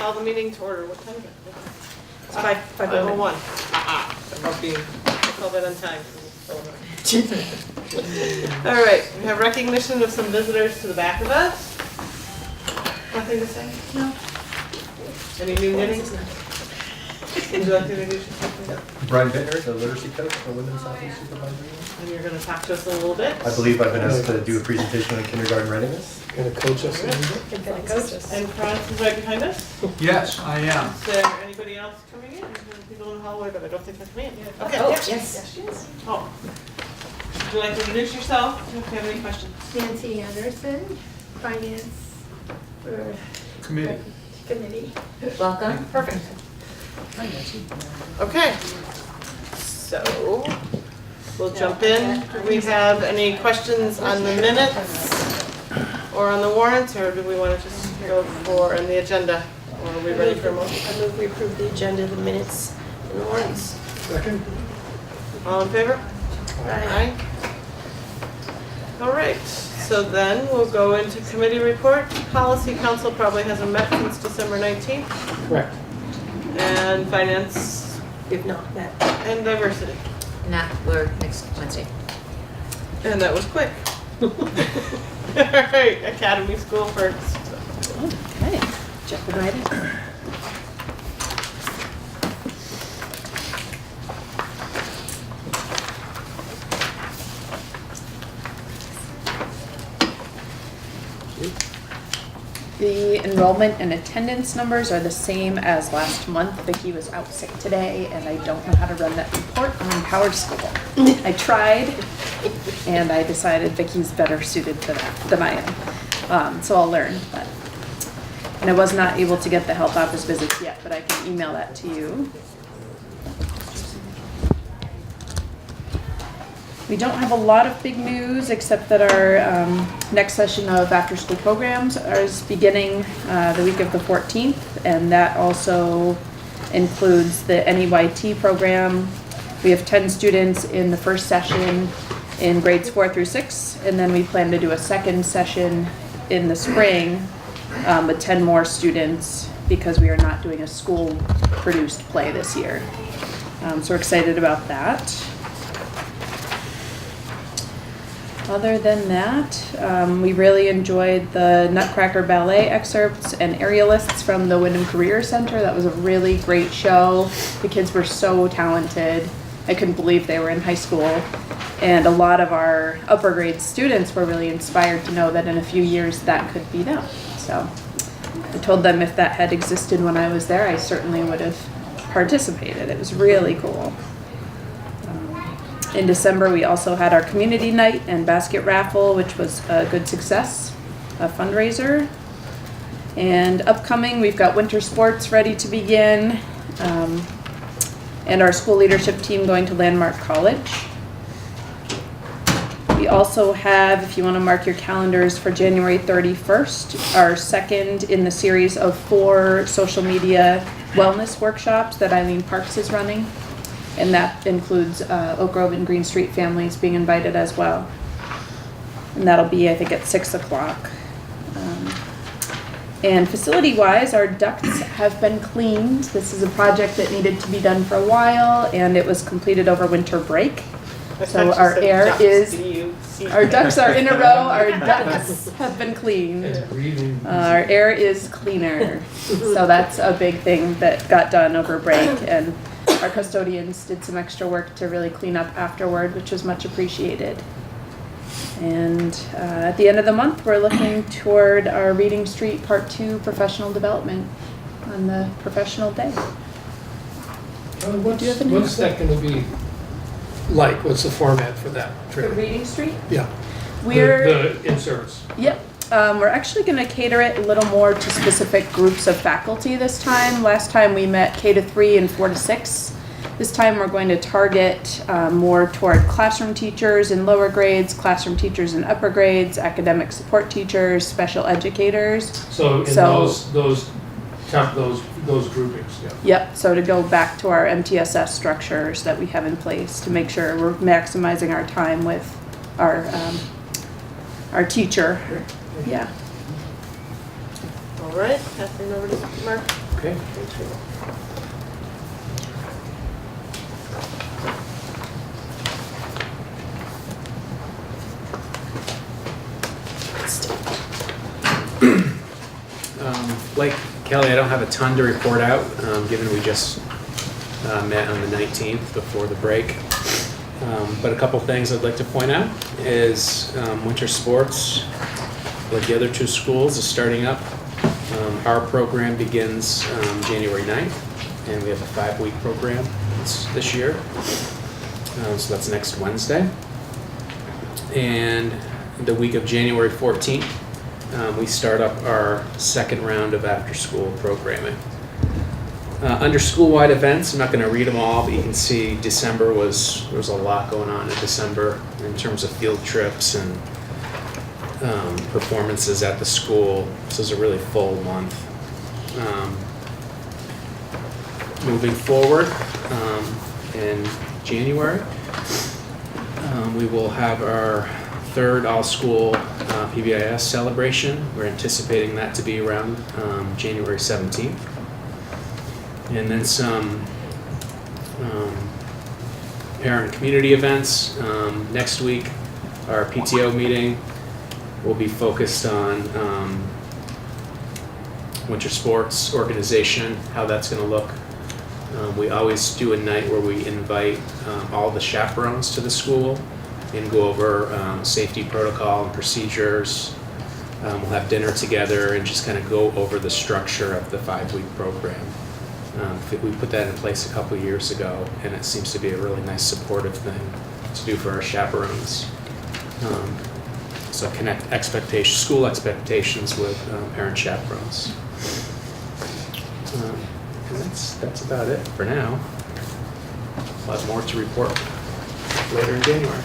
call the meeting to order. What time is it? It's 5:01. About being, I call that on time. All right, we have recognition of some visitors to the back of us. Nothing to say? No. Any new knitting? Would you like to introduce yourself? Brian Buettner, the literacy coach for Women's Hockey Supervisory. And you're going to talk to us a little bit. I believe I've been asked to do a presentation on kindergarten readiness. Going to coach us a little bit? You're gonna coach us. And Franz is right behind us. Yes, I am. Is there anybody else coming in? There's people in the hallway, but I don't think that's me. Okay. Oh, yeah. yes. Oh. Would you like to introduce yourself if you have any questions? Nancy Anderson, Finance for Committee. Committee. Welcome. Perfect. Okay. So we'll jump in. Do we have any questions on the minutes or on the warrants, or do we want to just go for on the agenda? Or are we ready for a motion? I move we approve the agenda, the minutes, and the warrants. Second? All in favor? Aye. All right, so then we'll go into committee report. Policy Council probably hasn't met since December 19th. Correct. And Finance If not met. and Diversity. Nah, we're next Wednesday. And that was quick. All right, Academy School first. Okay, jumping right in. The enrollment and attendance numbers are the same as last month. Vicki was out sick today, and I don't know how to run that report on Power School. I tried, and I decided Vicki's better suited for that than I am. So I'll learn. And I was not able to get the health office visits yet, but I can email that to you. We don't have a lot of big news, except that our next session of after-school programs is beginning the week of the 14th, and that also includes the NEYT program. We have 10 students in the first session in grades 4 through 6, and then we plan to do a second session in the spring with 10 more students because we are not doing a school-produced play this year. So we're excited about that. Other than that, we really enjoyed the Nutcracker Ballet excerpts and aerialists from the Wyndham Career Center. That was a really great show. The kids were so talented. I couldn't believe they were in high school. And a lot of our upper grade students were really inspired to know that in a few years that could be them. So I told them if that had existed when I was there, I certainly would have participated. It was really cool. In December, we also had our community night and basket raffle, which was a good success, a fundraiser. And upcoming, we've got winter sports ready to begin, and our school leadership team going to Landmark College. We also have, if you want to mark your calendars, for January 31st, our second in the series of 4 social media wellness workshops that Eileen Parks is running. And that includes Oak Grove and Green Street families being invited as well. And that'll be, I think, at 6 o'clock. And facility-wise, our ducts have been cleaned. This is a project that needed to be done for a while, and it was completed over winter break. So our air is, our ducks are in a row, our ducts have been cleaned. Our air is cleaner. So that's a big thing that got done over break, and our custodians did some extra work to really clean up afterward, which was much appreciated. And at the end of the month, we're looking toward our Reading Street Part 2 professional development on the professional day. What's that going to be like? What's the format for that For trip? Reading Street? Yeah. We're, The in-service. yep. We're actually going to cater it a little more to specific groups of faculty this time. Last time we met K to 3 and 4 to 6. This time we're going to target more toward classroom teachers in lower grades, classroom teachers in upper grades, academic support teachers, special educators. So in those groupings, yeah. Yep, so to go back to our MTSS structures that we have in place to make sure we're maximizing our time with our teacher. Yeah. All right, passing it over to Mark. Okay. Thank you. Like Kelly, I don't have a ton to report out, given we just met on the 19th before the break. But a couple things I'd like to point out is winter sports, like the other two schools, is starting up. Our program begins January 9th, and we have a 5-week program this year. So that's next Wednesday. And the week of January 14th, we start up our second round of after-school programming. Under school-wide events, I'm not going to read them all, but you can see there was a lot going on in December in terms of field trips and performances at the school. This is a really full month. Moving forward, in January, we will have our third all-school PBIS celebration. We're anticipating that to be around January 17th. And then some parent and community events. Next week, our PTO meeting will be focused on winter sports organization, how that's going to look. We always do a night where we invite all the chaperones to the school and go over safety protocol and procedures. We'll have dinner together and just kind of go over the structure of the 5-week program. We put that in place a couple years ago, and it seems to be a really nice supportive thing to do for our chaperones. So connect school expectations with parent chaperones. And that's about it for now. A lot more to report later in January.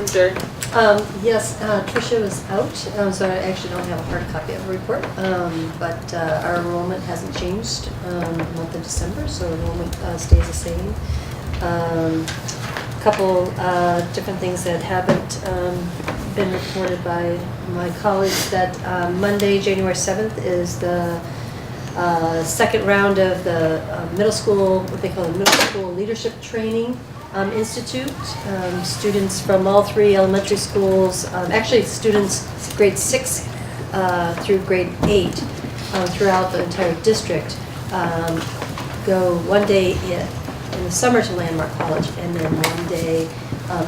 Jerry. Yes, Tricia was out, so I actually don't have a hard copy of the report. But our enrollment hasn't changed the month of December, so enrollment stays the same. Couple different things that haven't been reported by my colleagues, that Monday, January 7th is the second round of the middle school, what they call the Middle School Leadership Training Institute. Students from all 3 elementary schools, actually students grade 6 through grade 8 throughout the entire district, go one day in the summer to Landmark College, and then one day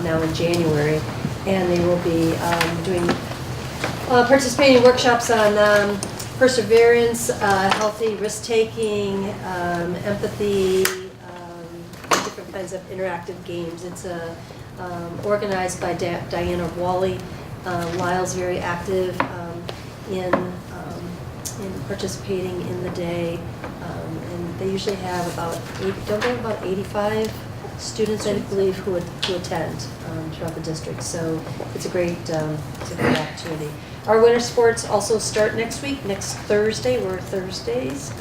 now in January. And they will be doing participating in workshops on perseverance, healthy risk-taking, empathy, different kinds of interactive games. It's organized by Diana Wally. Lyle's very active in participating in the day, and they usually have about 85 students, I believe, who attend throughout the district. So it's a great opportunity. Our winter sports also start next week, next Thursday. We're Thursdays.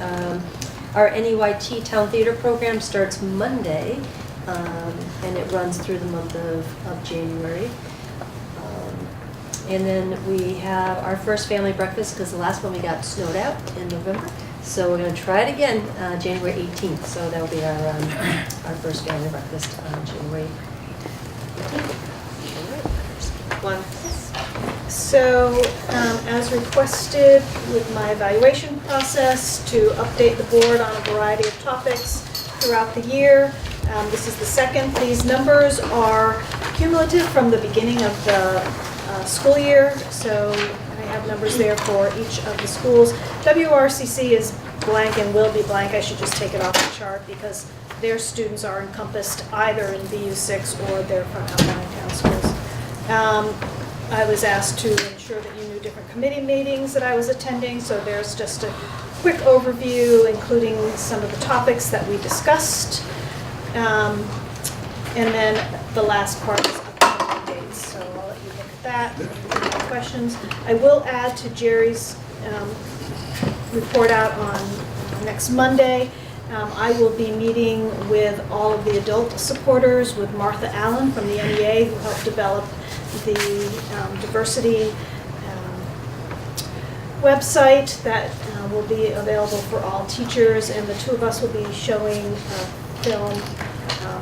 Our NEYT Town Theater program starts Monday, and it runs through the month of January. And then we have our first family breakfast, because the last one we got snowed out in November. So we're going to try it again January 18th. So that will be our first family breakfast on January 18th. So, as requested with my evaluation process to update the board on a variety of topics throughout the year. This is the second. These numbers are cumulative from the beginning of the school year, so I have numbers there for each of the schools. WRCC is blank and will be blank. I should just take it off the chart because their students are encompassed either in BU6 or they're from outlying town schools. I was asked to ensure that you knew different committee meetings that I was attending, so there's just a quick overview, including some of the topics that we discussed. And then the last part is upcoming dates, so I'll let you look at that. If you have questions, I will add to Jerry's report out on next Monday. I will be meeting with all of the adult supporters, with Martha Allen from the NEA, who helped develop the diversity website that will be available for all teachers, and the two of us will be showing a film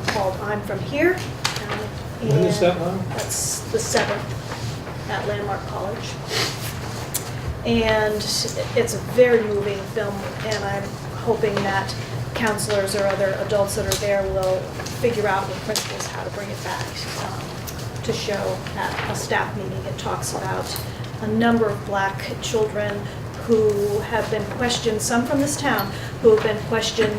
called I'm From Here. When is that and on? That's the 7th at Landmark College. And it's a very moving film, and I'm hoping that counselors or other adults that are there will figure out with principals how to bring it back to show at a staff meeting. It talks about a number of Black children who have been questioned, some from this town, who have been questioned,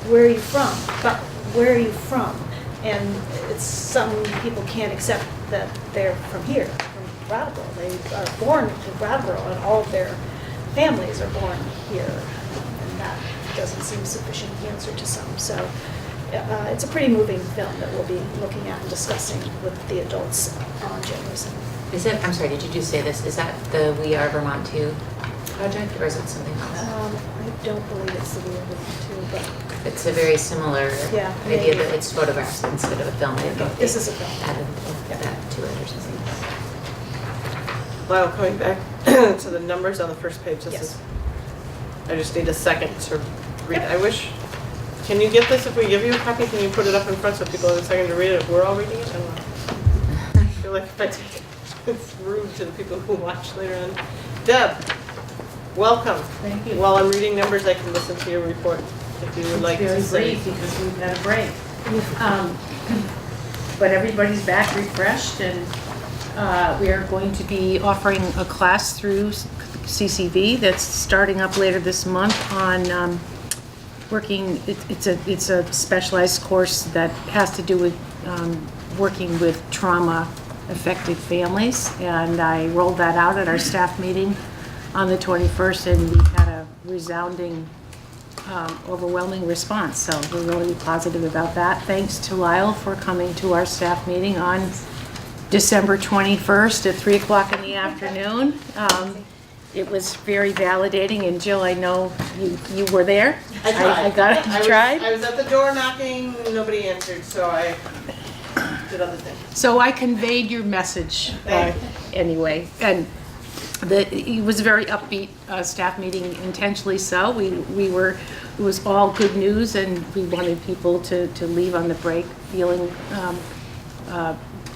where are you from? But where are you from? And it's some people can't accept that they're from here, from Brattleboro. They are born in Brattleboro, and all of their families are born here. And that doesn't seem sufficient answer to some. So it's a pretty moving film that we'll be looking at and discussing with the adults on January 7th. Is it, I'm sorry, did you just say this? Is that the We Are Vermont 2 project, or is it something else? I don't believe it's the We Are Vermont 2, but It's a very similar Yeah, idea maybe. that it's photographs instead of a film. I think This they is a film. added Yeah. that to it or something. Well, coming back to the numbers on the first page, this Yes. is, I just need a second to read. I wish, can you get this if we give you a copy? Can you put it up in front so people have a second to read it if we're all reading it? I don't know. I feel like if I take it, it's rude to the people who watch later on. Deb, welcome. Thank you. While I'm reading numbers, I can listen to your report if you would like to Very say. brief because we've had a break. But everybody's back refreshed, and we are going to be offering a class through CCV that's starting up later this month on working. It's a specialized course that has to do with working with trauma-affected families, and I rolled that out at our staff meeting on the 21st, and we had a resounding overwhelming response, so we're really positive about that. Thanks to Lyle for coming to our staff meeting on December 21st at 3 o'clock in the afternoon. It was very validating, and Jill, I know you were there. I tried. You tried? I was at the door knocking, nobody answered, so I did other things. So I conveyed your message anyway, and it was a very upbeat staff meeting, intentionally so. It was all good news, and we wanted people to leave on the break feeling,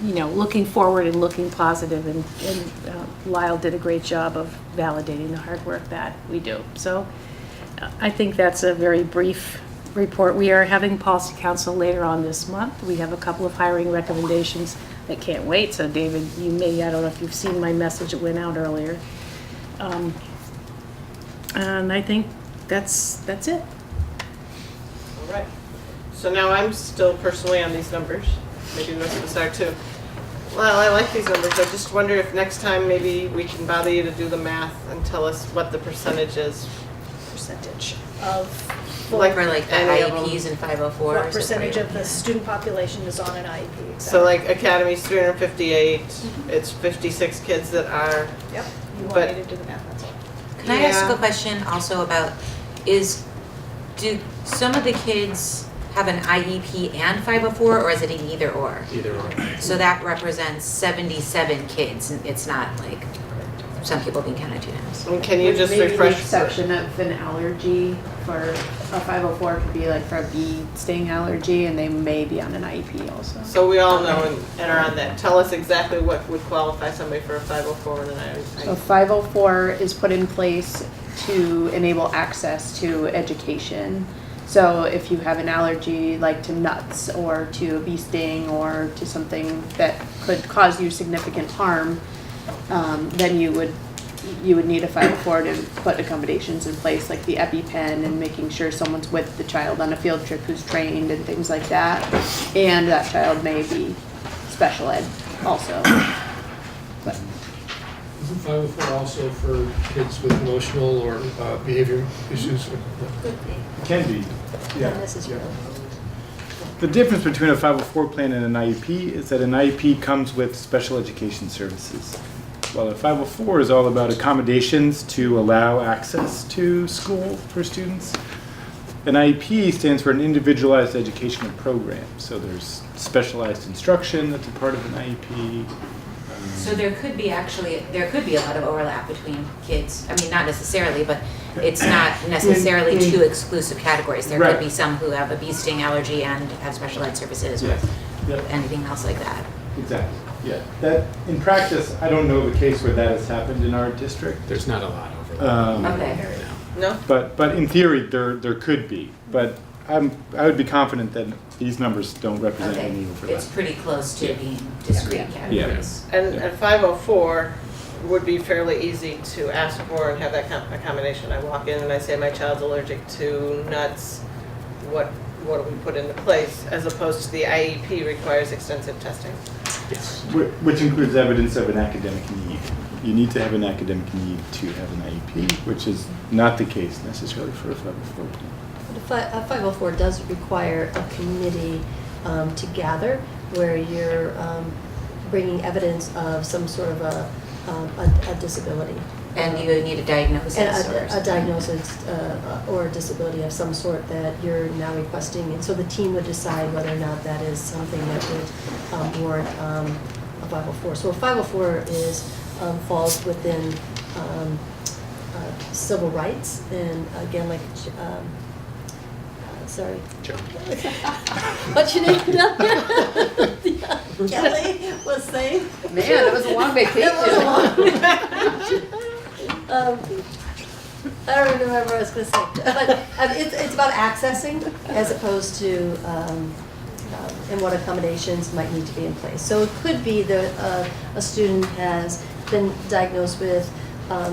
looking forward and looking positive, and Lyle did a great job of validating the hard work that we do. So I think that's a very brief report. We are having policy council later on this month. We have a couple of hiring recommendations that can't wait. So David, I don't know if you've seen my message that went out earlier. And I think that's it. All right. So now I'm still personally on these numbers. Maybe the rest of us are too. Well, I like these numbers. I just wonder if next time maybe we can bother you to do the math and tell us what the percentage is. Percentage of Like For like the any of them. IEPs and 504s. what or percentage something. of the student population is on an IEP. So exactly. like Academy's 358, it's 56 kids that are, Yep, you want but- me to do the math, that's all. Can I ask Yeah. a question also about, do some of the kids have an IEP and 504, or is it an either or? Either or. So that represents 77 kids, and it's not like some people being counted to now. and can you just Maybe refresh? the exception of an allergy for a 504 could be like for a bee sting allergy, and they may be on an IEP also. So we all know and are on that. Tell us exactly what would qualify somebody for a 504 and an So IEP. 504 is put in place to enable access to education. So if you have an allergy like to nuts or to a bee sting or to something that could cause you significant harm, then you would need a 504 to put accommodations in place, like the EpiPen and making sure someone's with the child on a field trip who's trained and things like that. And that child may be special ed also. But Isn't 504 also for kids with emotional or behavior issues? Can be, yeah. And this is your. The difference between a 504 plan and an IEP is that an IEP comes with special education services. While a 504 is all about accommodations to allow access to school for students, an IEP stands for an individualized educational program. So there's specialized instruction that's a part of an IEP. So there could be a lot of overlap between kids. I mean, not necessarily, but it's not necessarily two exclusive categories. There could Right. be some who have a bee sting allergy and have special ed services or Yes. Yep. anything else like that. Exactly. Yeah. That in practice, I don't know of a case where that has happened in our district. There's not a lot of overlap. Okay. No? But in theory, there could be. But I would be confident that these numbers don't represent Okay, any overlap. it's pretty close to being discrete categories. And 504 would be fairly easy to ask for and have that accommodation. I walk in and I say my child's allergic to nuts. What do we put into place? As opposed to the IEP requires extensive testing. Yes. Which includes evidence of an academic need. You need to have an academic need to have an IEP, which is not the case necessarily for a 504. A 504 does require a committee to gather where you're bringing evidence of some sort of a disability. And you need a diagnosis And or a something. diagnosis or a disability of some sort that you're now requesting. And so the team would decide whether or not that is something that would warrant a 504. So a 504 falls within civil rights. And again, like, sorry. Joe. What's your name down there? Kelly was saying. Man, it was a long vacation. I don't remember what I was going to say, but it's about accessing as opposed to and what accommodations might need to be in place. So it could be that a student has been diagnosed with,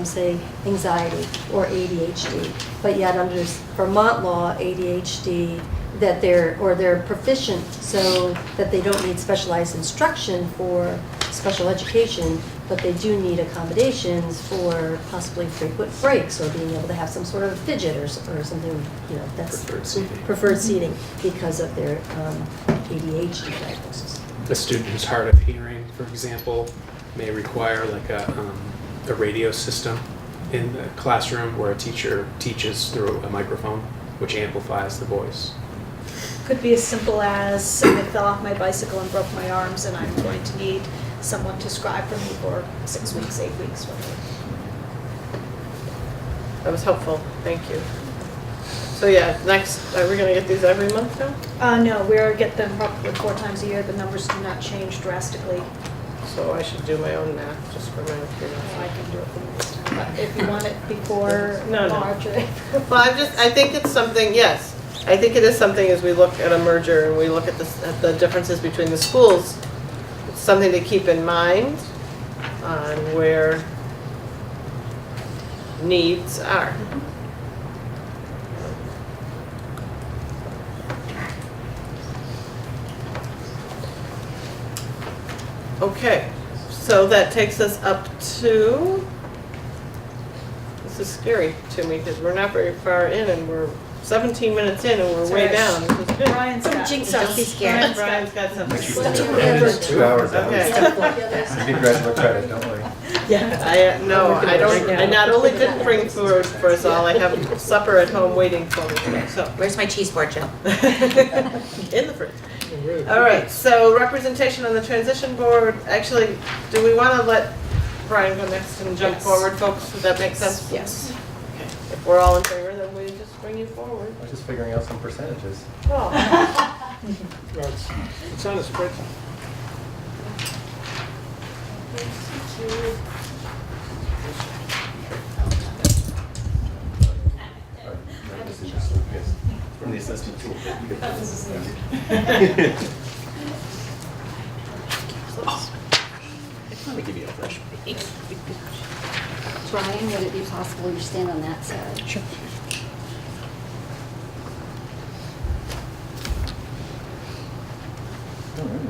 say, anxiety or ADHD, but yet under Vermont law, ADHD, that they're proficient so that they don't need specialized instruction for special education, but they do need accommodations for possibly frequent breaks or being able to have some sort of fidget or something, that's preferred seating because of their ADHD diagnosis. A student who's hard of hearing, for example, may require like a radio system in the classroom where a teacher teaches through a microphone, which amplifies the voice. Could be as simple as I fell off my bicycle and broke my arms and I'm going to need someone to scribe for me for 6 weeks, 8 weeks, whatever. That was helpful, thank you. So yeah, next, are we gonna get these every month now? No, we're get them probably 4 times a year. The numbers do not change drastically. So I should do my own math just for my own So curiosity. I can do it for the next time. But if you want it before No. March or April. Well, I think it's something, yes. I think it is something as we look at a merger and we look at the differences between the schools, it's something to keep in mind on where needs are. Okay, so that takes us up to, this is scary to me because we're not very far in and we're 17 minutes in and we're way down. This is good. Brian's got Jinx it. us. Don't be scared. Brian's got something. It is 2 hours out. Okay. You get graduate credit, don't worry. I not only didn't bring food for us all, I have supper at home waiting for me today, so. Where's my cheese board, Jill? In the fridge. All right, so representation on the transition board, actually, do we want to let Brian go next and jump forward, folks? Does that make sense? Yes. Okay. If we're all in favor, then we just bring you forward. I was just figuring out some percentages. Oh. Well, it's on a spreadsheet. From the assessment tool. Let me give you a fresh. Brian, would it be possible you stand on that side? Sure. All right.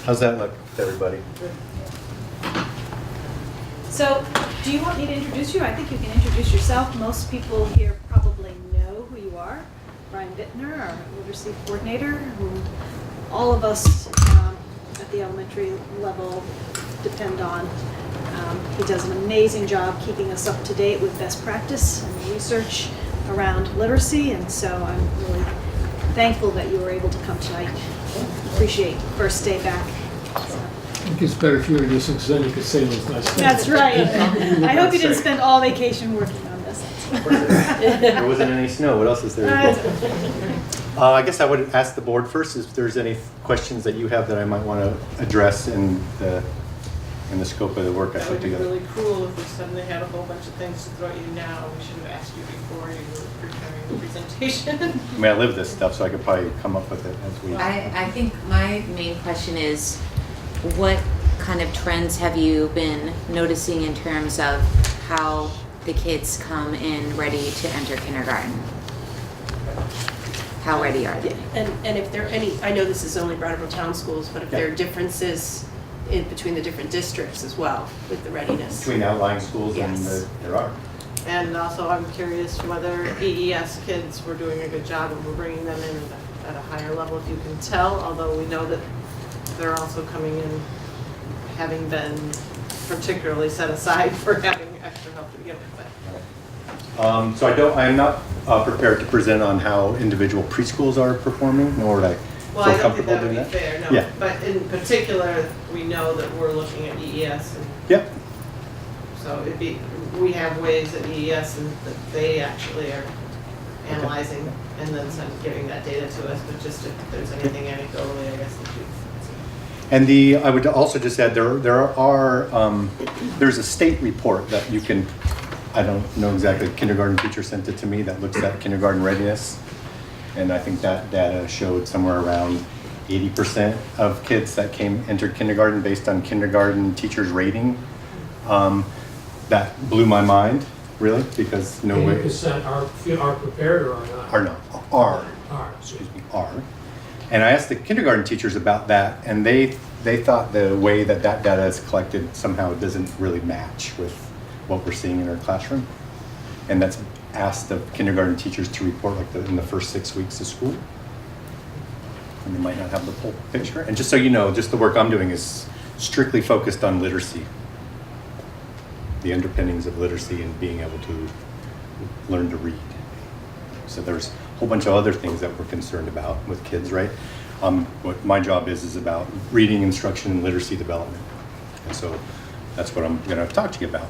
How's that look to everybody? So, do you want me to introduce you? I think you can introduce yourself. Most people here probably know who you are. Brian Buettner, our literacy coordinator, who all of us at the elementary level depend on. He does an amazing job keeping us up to date with best practice and research around literacy, and so I'm really thankful that you were able to come tonight. Appreciate first day back. So. think it's better if you were listening, because then you could say those nice things. That's right. I hope you didn't spend all vacation working on this. There wasn't any snow. What else is there? I guess I would ask the board first if there's any questions that you have that I might want to address in the scope of the work I That put would be together. really cool if we suddenly had a whole bunch of things to throw at you now. We should have asked you before you were preparing the presentation. I mean, I live this stuff, so I could probably come up with it as we. I think my main question is, what kind of trends have you been noticing in terms of how the kids come in ready to enter kindergarten? How ready are they? And if there are any, I know this is only Brattleboro Town Schools, but if there are differences in between the different districts as well with the readiness. Between outlying schools and Yes. there are. And also, I'm curious whether EES kids were doing a good job and we're bringing them in at a higher level, if you can tell, although we know that they're also coming in having been particularly set aside for having extra help to begin with. So I am not prepared to present on how individual preschools are performing, nor would I Well, feel I don't think comfortable that would doing be that. fair, no. Yeah. But in particular, we know that we're looking at EES, and Yep. so we have ways at EES and that they actually are analyzing and then giving that data to us, but just if there's anything anecdotally, I guess, that you. And I would also just add, there's a state report that you can, I don't know exactly, kindergarten teacher sent it to me, that looks at kindergarten readiness. And I think that data showed somewhere around 80% of kids that entered kindergarten based on kindergarten teachers' rating. That blew my mind, really, because no way. 80% are prepared or are not? Are. Excuse me. Are. And I asked the kindergarten teachers about that, and they thought the way that data is collected somehow doesn't really match with what we're seeing in our classroom. And that's asked of kindergarten teachers to report in the first 6 weeks of school. And they might not have the full picture. And just so you know, just the work I'm doing is strictly focused on literacy. The underpinnings of literacy and being able to learn to read. So there's a whole bunch of other things that we're concerned about with kids, right? What my job is about reading instruction and literacy development. And so that's what I'm going to talk to you about.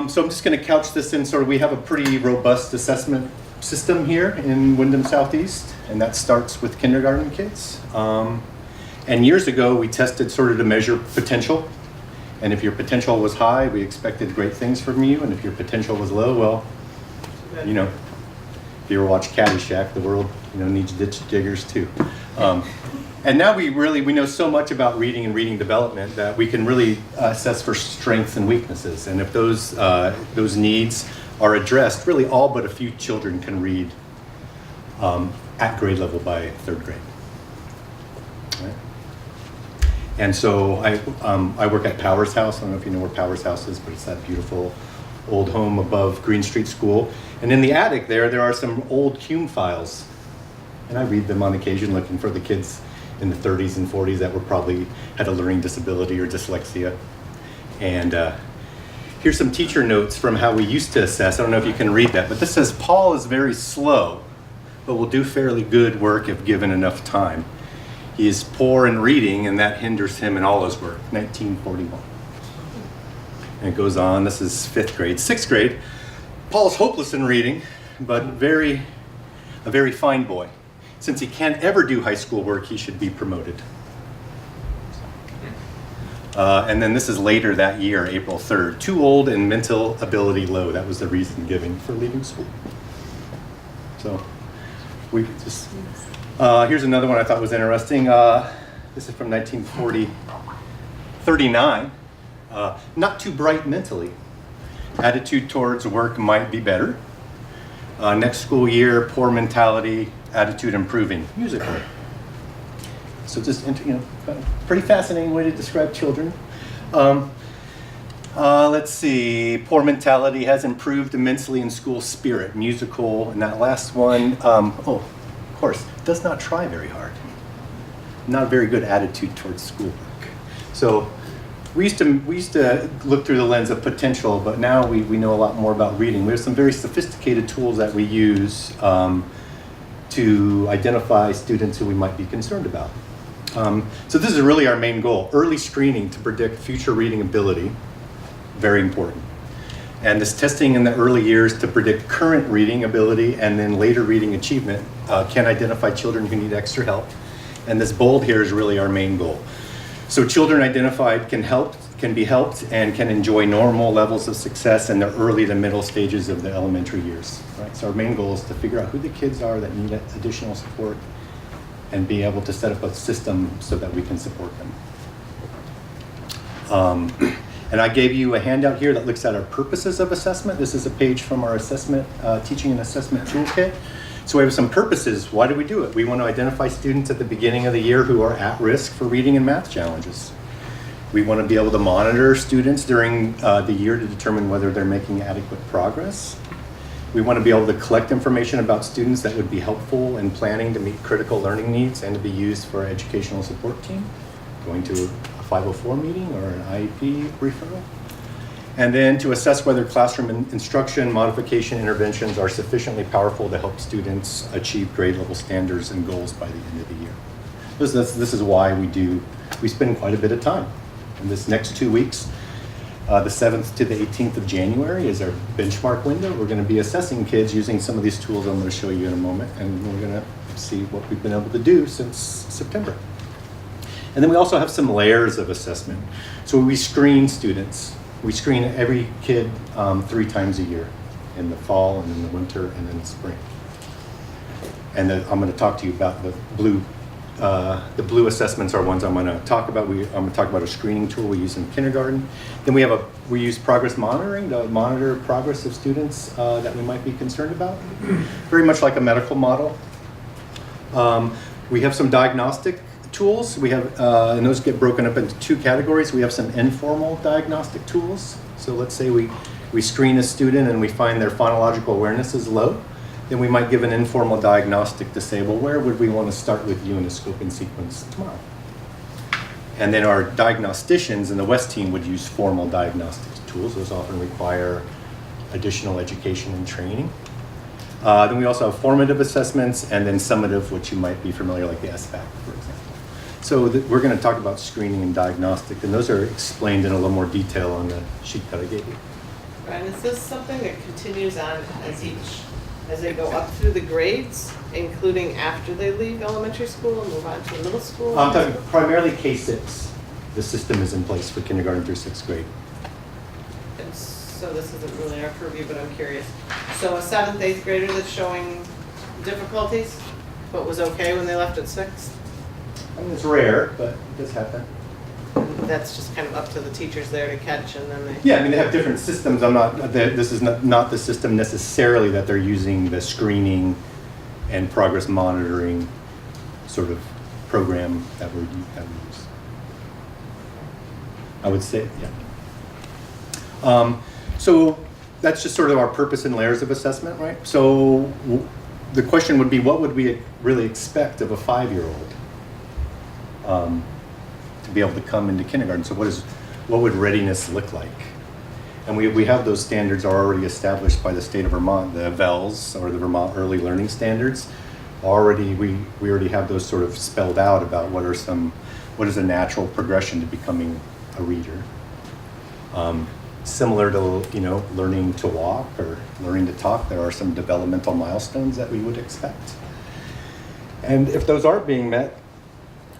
So I'm just going to couch this in we have a pretty robust assessment system here in Wyndham Southeast, and that starts with kindergarten kids. And years ago, we tested to measure potential. And if your potential was high, we expected great things from you. And if your potential was low, well, if you ever watch Caddyshack, the world, needs ditch diggers too. And now we know so much about reading and reading development that we can really assess for strengths and weaknesses. And if those needs are addressed, really all but a few children can read at grade level by third grade. Right? And so I work at Powers House. I don't know if you know where Powers House is, but it's that beautiful old home above Green Street School. And in the attic there are some old Cume files. And I read them on occasion, looking for the kids in the 30s and 40s that were probably had a learning disability or dyslexia. And here's some teacher notes from how we used to assess. I don't know if you can read that, but this says, Paul is very slow, but will do fairly good work if given enough time. He is poor in reading, and that hinders him in all his work. 1941. And it goes on. This is 5th grade. 6th grade, Paul's hopeless in reading, but a very fine boy. Since he can't ever do high school work, he should be promoted. And then this is later that year, April 3rd. Too old and mental ability low. That was the reason given for leaving school. So we just... here's another one I thought was interesting. This is from 1939. Not too bright mentally. Attitude towards work might be better. Next school year, poor mentality, attitude improving, musically. So just, pretty fascinating way to describe children. Let's see, poor mentality has improved immensely in school spirit, musical, and that last one, of course, does not try very hard. Not a very good attitude towards schoolwork. So we used to look through the lens of potential, but now we know a lot more about reading. We have some very sophisticated tools that we use to identify students who we might be concerned about. So this is really our main goal, early screening to predict future reading ability, very important. And this testing in the early years to predict current reading ability and then later reading achievement can identify children who need extra help. And this bold here is really our main goal. So children identified can be helped and can enjoy normal levels of success in the early to middle stages of the elementary years. Right? So our main goal is to figure out who the kids are that need additional support and be able to set up a system so that we can support them. And I gave you a handout here that looks at our purposes of assessment. This is a page from our assessment, teaching and assessment toolkit. So we have some purposes. Why do we do it? We want to identify students at the beginning of the year who are at risk for reading and math challenges. We want to be able to monitor students during the year to determine whether they're making adequate progress. We want to be able to collect information about students that would be helpful in planning to meet critical learning needs and to be used for our educational support team, going to a 504 meeting or an IEP referral. And then to assess whether classroom instruction, modification, interventions are sufficiently powerful to help students achieve grade level standards and goals by the end of the year. This is why we spend quite a bit of time. In this next 2 weeks, the 7th to the 18th of January is our benchmark window. We're going to be assessing kids using some of these tools I'm going to show you in a moment, and we're going to see what we've been able to do since September. And then we also have some layers of assessment. So we screen students. We screen every kid 3 times a year, in the fall and in the winter and in the spring. And then I'm going to talk to you about the blue assessments are ones I'm going to talk about. I'm going to talk about a screening tool we use in kindergarten. Then we use progress monitoring to monitor progress of students that we might be concerned about. Very much like a medical model. We have some diagnostic tools. We have, and those get broken up into 2 categories. We have some informal diagnostic tools. So let's say we screen a student and we find their phonological awareness is low. Then we might give an informal diagnostic to say, well, where would we want to start with you in a scope and sequence tomorrow? And then our diagnosticians in the West team would use formal diagnostic tools. Those often require additional education and training. Then we also have formative assessments and then summative, which you might be familiar, like the SBAC, for example. So we're going to talk about screening and diagnostic, and those are explained in a little more detail on the sheet that I gave you. Right, and is this something that continues on as they go up through the grades, including after they leave elementary school and move on to middle school? I'm talking primarily K-6. The system is in place for kindergarten through 6th grade. And so this isn't really our purview, but I'm curious. So a 7th, 8th grader that's showing difficulties, but was okay when they left at 6th? I mean, it's rare, but it does happen. That's just kind of up to the teachers there to catch, and then they... Yeah, I mean, they have different systems. This is not the system necessarily that they're using the screening and progress monitoring sort of program that we use. I would say, yeah. So that's just sort of our purpose and layers of assessment, right? So the question would be, what would we really expect of a 5-year-old? To be able to come into kindergarten. So what would readiness look like? And we have those standards already established by the state of Vermont, the VELS, or the Vermont Early Learning Standards. We already have those sort of spelled out about what is a natural progression to becoming a reader. Similar to, learning to walk or learning to talk, there are some developmental milestones that we would expect. And if those aren't being met,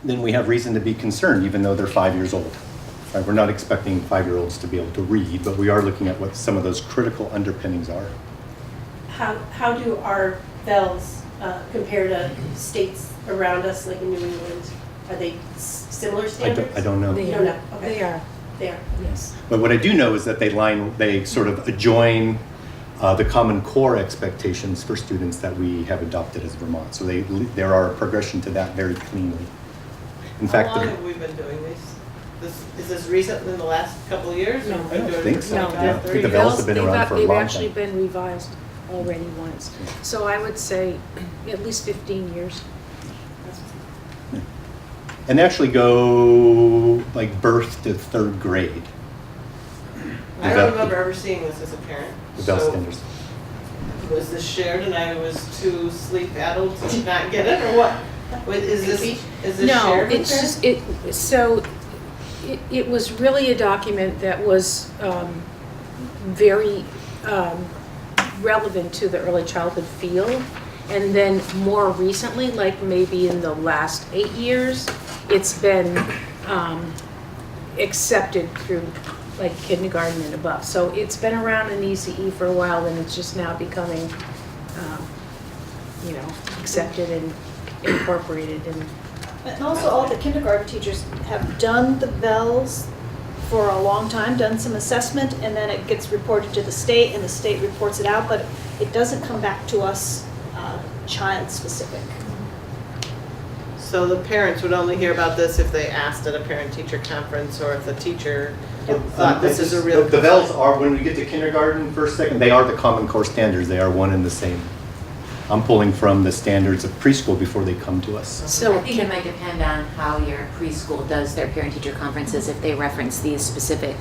then we have reason to be concerned, even though they're 5 years old. Right? We're not expecting 5-year-olds to be able to read, but we are looking at what some of those critical underpinnings are. How do our VELs compare to states around us, like in New England? Are they similar standards? I don't know. You don't know? Okay. They are. They are. Yes. But what I do know is that they sort of adjoin the Common Core expectations for students that we have adopted as Vermont. So there are a progression to that very cleanly. In fact, how long have we been doing these? Is this recent in the last couple of years? No. I don't think so. No, I think the VELs have been around for a long They've actually time. been revised already once. So I would say at least 15 years. And they actually go like birth to 3rd grade. I don't remember ever seeing this as a parent. The VEL So standards. was this shared and I was too sleep-addled to not get it, or what? Wait, is this No, shared with it's her? just, it was really a document that was very relevant to the early childhood field. And then more recently, like maybe in the last 8 years, it's been accepted through like kindergarten and above. So it's been around in ECE for a while, and it's just now becoming, accepted and incorporated. And also, all the kindergarten teachers have done the VELs for a long time, done some assessment, and then it gets reported to the state, and the state reports it out, but it doesn't come back to us child-specific. So the parents would only hear about this if they asked at a parent-teacher conference, or if the teacher thought this is a real. The VELs are, when we get to kindergarten, first, second, they are the Common Core standards. They are one and the same. I'm pulling from the standards of preschool before they come to us. So I think it might depend on how your preschool does their parent-teacher conferences, if they reference these specific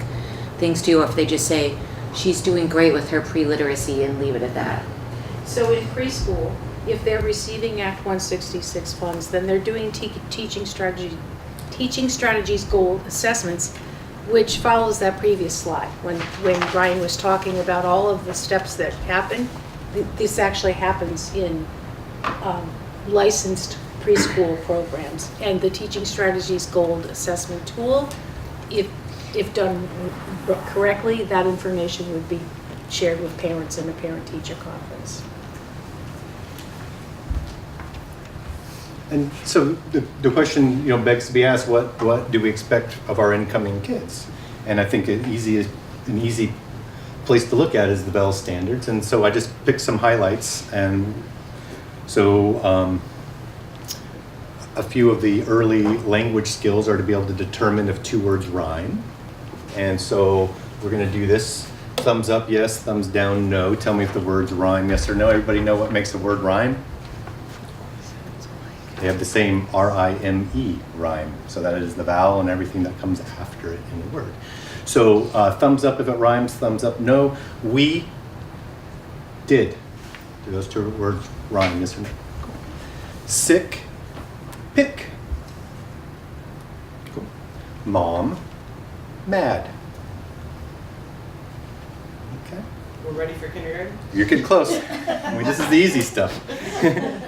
things to you, or if they just say, she's doing great with her pre-literacy and leave it at that. So in preschool, if they're receiving Act 166 funds, then they're doing teaching strategies goal assessments, which follows that previous slide. When Brian was talking about all of the steps that happen, this actually happens in licensed preschool programs. And the Teaching Strategies Gold Assessment Tool, if done correctly, that information would be shared with parents in a parent-teacher conference. And so the question, begs to be asked: what do we expect of our incoming kids? And I think an easy place to look at is the Bell standards. And so I just picked some highlights. And so a few of the early language skills are to be able to determine if two words rhyme. And so we're going to do this: thumbs up, yes; thumbs down, no. Tell me if the words rhyme, yes or no. Everybody know what makes a word rhyme? They have the same R-I-M-E rhyme. So that is the vowel and everything that comes after it in the word. So thumbs up if it rhymes, thumbs up, no. We did. Do those two words rhyme, yes or no? Cool. Sick, pick. Cool. Mom, mad. Okay. We're ready for kindergarten? You're getting close. This is the easy stuff.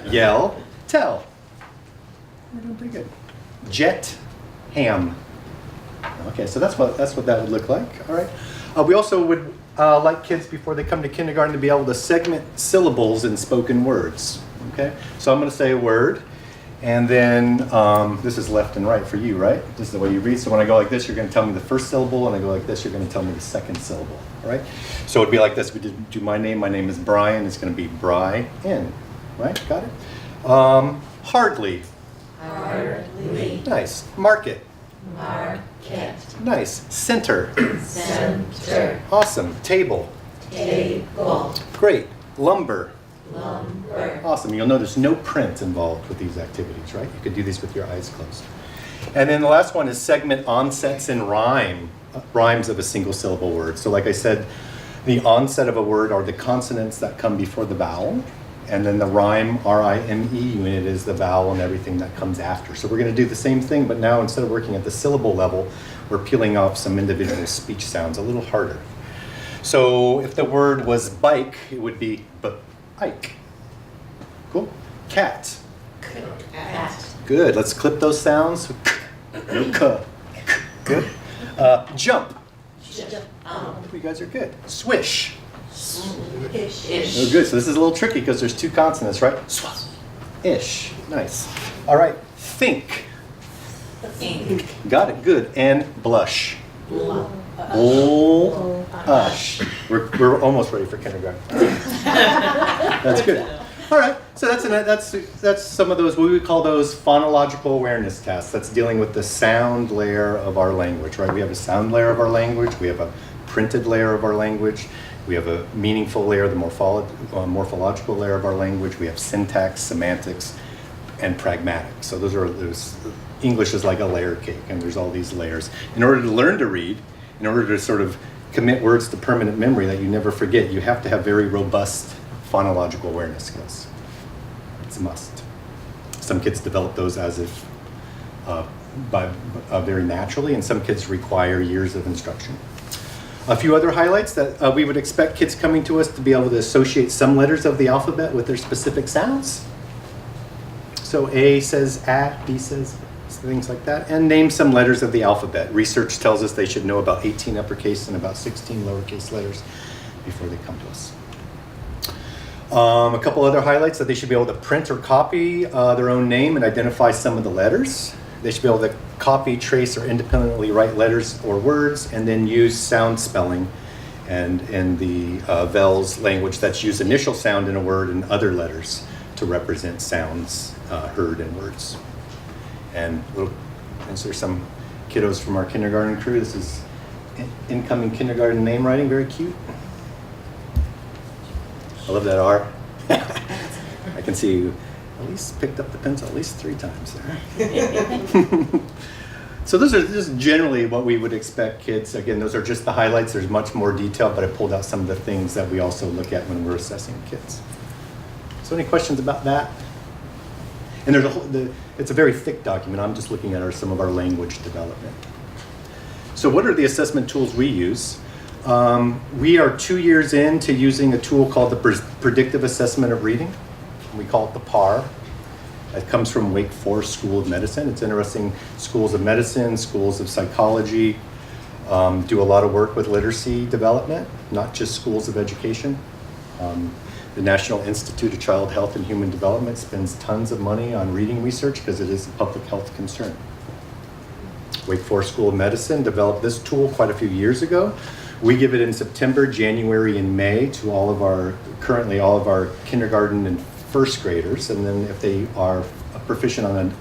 Yell, tell. We're doing pretty good. Jet, ham. Okay, so that's what that would look like. All right. We also would like kids, before they come to kindergarten, to be able to segment syllables in spoken words. Okay. So I'm going to say a word, and then this is left and right for you, right? This is the way you read. So when I go like this, you're going to tell me the first syllable, and I go like this, you're going to tell me the second syllable. All right. So it'd be like this. We did do my name. My name is Brian. It's going to be Bri-in. Right? Got it. Hardly. Hardly. Nice. Market. Market. Nice. Center. Center. Awesome. Table. Table. Great. Lumber. Lumber. Awesome. You'll notice no print involved with these activities, right? You could do these with your eyes closed. And then the last one is segment onsets in rhymes of a single syllable word. So like I said, the onset of a word are the consonants that come before the vowel. And then the rhyme, R-I-M-E unit, is the vowel and everything that comes after. So we're going to do the same thing, but now instead of working at the syllable level, we're peeling off some individual speech sounds a little harder. So if the word was bike, it would be b-ike. Cool. Cat. Cat. Good. Let's clip those sounds. No k. Good. Jump. You guys are good. Swish. Ish. Oh, good. So this is a little tricky because there's two consonants, right? Ish. Nice. All right. Think. Ink. Got it. Good. And blush. Blush. We're almost ready for kindergarten. That's good. All right. So that's some of those, what we would call those phonological awareness tests. That's dealing with the sound layer of our language, right? We have a sound layer of our language. We have a printed layer of our language. We have a meaningful layer, the morphological layer of our language. We have syntax, semantics, and pragmatics. So those English is like a layer cake, and there's all these layers. In order to learn to read, in order to sort of commit words to permanent memory that you never forget, you have to have very robust phonological awareness skills. It's a must. Some kids develop those as if very naturally, and some kids require years of instruction. A few other highlights that we would expect kids coming to us to be able to associate some letters of the alphabet with their specific sounds. So A says A, B says things like that, and name some letters of the alphabet. Research tells us they should know about 18 uppercase and about 16 lowercase letters before they come to us. A couple other highlights that they should be able to print or copy their own name and identify some of the letters. They should be able to copy, trace, or independently write letters or words, and then use sound spelling and in the vowels language that's use initial sound in a word and other letters to represent sounds heard in words. And these are some kiddos from our kindergarten crew. This is incoming kindergarten name writing, very cute. I love that R. I can see you at least picked up the pencil at least 3 times there. So those are just generally what we would expect kids. Again, those are just the highlights. There's much more detail, but I pulled out some of the things that we also look at when we're assessing kids. So any questions about that? And there's it's a very thick document. I'm just looking at some of our language development. So what are the assessment tools we use? We are 2 years into using a tool called the Predictive Assessment of Reading. We call it the PAR. It comes from Wake Forest School of Medicine. It's interesting. Schools of medicine, schools of psychology do a lot of work with literacy development, not just schools of education. The National Institute of Child Health and Human Development spends tons of money on reading research because it is a public health concern. Wake Forest School of Medicine developed this tool quite a few years ago. We give it in September, January, and May to currently all of our kindergarten and first graders, and then if they are proficient on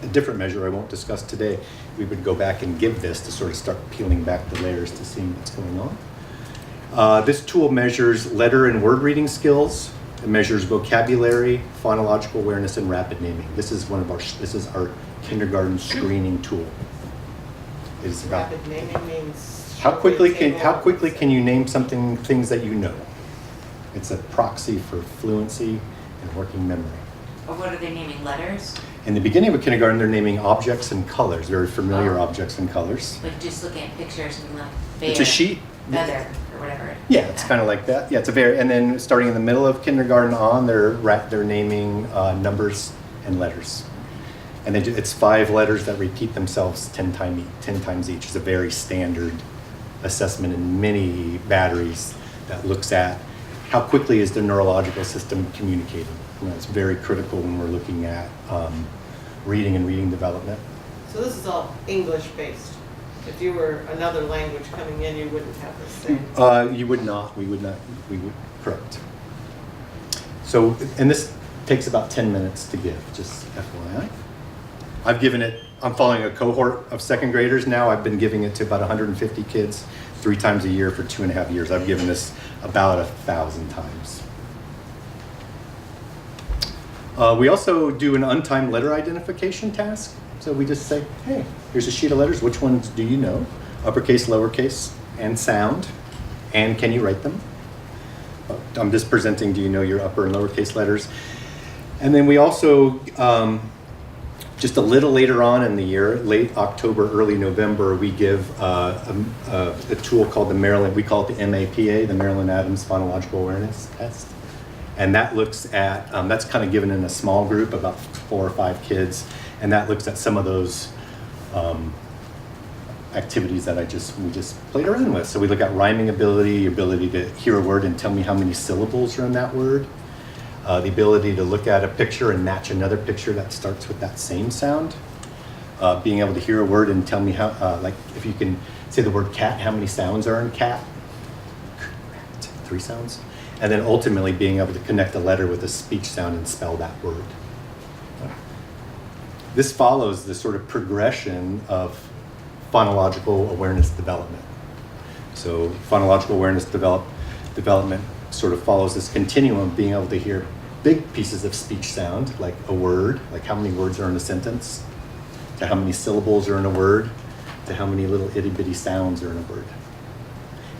a different measure I won't discuss today, we would go back and give this to sort of start peeling back the layers to see what's going on. This tool measures letter and word reading skills. It measures vocabulary, phonological awareness, and rapid naming. This is our kindergarten screening tool. It's about Rapid naming means how quickly can you name things that you know. It's a proxy for fluency and working memory. Or what are they naming, letters? In the beginning of kindergarten, they're naming objects and colors, very familiar objects and colors. Like just looking at pictures and like bear, It's a sheet. feather, or whatever. Yeah, it's kind of like that. Yeah, and then starting in the middle of kindergarten on, they're naming numbers and letters. And it's 5 letters that repeat themselves 10 times each. It's a very standard assessment in many batteries that looks at how quickly is the neurological system communicating. It's very critical when we're looking at reading and reading development. So this is all English-based. If you were another language coming in, you wouldn't have the same. You would not. We would, correct. So, and this takes about 10 minutes to give, just FYI. I'm following a cohort of second graders now. I've been giving it to about 150 kids 3 times a year for 2.5 years. I've given this about 1,000 times. We also do an untimed letter identification task. So we just say, hey, here's a sheet of letters. Which ones do you know? Uppercase, lowercase, and sound. And can you write them? I'm just presenting, do you know your upper and lowercase letters? And then we also, just a little later on in the year, late October, early November, we give a tool called we call it the MAPA, the Maryland Adams Phonological Awareness Test. And that looks at, that's kind of given in a small group, about 4 or 5 kids. And that looks at some of those activities that we just played around with. So we look at rhyming ability to hear a word and tell me how many syllables are in that word. The ability to look at a picture and match another picture that starts with that same sound. Being able to hear a word and tell me how, like if you can say the word cat, how many sounds are in cat? 3 sounds. And then ultimately being able to connect a letter with a speech sound and spell that word. This follows the sort of progression of phonological awareness development. So phonological awareness development sort of follows this continuum of being able to hear big pieces of speech sound, like a word, like how many words are in a sentence, to how many syllables are in a word, to how many little itty bitty sounds are in a word.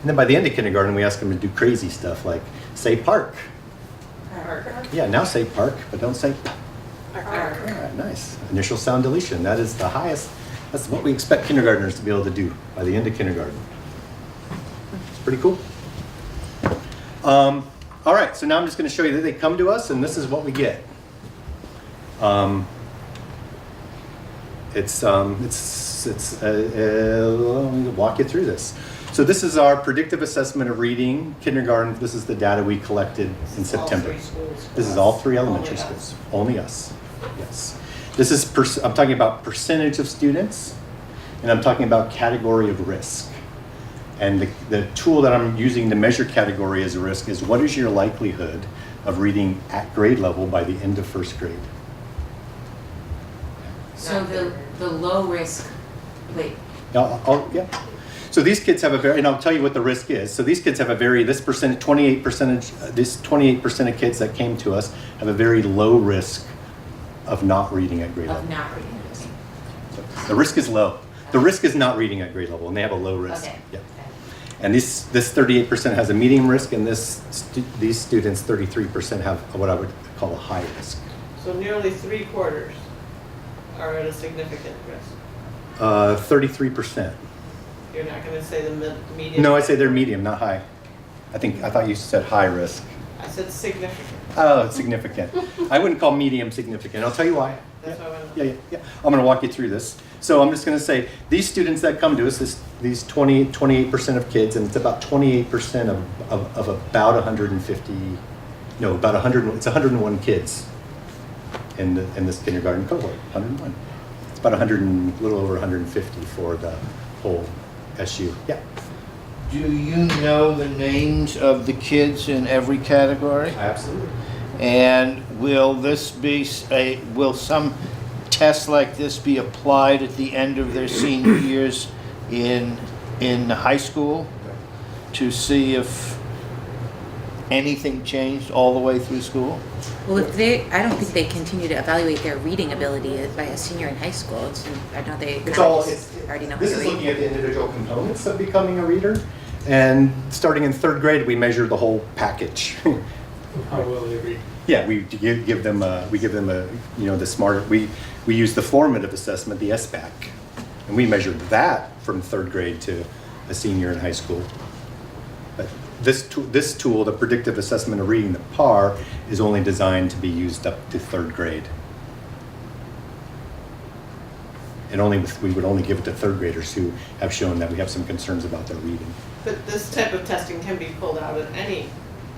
And then by the end of kindergarten, we ask them to do crazy stuff like say park. Park. Yeah, now say park, but don't say Arc. All right, nice. Initial sound deletion. That is the highest. That's what we expect kindergartners to be able to do by the end of kindergarten. It's pretty cool. All right, so now I'm just going to show you that they come to us, and this is what we get. Let me walk you through this. So this is our predictive assessment of reading kindergarten. This is the data we collected in September. This is all 3 elementary schools. Only us. Yes. This is I'm talking about percentage of students, and I'm talking about category of risk. And the tool that I'm using to measure category as a risk is what is your likelihood of reading at grade level by the end of 1st grade? So the low risk, wait, Yeah. So these kids have a very, and I'll tell you what the risk is. So these kids have a very, this 28% of kids that came to us have a very low risk of not reading at grade level. of not reading. So the risk is low. The risk is not reading at grade level, and they have a low risk. Okay. Yeah. And this 38% has a medium risk, and these students, 33%, have what I would call a high risk. So nearly 3/4 are at a significant risk. 33%. You're not going to say the medium? No, I say they're medium, not high. I thought you said high risk. I said significant. Oh, it's significant. I wouldn't call medium significant. I'll tell you why. That's what I want to know. Yeah. I'm going to walk you through this. So I'm just going to say these students that come to us, these 28% of kids, and it's about 28% of about 150, no, about 100. It's 101 kids in this kindergarten cohort. 101. It's about 100 and a little over 150 for the whole SU. Yeah. Do you know the names of the kids in every category? Absolutely. And will some tests like this be applied at the end of their senior years in high school to see if anything changed all the way through school? Well, I don't think they continue to evaluate their reading ability by a senior in high school. I know they already know how This to is read. looking at the individual components of becoming a reader. And starting in 3rd grade, we measure the whole package. How well they read. Yeah, we give them the smarter, we use the formative assessment, the SBAC, and we measured that from 3rd grade to a senior in high school. But this tool, the predictive assessment of reading, the PAR, is only designed to be used up to 3rd grade. And we would only give it to 3rd graders who have shown that we have some concerns about their reading. But this type of testing can be pulled out at any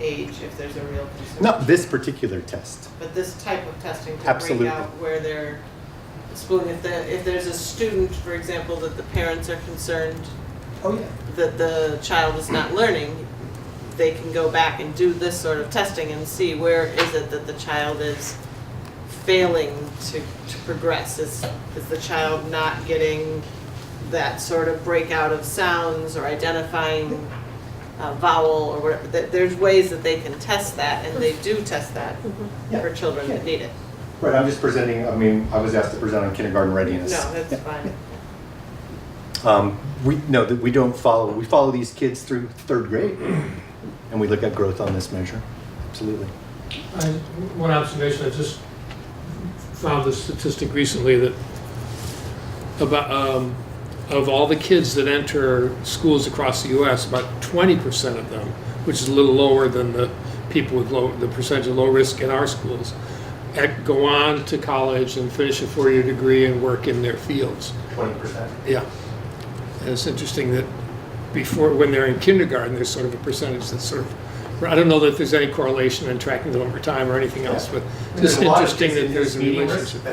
age if there's a real concern. Not this particular test. But this type of testing to Absolutely. bring out where they're schooling. If there's a student, for example, that the parents are concerned that the child is not learning, they can go back and do this sort of testing and see where is it that the child is failing to progress. Is the child not getting that sort of breakout of sounds or identifying vowel or whatever? There's ways that they can test that, and they do test that for children that need it. Right, I'm just presenting, I was asked to present on kindergarten readiness. No, that's fine. We don't follow, we follow these kids through 3rd grade, and we look at growth on this measure. Absolutely. One observation, I just found this statistic recently that about of all the kids that enter schools across the U.S., about 20% of them, which is a little lower than the people with the percentage of low risk in our schools, go on to college and finish a 4-year degree and work in their fields. 20%. Yeah. And it's interesting that when they're in kindergarten, there's sort of a percentage that's sort of, I don't know that there's any correlation in tracking them over time or anything else, but just interesting that there's a relationship.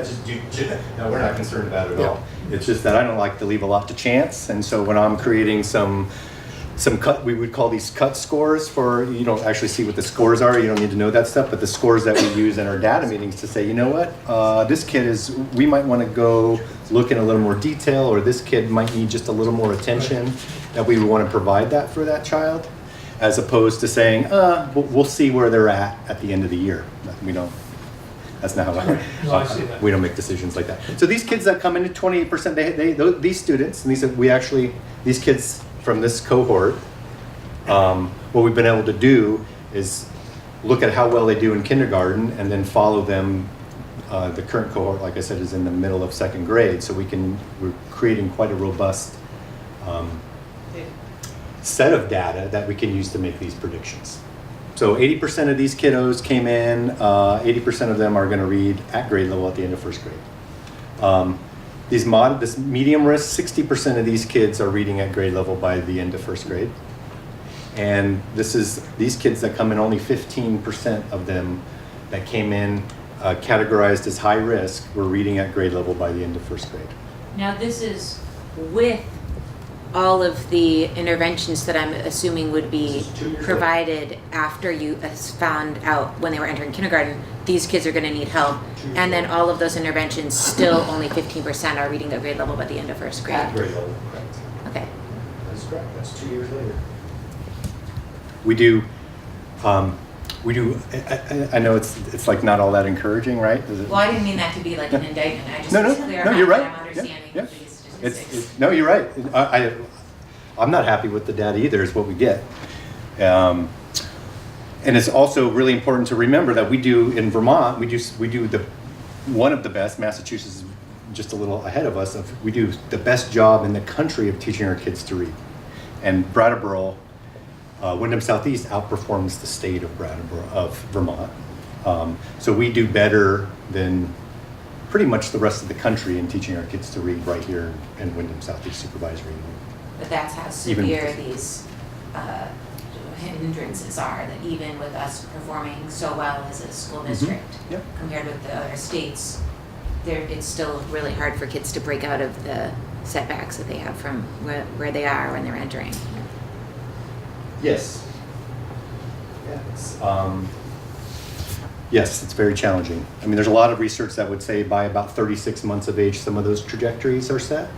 No, we're not concerned about it at all. It's just that I don't like to leave a lot to chance, and so when I'm creating some cut, we would call these cut scores for, you don't actually see what the scores are, you don't need to know that stuff, but the scores that we use in our data meetings to say, you know what, this kid we might want to go look in a little more detail, or this kid might need just a little more attention, that we would want to provide that for that child, as opposed to saying, we'll see where they're at the end of the year. We don't. That's not how I see that. we don't make decisions like that. So these kids that come into 28%, these students, and these kids from this cohort, what we've been able to do is look at how well they do in kindergarten and then follow them the current cohort, like I said, is in the middle of second grade, so we're creating quite a robust set of data that we can use to make these predictions. So 80% of these kiddos came in, 80% of them are going to read at grade level at the end of first grade. This medium risk, 60% of these kids are reading at grade level by the end of first grade. And these kids that come in, only 15% of them that came in categorized as high risk were reading at grade level by the end of first grade. Now this is with all of the interventions that I'm assuming would be provided after you found out when they were entering kindergarten, these kids are going to need help. And then all of those interventions, still only 15% are reading at grade level by the end of first grade. At grade level, correct. Okay. That's correct. That's 2 years later. I know it's like not all that encouraging, right? Well, I didn't mean that to be like an indictment. I just No, was clear no, about you're what right. I'm understanding Yeah. of these statistics. No, you're right. I'm not happy with the data either, is what we get. And it's also really important to remember that we do in Vermont, we do one of the best. Massachusetts is just a little ahead of us. We do the best job in the country of teaching our kids to read. And Brattleboro, Wyndham Southeast outperforms the state of Vermont. So we do better than pretty much the rest of the country in teaching our kids to read right here in Wyndham Southeast Supervisory Union. But that's how severe these hindrances are, that even with us performing so well as a school district, Yep. compared with the other states, it's still really hard for kids to break out of the setbacks that they have from where they are when they're entering. Yes. Yes, it's very challenging. I mean, there's a lot of research that would say by about 36 months of age, some of those trajectories are set.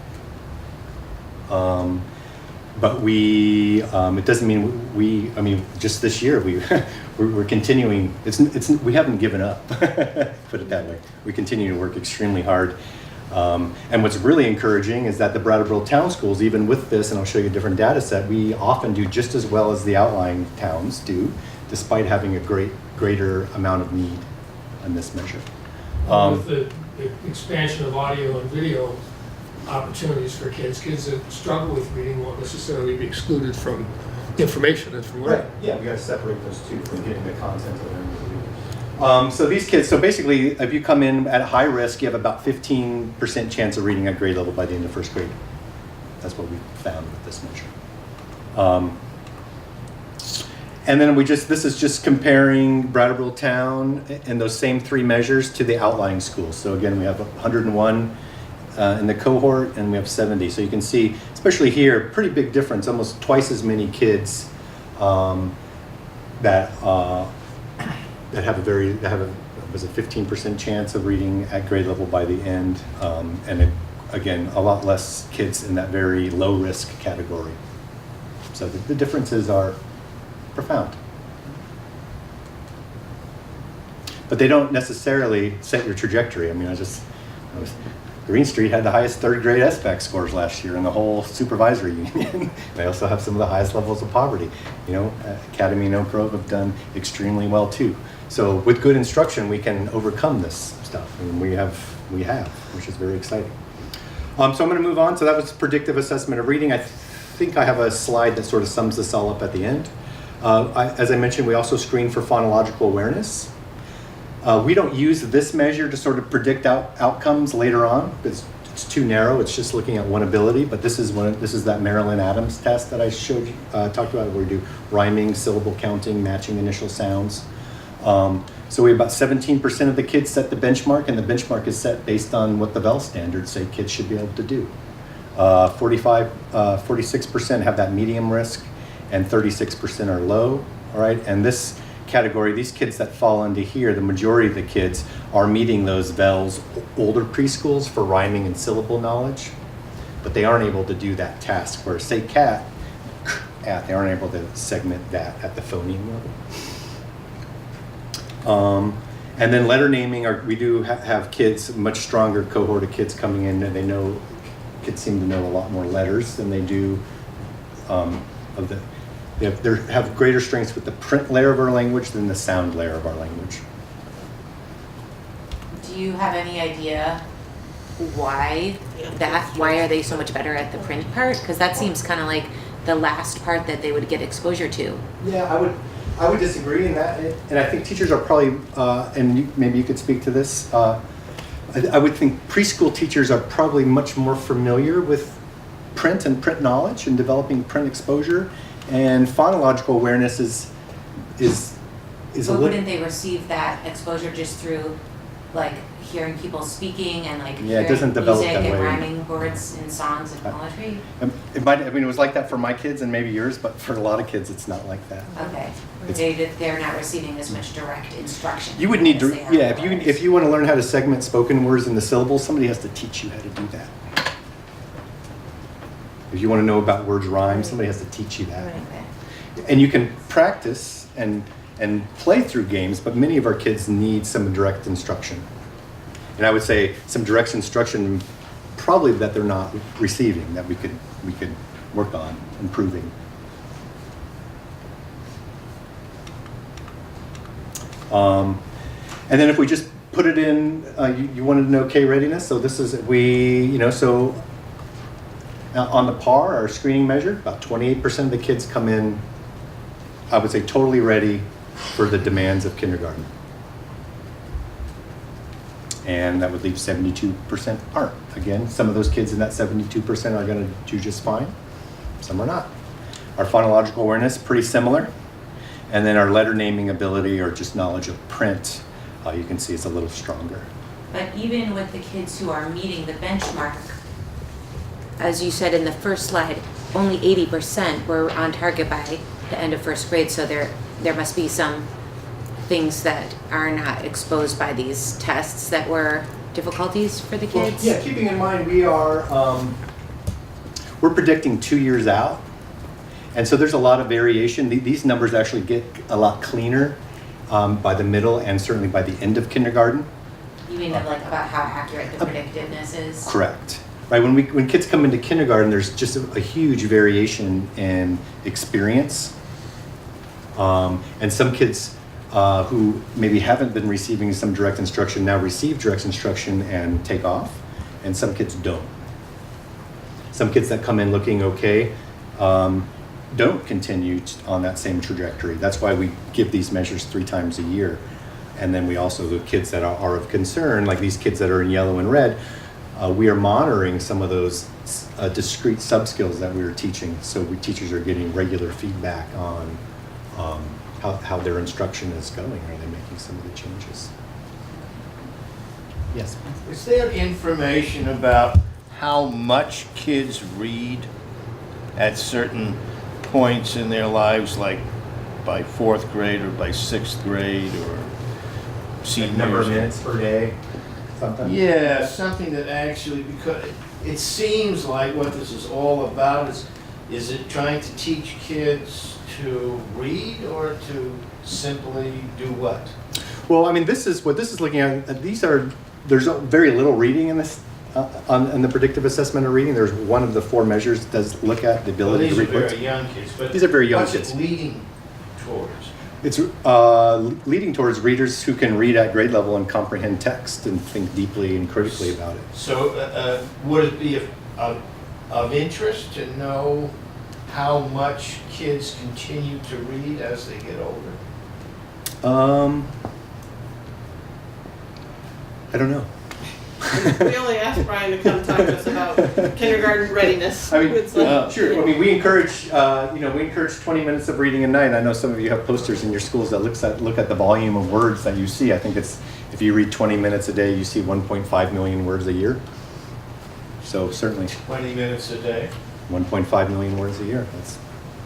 But it doesn't mean I mean, just this year, we're continuing, we haven't given up, put it that way. We continue to work extremely hard. And what's really encouraging is that the Brattleboro town schools, even with this, and I'll show you a different data set, we often do just as well as the outlying towns do, despite having a greater amount of need in this measure. With the expansion of audio and video opportunities for kids that struggle with reading won't necessarily be excluded from information and from learning. Right, yeah, we got to separate those two from getting the content of learning. So these kids, so basically, if you come in at high risk, you have about 15% chance of reading at grade level by the end of first grade. That's what we found with this measure. And then this is just comparing Brattleboro town and those same three measures to the outlying schools. So again, we have 101 in the cohort, and we have 70. So you can see, especially here, pretty big difference, almost twice as many kids that have a 15% chance of reading at grade level by the end, and again, a lot less kids in that very low risk category. So the differences are profound. But they don't necessarily set your trajectory. I mean, Green Street had the highest third grade SBAC scores last year in the whole supervisory union. They also have some of the highest levels of poverty. You know, Academy and Oak Grove have done extremely well too. So with good instruction, we can overcome this stuff, and we have, which is very exciting. So I'm going to move on. So that was predictive assessment of reading. I think I have a slide that sort of sums this all up at the end. As I mentioned, we also screen for phonological awareness. We don't use this measure to sort of predict outcomes later on, because it's too narrow. It's just looking at one ability. But this is that Marilyn Adams test that I showed you, talked about, where we do rhyming, syllable counting, matching initial sounds. So we have about 17% of the kids set the benchmark, and the benchmark is set based on what the Bell standards say kids should be able to do. 46% have that medium risk, and 36% are low. All right, and this category, these kids that fall into here, the majority of the kids are meeting those VELS older preschools for rhyming and syllable knowledge, but they aren't able to do that task. Where say cat, they aren't able to segment that at the phoneme level. And then letter naming, we do have kids, much stronger cohort of kids coming in, and kids seem to know a lot more letters than they do they have greater strengths with the print layer of our language than the sound layer of our language. Do Do you have any idea why why are they so much better at the print part? Because that seems kind of like the last part that they would get exposure to. Yeah, I would disagree in that, and I think teachers are probably, maybe you could speak to this. I would think preschool teachers are probably much more familiar with print and print knowledge and developing print exposure, and phonological awareness is a But little. wouldn't they receive that exposure just through like hearing people speaking and like Yeah, it doesn't develop music that and way. rhyming words and songs and poetry? It was like that for my kids and maybe yours, but for a lot of kids, it's not like that. Okay. It's- They're not receiving as much direct instruction. You would need to, as they are yeah, others. if you want to learn how to segment spoken words in the syllables, somebody has to teach you how to do that. If you want to know about words rhyme, somebody has to teach you that. Okay. And you can practice and play through games, but many of our kids need some direct instruction. And I would say some direct instruction probably that they're not receiving, that we could work on improving. And then if we just put it in, you wanted to know K readiness, so this is, so on the PAR, our screening measure, about 28% of the kids come in, I would say, totally ready for the demands of kindergarten. And that would leave 72% aren't. Again, some of those kids in that 72% are going to do just fine. Some are not. Our phonological awareness, pretty similar. And then our letter naming ability, or just knowledge of print, you can see it's a little stronger. But even with the kids who are meeting the benchmark, as you said in the first slide, only 80% were on target by the end of first grade, so there must be some things that are not exposed by these tests that were difficulties for the kids? Well, yeah, keeping in mind we're predicting 2 years out, and so there's a lot of variation. These numbers actually get a lot cleaner by the middle and certainly by the end of kindergarten. You mean like about how accurate the predictiveness is? Correct. Right, when kids come into kindergarten, there's just a huge variation in experience, and some kids who maybe haven't been receiving some direct instruction now receive direct instruction and take off, and some kids don't. Some kids that come in looking okay don't continue on that same trajectory. That's why we give these measures 3 times a year. And then we also, the kids that are of concern, like these kids that are in yellow and red, we are monitoring some of those discrete sub-skills that we were teaching. So teachers are getting regular feedback on how their instruction is going. Are they making some of the changes? Yes. Is there information about how much kids read at certain points in their lives, like by 4th grade or by 6th grade or senior Number of years? minutes per day, something? Yeah, something that actually, because it seems like what this is all about is it trying to teach kids to read or to simply do what? Well, I mean, this is looking at. There's very little reading in this, on the predictive assessment of reading. There's one of the 4 measures does look at the ability to read These are books. very young kids, but These are very young what's kids. it leading towards? It's leading towards readers who can read at grade level and comprehend text and think deeply and critically about it. So would it be of interest to know how much kids continue to read as they get older? I don't know. We only asked Brian to come talk to us about kindergarten readiness. I mean, It's like- sure. I mean, we encourage 20 minutes of reading a night. I know some of you have posters in your schools that look at the volume of words that you see. I think it's, if you read 20 minutes a day, you see 1.5 million words a year. So certainly 20 minutes a day? 1.5 million words a year.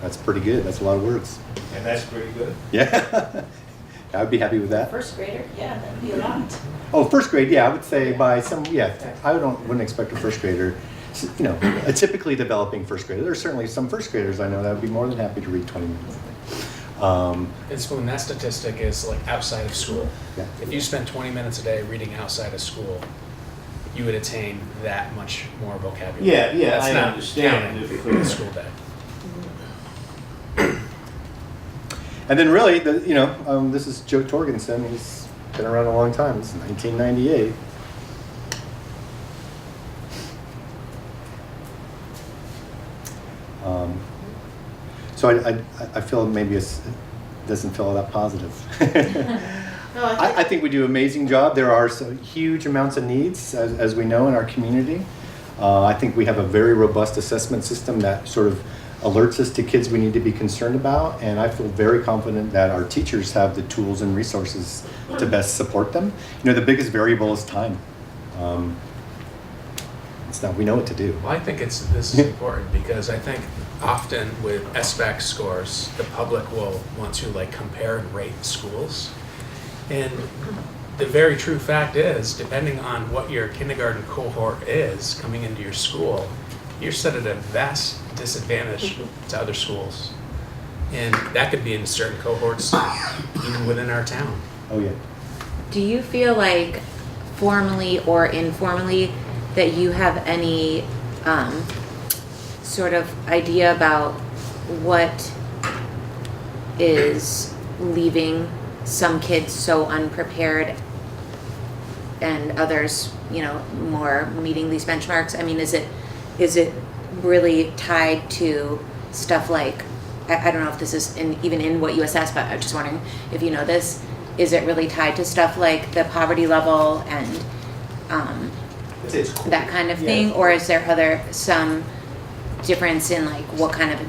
That's pretty good. That's a lot of words. And that's pretty good? Yeah. I would be happy with that. First grader, yeah, that'd be a lot. Oh, first grade, yeah, I would say by I wouldn't expect a first grader, a typically developing first grader. There's certainly some first graders I know that would be more than happy to read 20 minutes a day. And Spoon, that statistic is like outside of school. Yeah. If you spend 20 minutes a day reading outside of school, you would attain that much more vocabulary. Yeah, That's I not understand. counting the school day. And then really, this is Joe Torgensen. He's been around a long time, it's 1998. So I feel maybe it doesn't feel that positive. No, I think we do an amazing job. There are so huge amounts of needs, as we know, in our community. I think we have a very robust assessment system that sort of alerts us to kids we need to be concerned about, and I feel very confident that our teachers have the tools and resources to best support them. You know, the biggest variable is time. It's not, we know what to do. Well, I think this is important because I think often with SBAC scores, the public will want to like compare and rate schools. And the very true fact is, depending on what your kindergarten cohort is coming into your school, you're set at a vast disadvantage to other schools. And that could be in certain cohorts, even within our town. Oh yeah. Do you feel like formally or informally that you have any sort of idea about what is leaving some kids so unprepared and others, you know, more meeting these benchmarks? I mean, is it really tied to stuff like, I don't know if this is even in what you assess, but I'm just wondering if you know this. Is it really tied to stuff like the poverty level and that kind of thing? Or is there some difference in like what kind of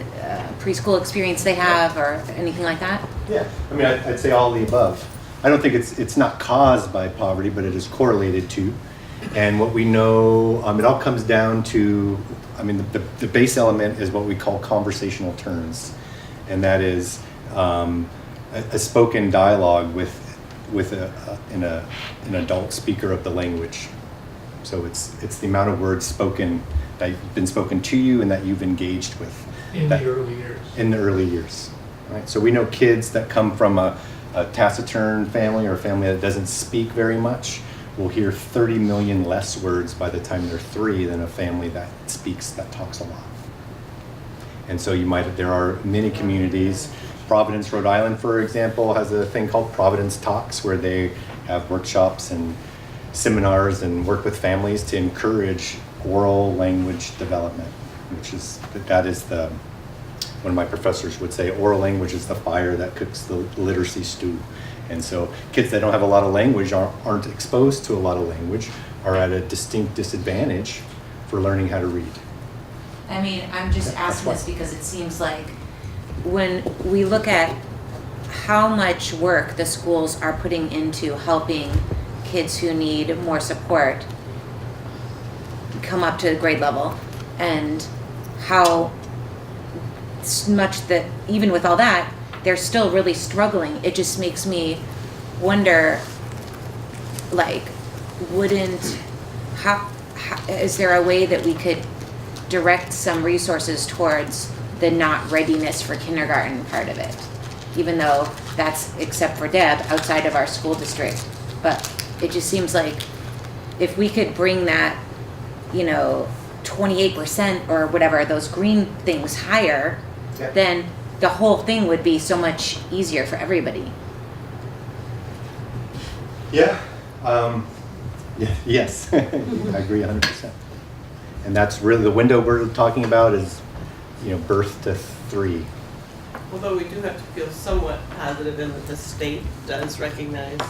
preschool experience they have or anything like that? Yeah, I mean, I'd say all of the above. I don't think it's not caused by poverty, but it is correlated to. And what we know, it all comes down to, I mean, the base element is what we call conversational turns. And that is a spoken dialogue with an adult speaker of the language. So it's the amount of words spoken that have been spoken to you and that you've engaged with. In the early years. In the early years, right? So we know kids that come from a taciturn family or a family that doesn't speak very much will hear 30 million less words by the time they're 3 than a family that speaks, that talks a lot. And so there are many communities. Providence, Rhode Island, for example, has a thing called Providence Talks, where they have workshops and seminars and work with families to encourage oral language development, that is one of my professors would say, oral language is the fire that cooks the literacy stew. And so kids that don't have a lot of language, aren't exposed to a lot of language, are at a distinct disadvantage for learning how to read. I mean, I'm just asking this because it seems like when we look at how much work the schools are putting into helping kids who need more support come up to grade level, and how much that even with all that, they're still really struggling. It just makes me wonder, like, how is there a way that we could direct some resources towards the not readiness for kindergarten part of it, even though that's, except for Deb, outside of our school district. But it just seems like if we could bring that, 28% or whatever, those green things higher, then the whole thing would be so much easier for everybody. Yeah. Yes, I agree 100%. And that's really the window we're talking about is, birth to 3. Although we do have to feel somewhat positive in that the state does recognize,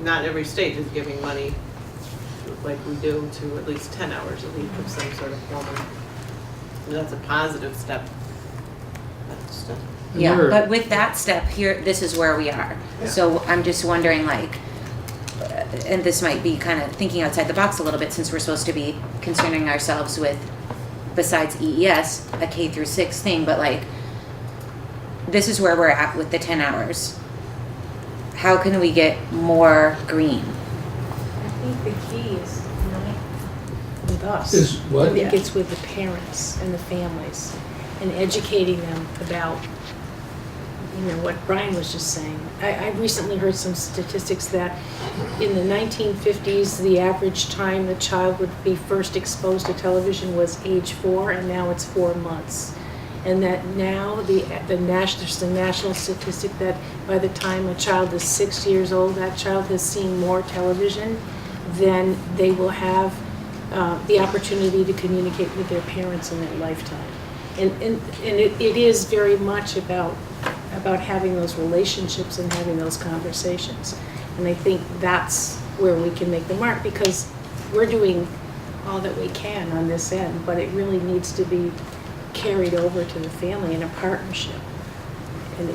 not every state is giving money like we do to at least 10 hours a week of some sort of form. That's a positive step. Yeah, Sure. but with that step here, this is where we are. Yeah. So I'm just wondering, and this might be kind of thinking outside the box a little bit, since we're supposed to be concerning ourselves with, besides EES, a K through 6 thing, but this is where we're at with the 10 hours. How can we get more green? I think the key is not with us. Is what? I think it's with the parents and the families and educating them about, what Brian was just saying. I recently heard some statistics that in the 1950s, the average time the child would be first exposed to television was age 4, and now it's 4 months. And that now, there's the national statistic that by the time a child is 6 years old, that child has seen more television than they will have the opportunity to communicate with their parents in their lifetime. And it is very much about having those relationships and having those conversations. And I think that's where we can make the mark, because we're doing all that we can on this end, but it really needs to be carried over to the family in a partnership. And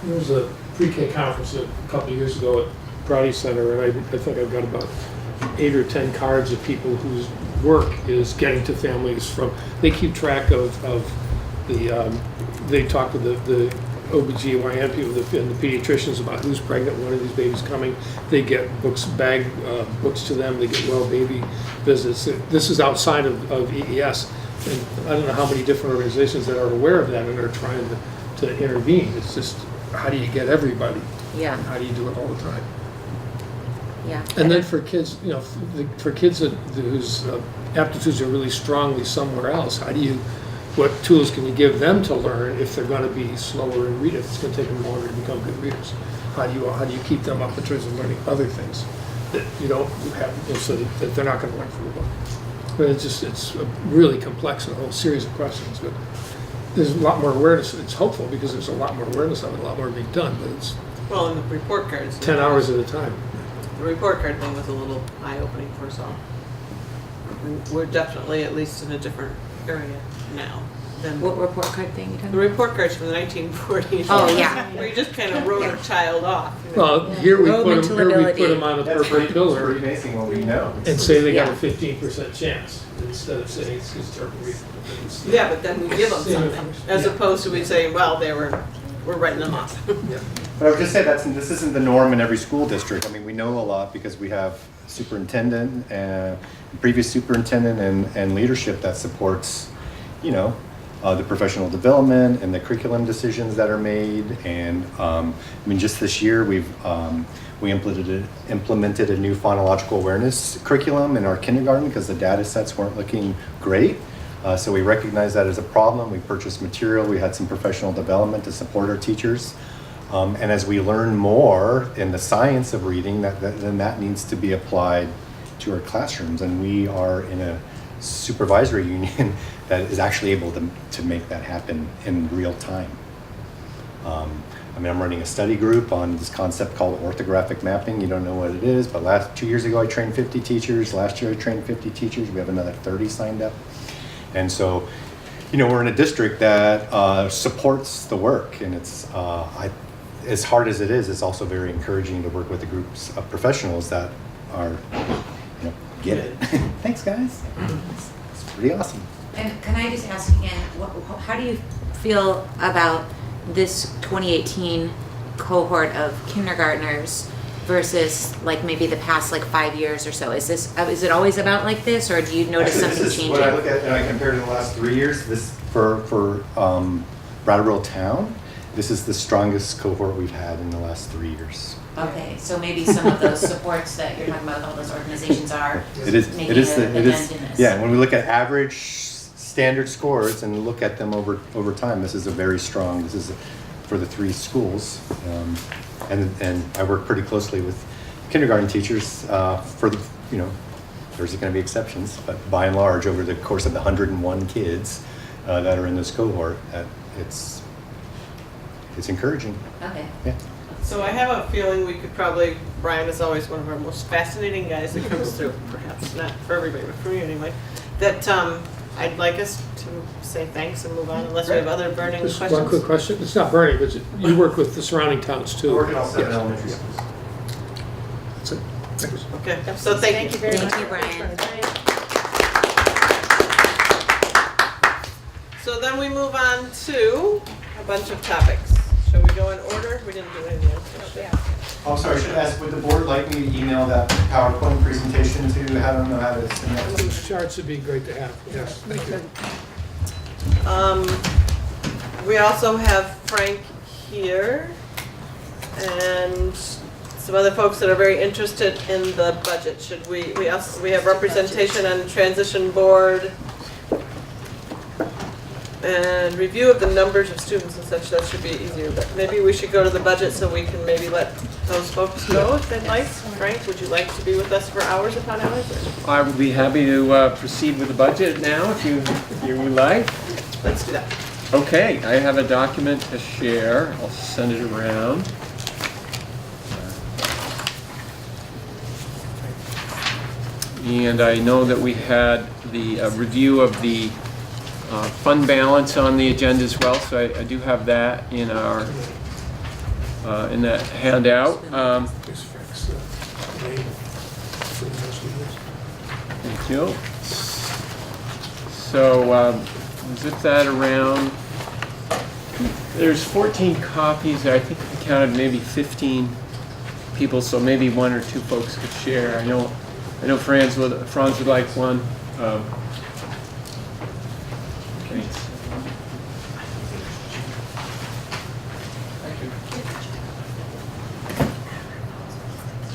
There was a PreK conference a couple of years ago at Brody Center, and I think I've got about 8 or 10 cards of people whose work is getting to families from, they keep track of the, they talk to the OBGYN people and the pediatricians about who's pregnant, when are these babies coming. They get books to them, they get well baby visits. This is outside of EES, and I don't know how many different organizations that are aware of that and are trying to intervene. It's just, how do you get everybody? Yeah. How do you do it all the time? Yeah. And then for kids, you know, for kids whose aptitudes are really strongly somewhere else, what tools can you give them to learn if they're going to be slower in reading, if it's going to take them longer to become good readers? How do you keep them up in terms of learning other things that you don't have, you know, so that they're not going to learn from the book? But it's really complex and a whole series of questions. But there's a lot more awareness. It's hopeful because there's a lot more awareness of it, a lot more being done. But it's Well, and the report cards. 10 hours at a time. The report card thing was a little eye-opening for us all. We're definitely at least in a different area now than. What report card thing you talking The about? report cards from the 1940s. Oh, yeah. Where you just kind of wrote a child off. You know? Well, here we Low put mental them ability. on a That's perfect pretty pillar amazing what we know. and say they got a Yeah. 15% chance instead of saying it's terrible reading. Yeah, but then we give them Same something, information. as Yeah. opposed to we saying, well, we're writing them off. Yeah. But I would just say this isn't the norm in every school district. I mean, we know a lot because we have superintendent and previous superintendent and leadership that supports, you know, the professional development and the curriculum decisions that are made. And I mean, just this year we implemented a new phonological awareness curriculum in our kindergarten because the data sets weren't looking great. So we recognized that as a problem. We purchased material. We had some professional development to support our teachers. And as we learn more in the science of reading, then that needs to be applied to our classrooms. And we are in a supervisory union that is actually able to make that happen in real time. I mean, I'm running a study group on this concept called orthographic mapping. You don't know what it is, but 2 years ago I trained 50 teachers. Last year I trained 50 teachers. We have another 30 signed up. And so, you know, we're in a district that supports the work, and it's as hard as it is, it's also very encouraging to work with the groups of professionals that are, you know, get it. Thanks, guys. It's pretty awesome. And can I just ask again, how do you feel about this 2018 cohort of kindergartners versus like maybe the past like 5 years or so? Is it always about like this, or do you notice something This is changing? what I look at and I compare to the last 3 years. This for Brattleboro town, this is the strongest cohort we've had in the last 3 years. Okay, so maybe some of those supports that you're talking about, all those organizations are making a dent in this. Yeah, when we look at average standard scores and look at them over time, this is for the 3 schools. And I work pretty closely with kindergarten teachers for the, you know, there's going to be exceptions, but by and large, over the course of the 101 kids that are in this cohort, it's encouraging. Okay. Yeah. So I have a feeling we could probably, Brian is always one of our most fascinating guys that comes through, perhaps not for everybody, but for me anyway, that I'd like us to say thanks and move on unless we have other burning Just questions. one quick question. It's not burning, but you work with the surrounding towns too. I work in all 7 Yes. elementary schools. That's it. Thanks. Okay, so thank you. very much. Thank you, Brian. So then we move on to a bunch of topics. Shall we go in order? We didn't do anything else. Oh, sorry, I should ask, would the board like me to email that PowerPoint presentation to have them know how to send that? Those charts would be great to have. Yes, thank you. We also have Frank here and some other folks that are very interested in the budget. Should we have representation on transition board. And review of the numbers of students and such, that should be easier, but maybe we should go to the budget so we can maybe let those folks go if they'd like. Frank, would you like to be with us for hours upon hours? Or- I would be happy to proceed with the budget now if you would like. Let's do that. Okay, I have a document to share. I'll send it around. And I know that we had the review of the fund balance on the agenda as well, so I do have that in our in that handout. Just fix the name for the rest of this. Thank you. So zip that around. There's 14 copies. I think I counted maybe 15 people, so maybe one or two folks could share. I know Franz would like one. Thanks.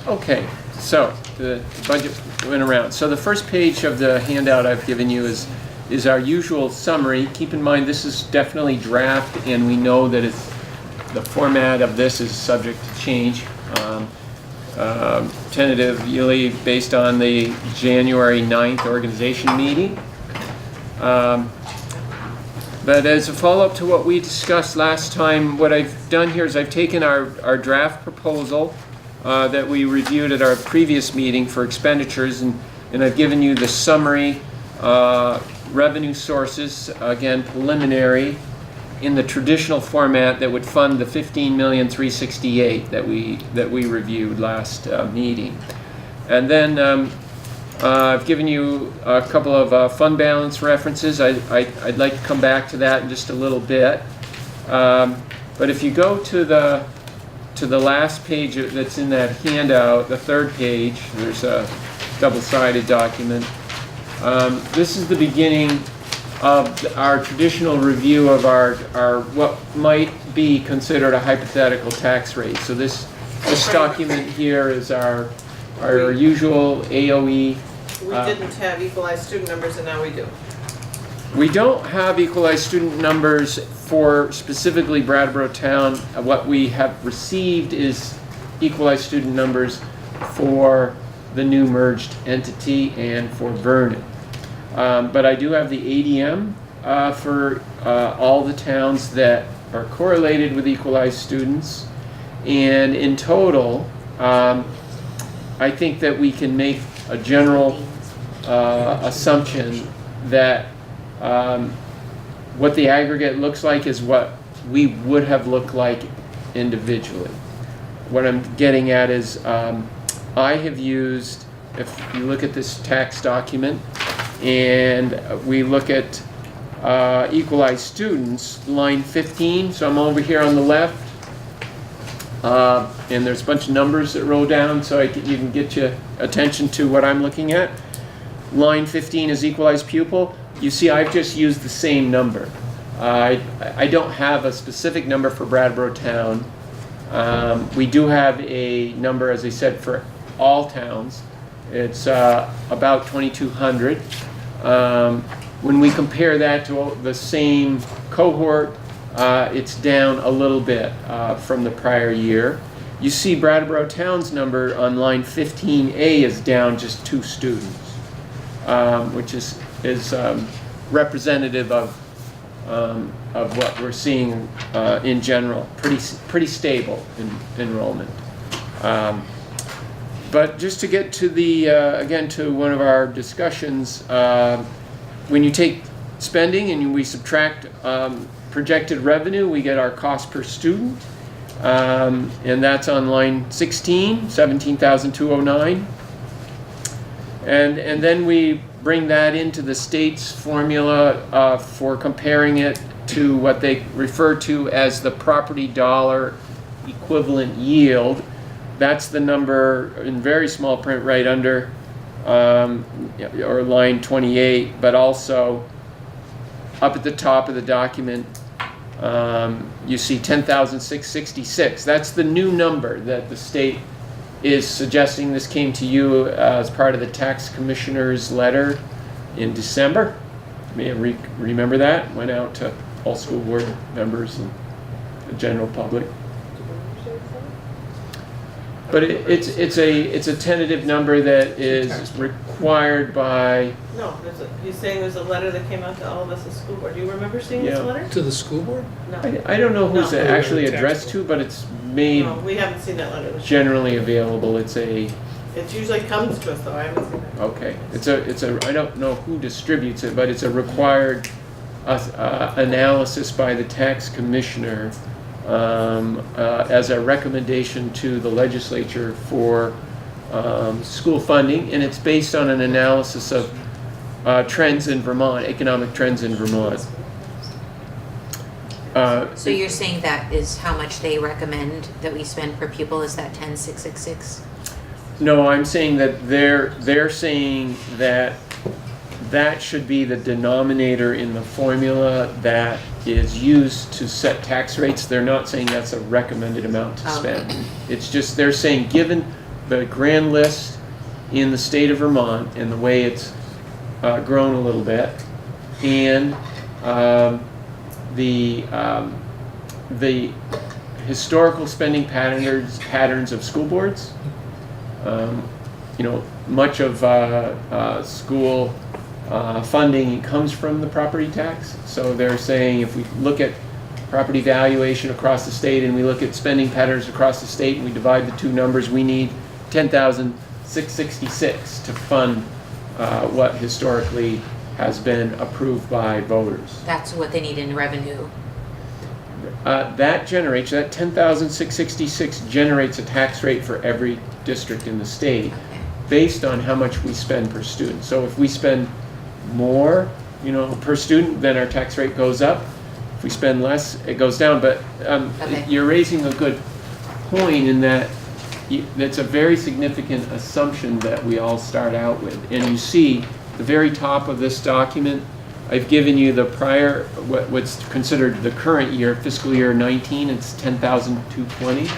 Okay, so the budget went around. So the first page of the handout I've given you is our usual summary. Keep in mind this is definitely draft, and we know that the format of this is subject to change. Tentatively based on the January 9th organization meeting. But as a follow-up to what we discussed last time, what I've done here is I've taken our draft proposal that we reviewed at our previous meeting for expenditures, and I've given you the summary revenue sources, again preliminary, in the traditional format that would fund the $15,368,000 that we reviewed last meeting. And then I've given you a couple of fund balance references. I'd like to come back to that in just a little bit. But if you go to the last page that's in that handout, the third page, there's a double-sided document. This is the beginning of our traditional review of our what might be considered a hypothetical tax rate. So this document here is our usual AOE. We didn't have equalized student numbers and now we do. We don't have equalized student numbers for specifically Brattleboro Town. What we have received is equalized student numbers for the new merged entity and for Vernon. But I do have the ADM for all the towns that are correlated with equalized students. And in total, I think that we can make a general assumption that what the aggregate looks like is what we would have looked like individually. What I'm getting at is I have used, if you look at this tax document, and we look at equalized students, line 15, so I'm over here on the left, and there's a bunch of numbers that roll down so you can get your attention to what I'm looking at. Line 15 is equalized pupil. You see I've just used the same number. I don't have a specific number for Brattleboro Town. We do have a number, as I said, for all towns. It's about 2,200. When we compare that to the same cohort, it's down a little bit from the prior year. You see Brattleboro Town's number on line 15A is down just 2 students, which is representative of what we're seeing in general. Pretty stable in enrollment. But just to get to the, again, to one of our discussions, when you take spending and we subtract projected revenue, we get our cost per student, and that's on line 16, 17,209. And then we bring that into the state's formula for comparing it to what they refer to as the property dollar equivalent yield. That's the number in very small print right under, or line 28, but also up at the top of the document, you see 10,666. That's the new number that the state is suggesting. This came to you as part of the tax commissioner's letter in December. may remember that, went out to all school board members and the general public. But it's a tentative number that is required by, No, he's saying there's a letter that came out to all of us as school board. Do you remember seeing this Yeah. letter? To the school board? No. I don't know who's No. it actually addressed to, but it's made No, we haven't seen that letter. generally available. It's a, It usually comes to us though, I haven't seen it. okay, it's a, I don't know who distributes it, but it's a required analysis by the tax commissioner as a recommendation to the legislature for school funding, and it's based on an analysis of trends in Vermont, economic trends in Vermont. So you're saying that is how much they recommend that we spend per pupil, is that 10,666? No, I'm saying that they're saying that that should be the denominator in the formula that is used to set tax rates. They're not saying that's a recommended amount to spend. It's just, they're saying, given the grand list in the state of Vermont and the way it's grown a little bit, and the historical spending patterns of school boards, you know, much of school funding comes from the property tax. So they're saying if we look at property valuation across the state and we look at spending patterns across the state and we divide the two numbers, we need 10,666 to fund what historically has been approved by voters. That's what they need in revenue. That 10,666 generates a tax rate for every district in the state based on how much we spend per student. So if we spend more, you know, per student, then our tax rate goes up. If we spend less, it goes down. But you're raising a good point in that that's a very significant assumption that we all start out with. And you see the very top of this document, I've given you the prior, what's considered the current year, fiscal year 19, it's 10,220.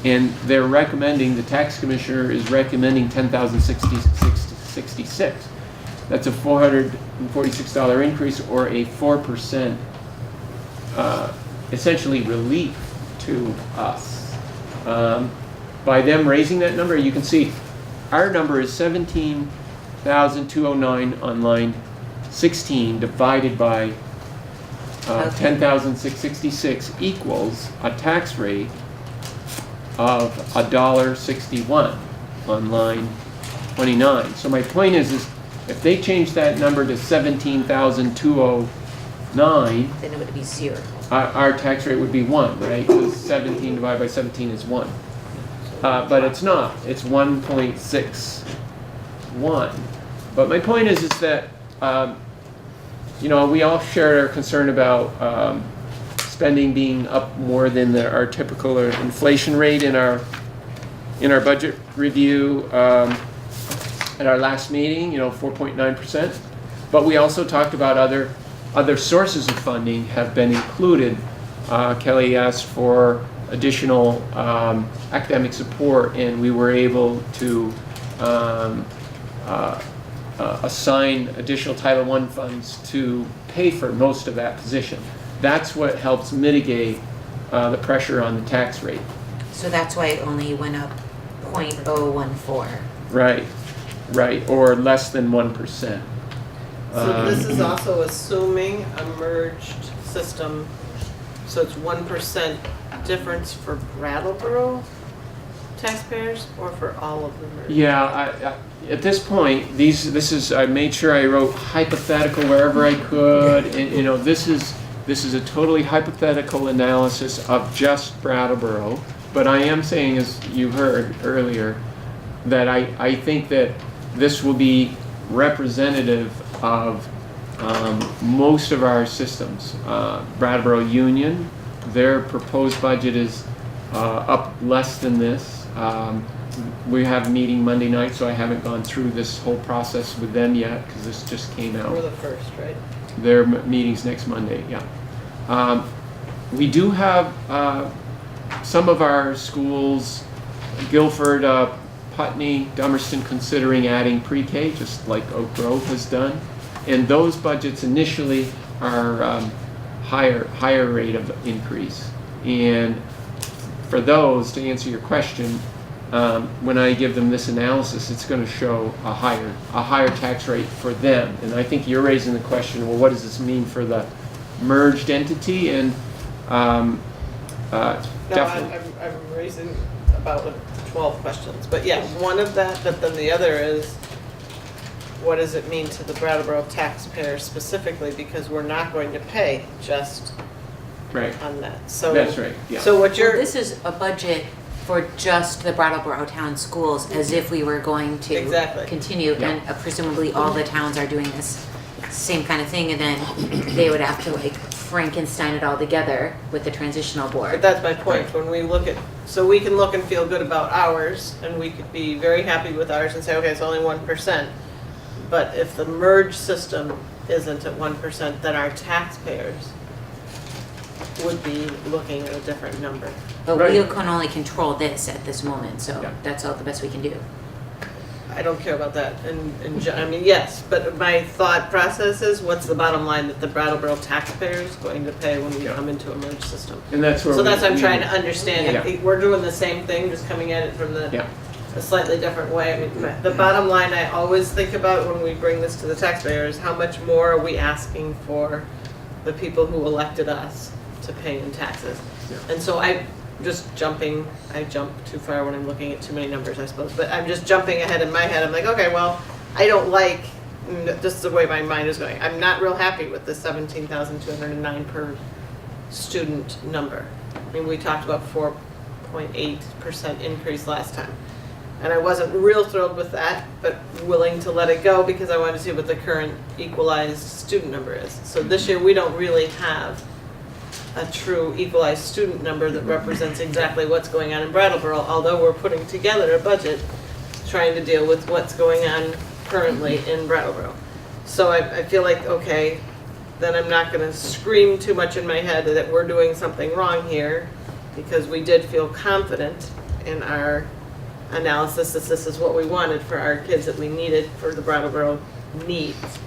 And they're recommending, the tax commissioner is recommending 10,066. That's a $446 increase, or a 4% essentially relief to us. By them raising that number, you can see our number is 17,209 on line 16 divided by 10,666 equals a tax rate of $1.61 on line 29. So my point is if they change that number to 17,209, Then it would be 0. our tax rate would be 1, right? Because 17 divided by 17 is 1. But it's not. It's 1.61. But my point is that you know, we all share our concern about spending being up more than our typical inflation rate in our budget review at our last meeting, you know, 4.9%. But we also talked about other sources of funding have been included. Kelly asked for additional academic support, and we were able to assign additional Title I funds to pay for most of that position. That's what helps mitigate the pressure on the tax rate. So that's why it only went up 0.014. Right, or less than 1%. So this is also assuming a merged system, so it's 1% difference for Brattleboro taxpayers or for all of the merged? Yeah, at this point, I made sure I wrote hypothetical wherever I could, and you know, this is a totally hypothetical analysis of just Brattleboro. But I am saying, as you heard earlier, that I think that this will be representative of most of our systems. Brattleboro Union, their proposed budget is up less than this. We have a meeting Monday night, so I haven't gone through this whole process with them yet because this just came out. We're the first, right? Their meeting's next Monday, yeah. We do have some of our schools, Guilford, Putney, Dummerston, considering adding PreK, just like Oak Grove has done. And those budgets initially are higher rate of increase. And for those, to answer your question, when I give them this analysis, it's going to show a higher tax rate for them. And I think you're raising the question, well, what does this mean for the merged entity? And definitely. I'm raising about 12 questions, but yeah, one of that, but then the other is, what does it mean to the Brattleboro taxpayers specifically, because we're not going to pay just right on that. So that's right. Yeah. So what you're This is a budget for just the Brattleboro town schools, as if we were going to Exactly. continue, Yeah. and presumably all the towns are doing this same kind of thing, and then they would have to like Frankenstein it all together with the transitional But board. that's my point, when we look at, so we can look and feel good about ours, and we could be very happy with ours and say, okay, it's only 1%. But if the merge system isn't at 1%, then our taxpayers would be looking at a different number. But Right. we can only control this at this moment, so Yeah. that's all the best we can do. I don't care about that, I mean, yes, but my thought process is, what's the bottom line that the Brattleboro taxpayer is going to pay when we Yeah. come into a merge system? And that's where So that's what I'm we- trying to understand. Yeah. I think we're doing the same thing, just coming at it from Yeah. a slightly different way. I mean, the bottom line I always think about when we bring this to the taxpayers, how much more are we asking for the people who elected us to pay in taxes? Yeah. And so I jump too far when I'm looking at too many numbers, I suppose, but I'm just jumping ahead in my head. I'm like, okay, well, I don't like, just the way my mind is going. I'm not real happy with the 17,209 per student number. I mean, we talked about 4.8% increase last time. And I wasn't real thrilled with that, but willing to let it go because I wanted to see what the current equalized student number is. So this year, we don't really have a true equalized student number that represents exactly what's going on in Brattleboro, although we're putting together a budget trying to deal with what's going on currently in Brattleboro. So I feel like, okay, then I'm not gonna scream too much in my head that we're doing something wrong here, because we did feel confident in our analysis that this is what we wanted for our kids, that we needed for the Brattleboro needs.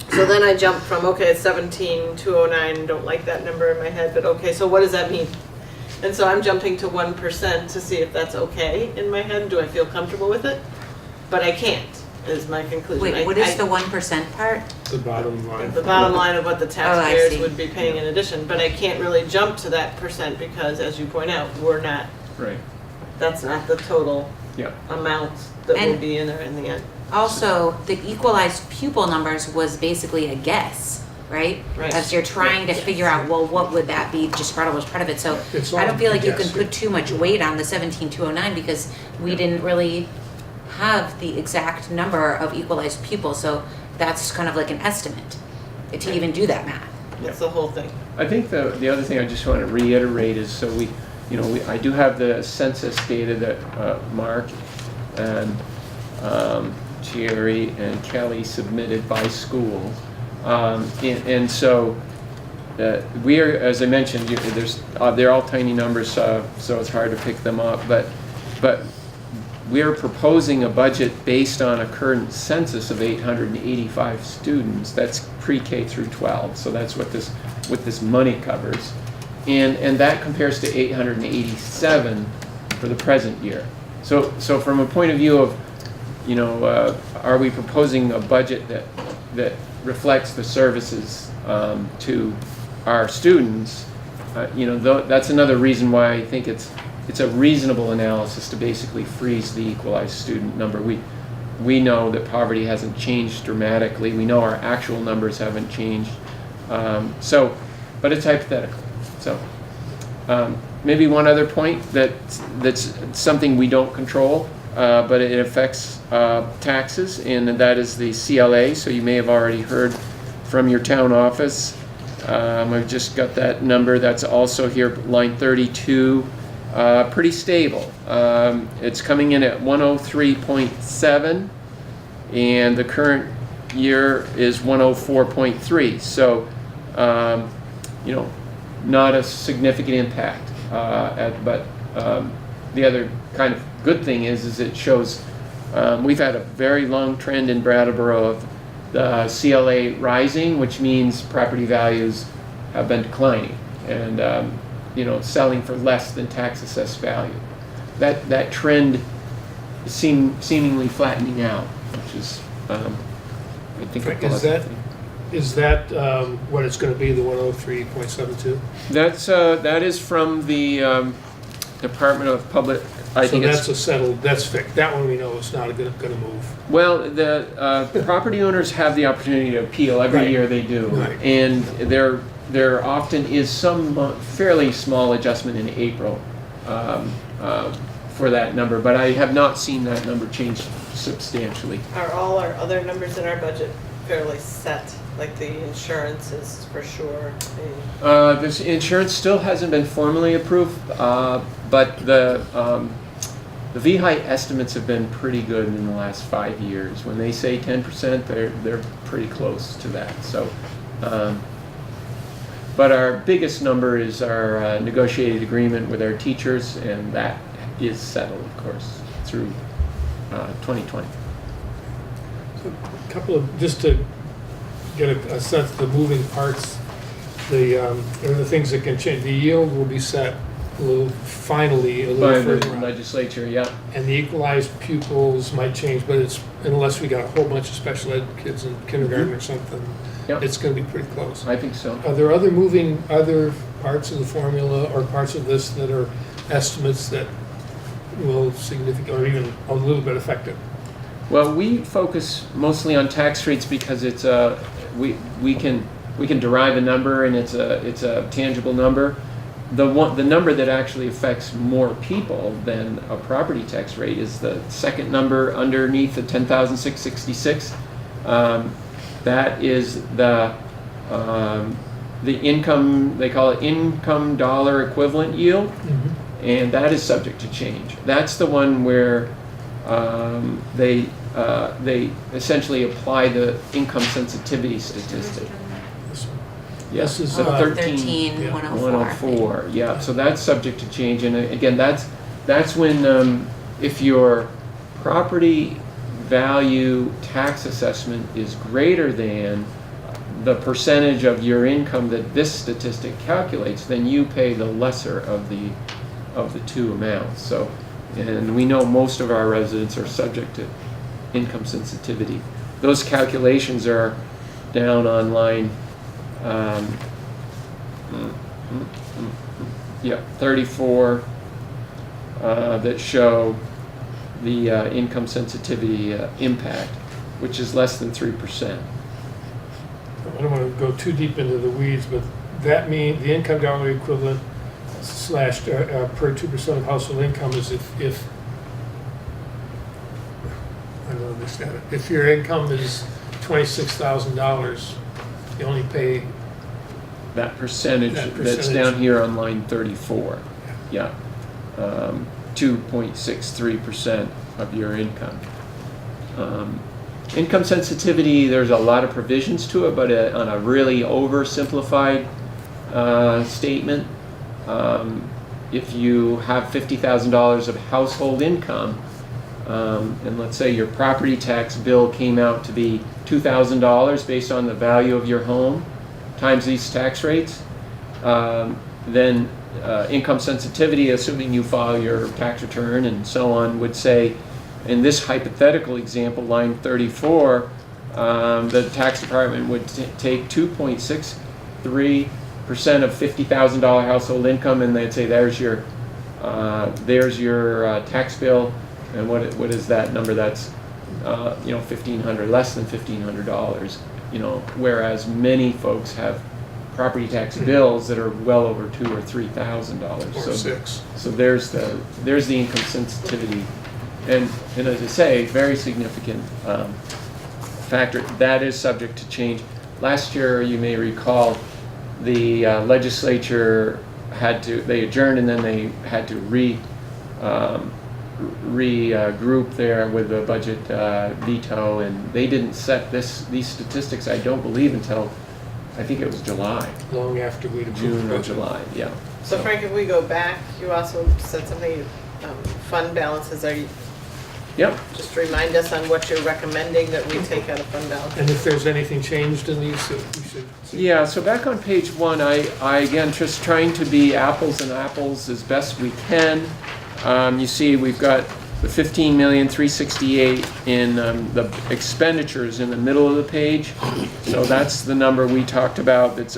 So then I jumped from, okay, it's 17,209, don't like that number in my head, but okay, so what does that mean? And so I'm jumping to 1% to see if that's okay in my head. Do I feel comfortable with it? But I can't, is my conclusion. Wait, what is the 1% part? The bottom line. The bottom line of what the taxpayers see. would be paying in addition, but I can't really jump to that percent because, as you point out, we're not, Right. that's not the total Yeah. amount that will And- be in there in the end. Also, the equalized pupil numbers was basically a guess, right? Right. As you're trying to figure out, well, what would that be, just Brattleboro was part of it, so It's I all don't feel like you a can guess, put too much weight on the 17,209 because we didn't really have the exact number of equalized pupils, so that's kind of like an estimate to even do that math. That's the whole thing. I think the other thing I just want to reiterate is, so I do have the census data that Mark and Jerry and Kelly submitted by school. And so we are, as I mentioned, they're all tiny numbers, so it's hard to pick them up. But we are proposing a budget based on a current census of 885 students. That's pre-K through 12. So that's what this money covers. And that compares to 887 for the present year. So from a point of view of, are we proposing a budget that reflects the services to our students? That's another reason why I think it's a reasonable analysis to basically freeze the equalized student number. We know that poverty hasn't changed dramatically. We know our actual numbers haven't changed. But it's hypothetical. So maybe one other point that's something we don't control, but it affects taxes, and that is the CLA. So you may have already heard from your town office. I've just got that number. That's also here, line 32. Pretty stable. It's coming in at 103.7, and the current year is 104.3. So, not a significant impact. But the other kind of good thing is it shows we've had a very long trend in Brattleboro the CLA rising, which means property values have been declining and, selling for less than tax assessed value. That trend is seemingly flattening out, which is, I think, a positive thing. Is that what it's going to be, the 103.72? That is from the Department of Public. I think that's a settled. That's fixed. That one we know is not going to move. Well, the property owners have the opportunity to appeal every year. They do, and there often is some fairly small adjustment in April for that number, but I have not seen that number change substantially. Are all our other numbers in our budget fairly set? Like the insurance is for sure. This insurance still hasn't been formally approved, but the VHI estimates have been pretty good in the last 5 years. When they say 10%, they're pretty close to that. So, but our biggest number is our negotiated agreement with our teachers, and that is settled, of course, through 2020. So a couple of, just to get a sense of the moving parts, the things that can change. The yield will be set finally a little By further the out. legislature, yeah. And the equalized pupils might change, but it's, unless we got a whole bunch of special ed kids in kindergarten or something, Yep. it's going to be pretty close. I think so. Are there other parts of the formula or parts of this that are estimates that will significantly or even a little bit affect it? Well, we focus mostly on tax rates because it's we can derive a number, and it's a tangible number. The number that actually affects more people than a property tax rate is the second number underneath the 10,666. That is the income, they call it income dollar equivalent yield, and that is subject to change. That's the one where they essentially apply the income sensitivity statistic. Yes, This is 104. Yeah, so that's subject to change, and again, that's when if your property value tax assessment is greater than the percentage of your income that this statistic calculates, then you pay the lesser of the two amounts. So, and we know most of our residents are subject to income sensitivity. Those calculations are down on line 34 that show the income sensitivity impact, which is less than 3%. I don't want to go too deep into the weeds, but that means the income dollar equivalent slashed per 2% of household income is if I don't understand it. If your income is $26,000, you only pay that percentage that's down here on line 34. Yeah. 2.63% of your income. Income sensitivity, there's a lot of provisions to it, but on a really oversimplified statement, if you have $50,000 of household income, and let's say your property tax bill came out to be $2,000 based on the value of your home times these tax rates, then income sensitivity, assuming you file your tax return and so on, would say, in this hypothetical example, line 34, the tax department would take 2.63% of $50,000 household income, and they'd say, there's your tax bill, and what is that number? That's $1,500, less than $1,500. Whereas many folks have property tax bills that are well over $2,000 or $3,000. or six. So there's the income sensitivity, and as I say, very significant factor that is subject to change. Last year, you may recall, the legislature they adjourned, and then they had to regroup there with the budget veto, and they didn't set these statistics, I don't believe, until I think it was July. Long after we'd approved June the or budget. July, yeah. So Frank, if we go back, you also said something, fund balances, Yep. just remind us on what you're recommending that we take out of fund balance. And if there's anything changed in these, we should. Yeah, so back on page 1, I again, just trying to be apples and apples as best we can. You see, we've got the 15,368,000 in the expenditures in the middle of the page. So that's the number we talked about that's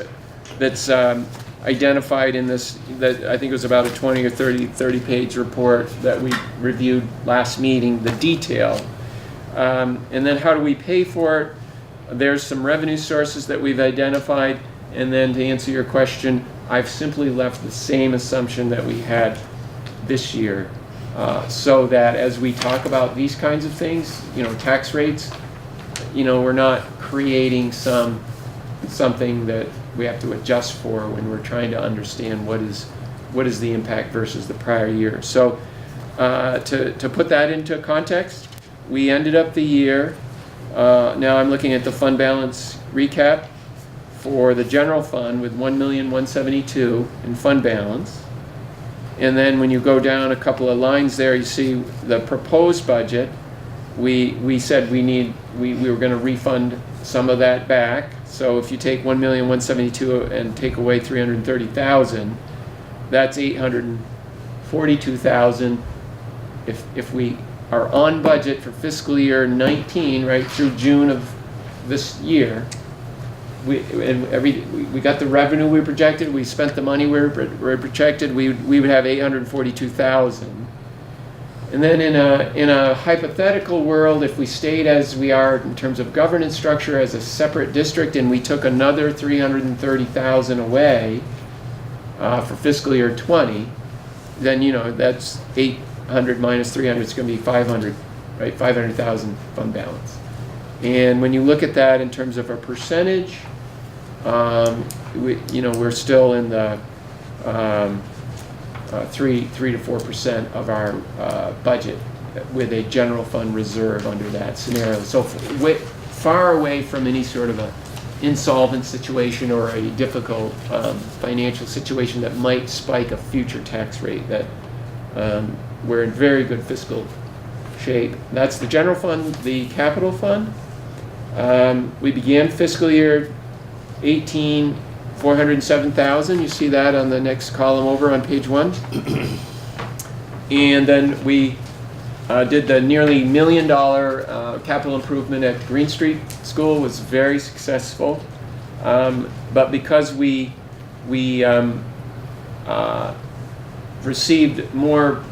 identified in this, that I think it was about a 20 or 30 page report that we reviewed last meeting, the detail. And then how do we pay for it? There's some revenue sources that we've identified. And then to answer your question, I've simply left the same assumption that we had this year. So that as we talk about these kinds of things, tax rates, we're not creating something that we have to adjust for when we're trying to understand what is the impact versus the prior year. So to put that into context, we ended up the year, now I'm looking at the fund balance recap for the general fund with $1,172,000 in fund balance. And then when you go down a couple of lines there, you see the proposed budget. We said we were going to refund some of that back. So if you take $1,172,000 and take away $330,000, that's $842,000. If we are on budget for fiscal year 19, right through June of this year, we got the revenue we projected, we spent the money we projected, we would have $842,000. And then in a hypothetical world, if we stayed as we are in terms of governance structure as a separate district, and we took another $330,000 away for fiscal year 20, then that's 800 minus 300 is going to be 500, right? 500,000 fund balance. And when you look at that in terms of a percentage, we're still in the 3 to 4% of our budget with a general fund reserve under that scenario. So far away from any sort of a insolvent situation or a difficult financial situation that might spike a future tax rate. That we're in very good fiscal shape. That's the general fund. The capital fund, we began fiscal year 18, 407,000. You see that on the next column over on page 1. And then we did the nearly $1 million capital improvement at Green Street School. Was very successful. But because we received more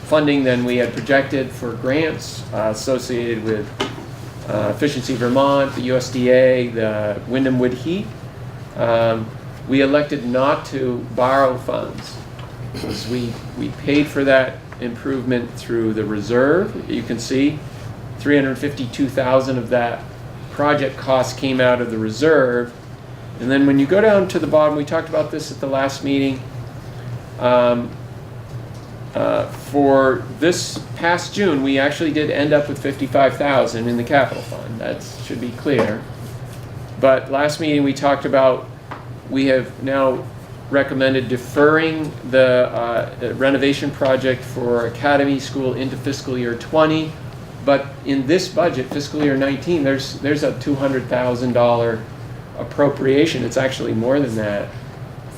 funding than we had projected for grants associated with Efficiency Vermont, the USDA, the Wyndham Wood Heat, we elected not to borrow funds because we paid for that improvement through the reserve. You can see $352,000 of that project cost came out of the reserve. And then when you go down to the bottom, we talked about this at the last meeting. For this past June, we actually did end up with $55,000 in the capital fund. That should be clear. But last meeting we talked about, we have now recommended deferring the renovation project for Academy School into fiscal year 20. But in this budget, fiscal year 19, there's a $200,000 appropriation. It's actually more than that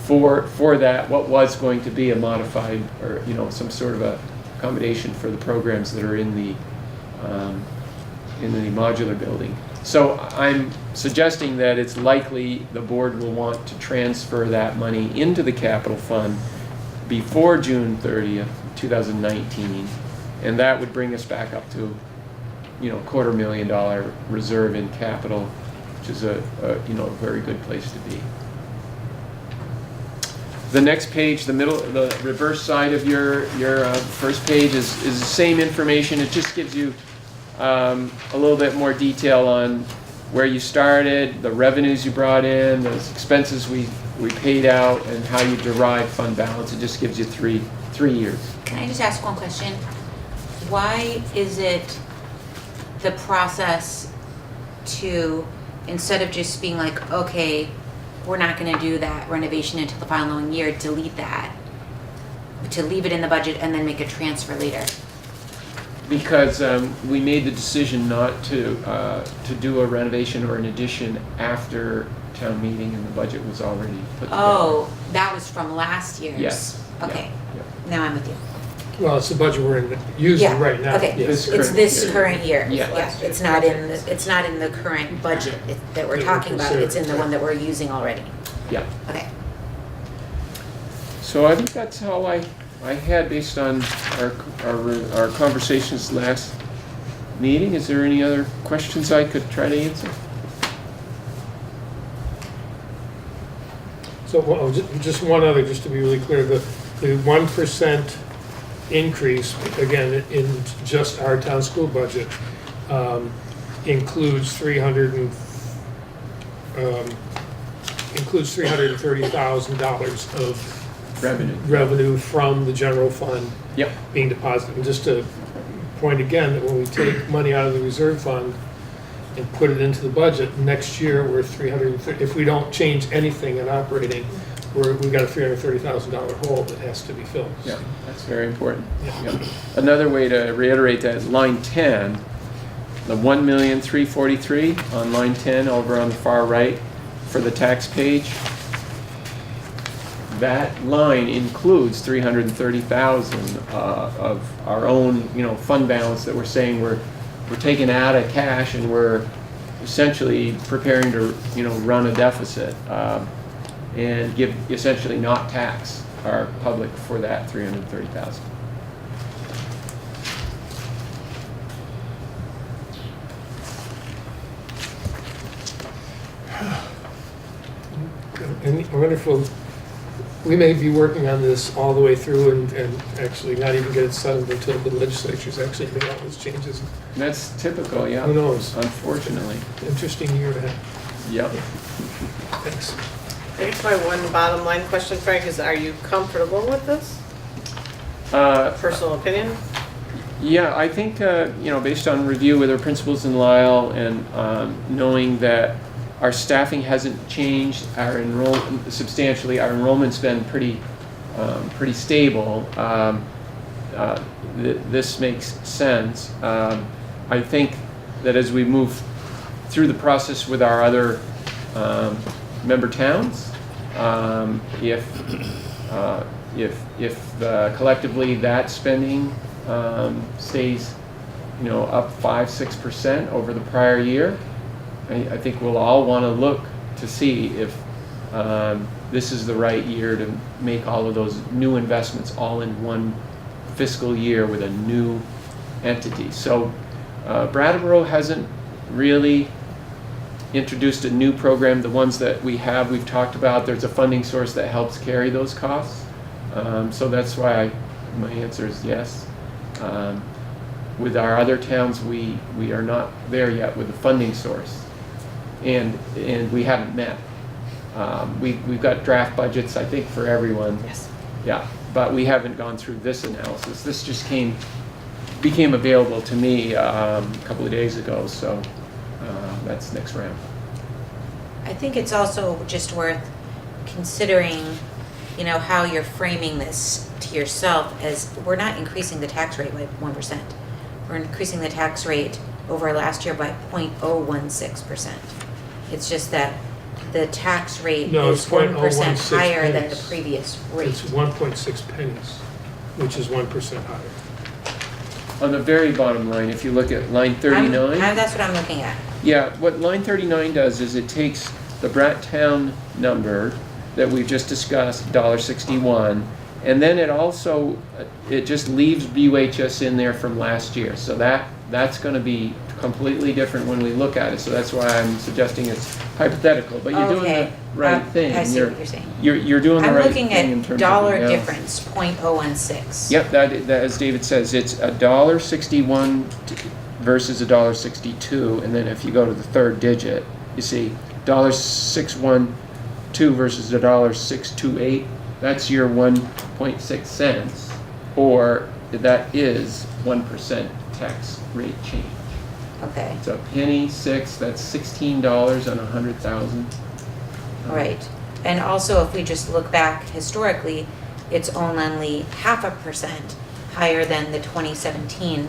for that, what was going to be a modified or some sort of a accommodation for the programs that are in the modular building. So I'm suggesting that it's likely the board will want to transfer that money into the capital fund before June 30th, 2019, and that would bring us back up to $250,000 reserve in capital, which is a very good place to be. The next page, the reverse side of your first page is the same information. It just gives you a little bit more detail on where you started, the revenues you brought in, the expenses we paid out, and how you derive fund balance. It just gives you three years. Can I just ask one question? Why is it the process to, instead of just being like, okay, we're not going to do that renovation until the following year, delete that, to leave it in the budget and then make a transfer later? because we made the decision not to do a renovation or an addition after town meeting and the budget was already put together. Oh, that was from last year's? Yes. Okay, Yeah. Yeah. now I'm with you. Well, it's the budget we're using Yeah, right now. okay. Yes. It's this current year. Yeah. It's not in the current budget that we're That we're talking about, it's in the considering. one that we're using already. Yeah. Okay. So I think that's all I had based on our conversations last meeting. Is there any other questions I could try to answer? So, well, just one other, just to be really clear, the 1% increase, again, in just our town school budget, includes $330,000 of revenue from the general fund Yep. being deposited. And just to point again, that when we take money out of the reserve fund and put it into the budget, next year we're 330, if we don't change anything in operating, we've got a $330,000 hole that has to be filled. Yeah, that's very important. Yeah. Yeah. Another way to reiterate that, line 10, the 1,343,000 on line 10 over on the far right for the tax page, that line includes 330,000 of our own, fund balance that we're saying we're taking out of cash and we're essentially preparing to, run a deficit and essentially not tax our public for that 330,000. And I wonder if we may be working on this all the way through and actually not even get it settled until the legislatures actually make all those changes. That's typical, yeah. Who knows? Unfortunately. Interesting year to have. Yep. Thanks. I guess my one bottom line question, Frank, is are you comfortable with this? Personal opinion? Yeah, I think, based on review with our principals in Lisle and knowing that our staffing hasn't changed, substantially, our enrollment's been pretty stable. This makes sense. I think that as we move through the process with our other member towns, if collectively that spending stays, up 5-6% over the prior year, I think we'll all want to look to see if this is the right year to make all of those new investments all in one fiscal year with a new entity. So Brattleboro hasn't really introduced a new program. The ones that we've talked about, there's a funding source that helps carry those costs. So that's why my answer is yes. With our other towns, we are not there yet with the funding source. And we haven't met. We've got draft budgets, I think, for everyone. Yes. Yeah, but we haven't gone through this analysis. This just became available to me a couple of days ago, so that's next round. I think it's also just worth considering, how you're framing this to yourself as we're not increasing the tax rate by 1%. We're increasing the tax rate over last year by 0.016%. It's just that the tax rate is 1% higher than the previous rate. It's 1.6 pennies, which is 1% higher. On the very bottom line, if you look at line 39. That's what I'm looking at. Yeah, what line 39 does is it takes the Bratttown number that we've just discussed, $1.61, and then it just leaves BUHS in there from last year. So that's going to be completely different when we look at it. So that's why I'm suggesting it's hypothetical, but you're doing the right thing. I see what you're saying. You're doing the right thing in terms of I'm looking at dollar the difference, 0.016. Yep, that as David says, it's $1.61 versus $1.62, and then if you go to the third digit, you see $612 versus $628. That's your 1.6 cents, or that is 1% tax rate change. Okay. It's a penny, 6. That's $16 on 100,000. Right. And also, if we just look back historically, it's only 0.5% higher than the 2017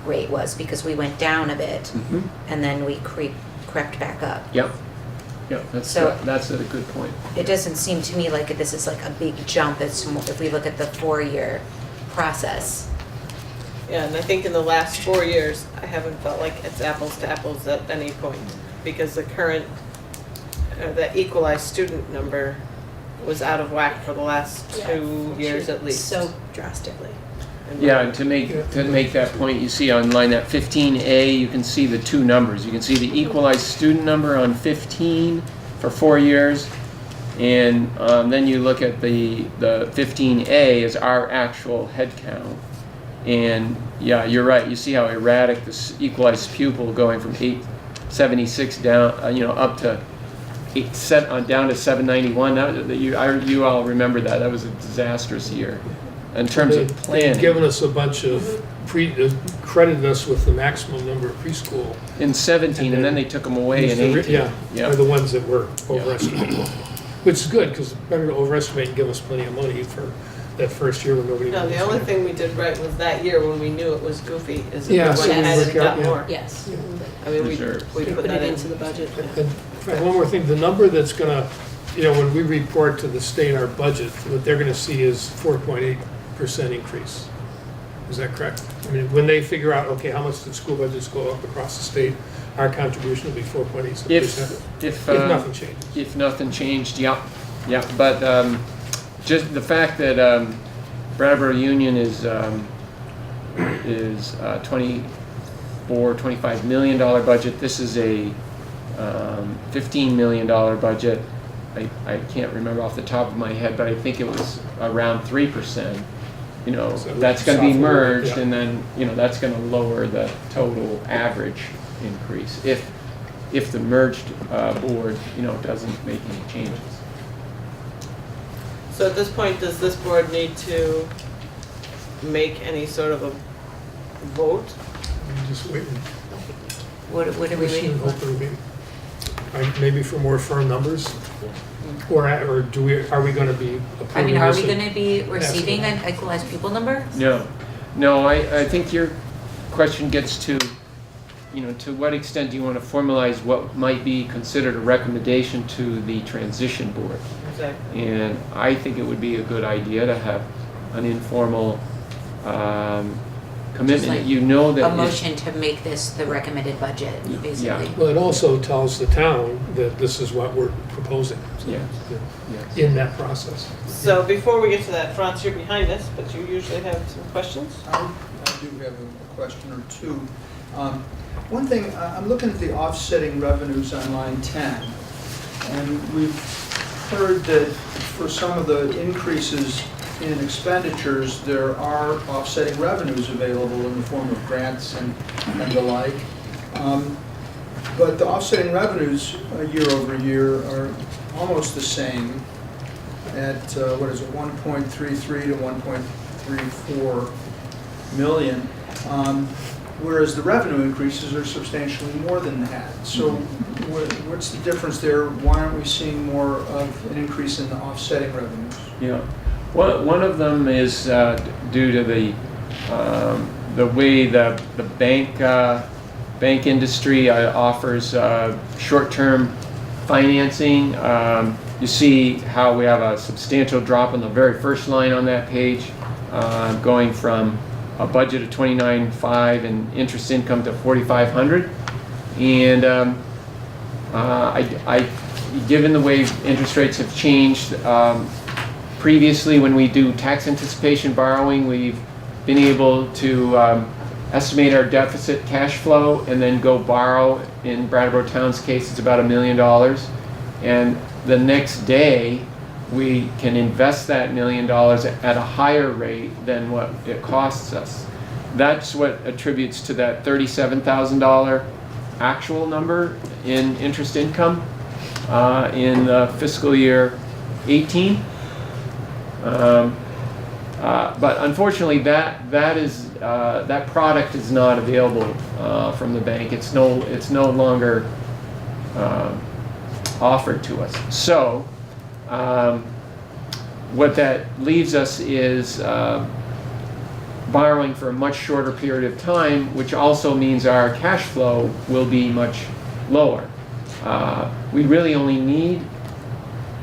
rate was, because we went down a bit Mhm. and then we crept back up. Yep. Yep, that's a good point. It doesn't seem to me like this is like a big jump if we look at the 4-year process. Yeah, and I think in the last 4 years, I haven't felt like it's apples to apples at any point, because the current, the equalized student number was out of whack for the last 2 years at least. So drastically. Yeah, and to make that point, you see on line that 15A, you can see the two numbers. You can see the equalized student number on 15 for 4 years, and then you look at the 15A as our actual head count. And yeah, you're right. You see how erratic this equalized pupil going from 876 down, up to down to 791. You all remember that. That was a disastrous year in terms of planning. They've given us a bunch of credited us with the maximum number of preschool. In 17, and then they took them away in 18. Yeah, Yeah. they're the ones that were overestimated. Which is good, because better to overestimate and give us plenty of money for that first year when nobody. No, the only thing we did right was that year when we knew it was goofy, is Yeah, if we so went we ahead and work out, got yeah. more. Yes. I mean, we Reserve. put that into the budget. And one more thing, the number that's gonna, when we report to the state our budget, what they're gonna see is 4.8% increase. Is that correct? I mean, when they figure out, okay, how much did school budgets go up across the state, our contribution will be 4.8%. If nothing changes. If nothing changed, yeah. But just the fact that Brattleboro Union is $25 million budget. This is a $15 million budget. I can't remember off the top of my head, but I think it was around 3%. So That's going to be sophomore, merged, yeah. and then that's going to lower the total average increase if the merged board doesn't make any changes. So at this point, does this board need to make any sort of a vote? I'm just waiting. What are we Wishing waiting and for? hoping maybe for more firm numbers? Or are we gonna be approving I mean, are we this? gonna be receiving an equalized pupil number? No, I think your question gets to, to what extent do you want to formalize what might be considered a recommendation to the transition board? Exactly. And I think it would be a good idea to have an informal commitment. Like that a motion to make this the recommended budget, basically. Yeah. Well, it also tells the town that this is what we're proposing. So, Yes. yeah, in that process. So before we get to that, Franz, you're behind us, but you usually have some questions? I do have a question or two. One thing, I'm looking at the offsetting revenues on line 10, and we've heard that for some of the increases in expenditures, there are offsetting revenues available in the form of grants and the like. But the offsetting revenues year over year are almost the same at, 1.33 to 1.34 million, whereas the revenue increases are substantially more than that. So what's the difference there? Why aren't we seeing more of an increase in the offsetting revenues? Yeah. One of them is due to the way the bank industry offers short-term financing. You see how we have a substantial drop on the very first line on that page, going from a budget of $29,500 and interest income to $4,500. And given the way interest rates have changed, previously, when we do tax anticipation borrowing, we've been able to estimate our deficit cash flow and then go borrow. In Brattleboro Town's case, it's about $1 million. And the next day, we can invest that $1 million at a higher rate than what it costs us. That's what attributes to that $37,000 actual number in interest income in the fiscal year 18. But unfortunately, that product is not available from the bank. It's no longer offered to us. So what that leaves us is borrowing for a much shorter period of time, which also means our cash flow will be much lower. We really only need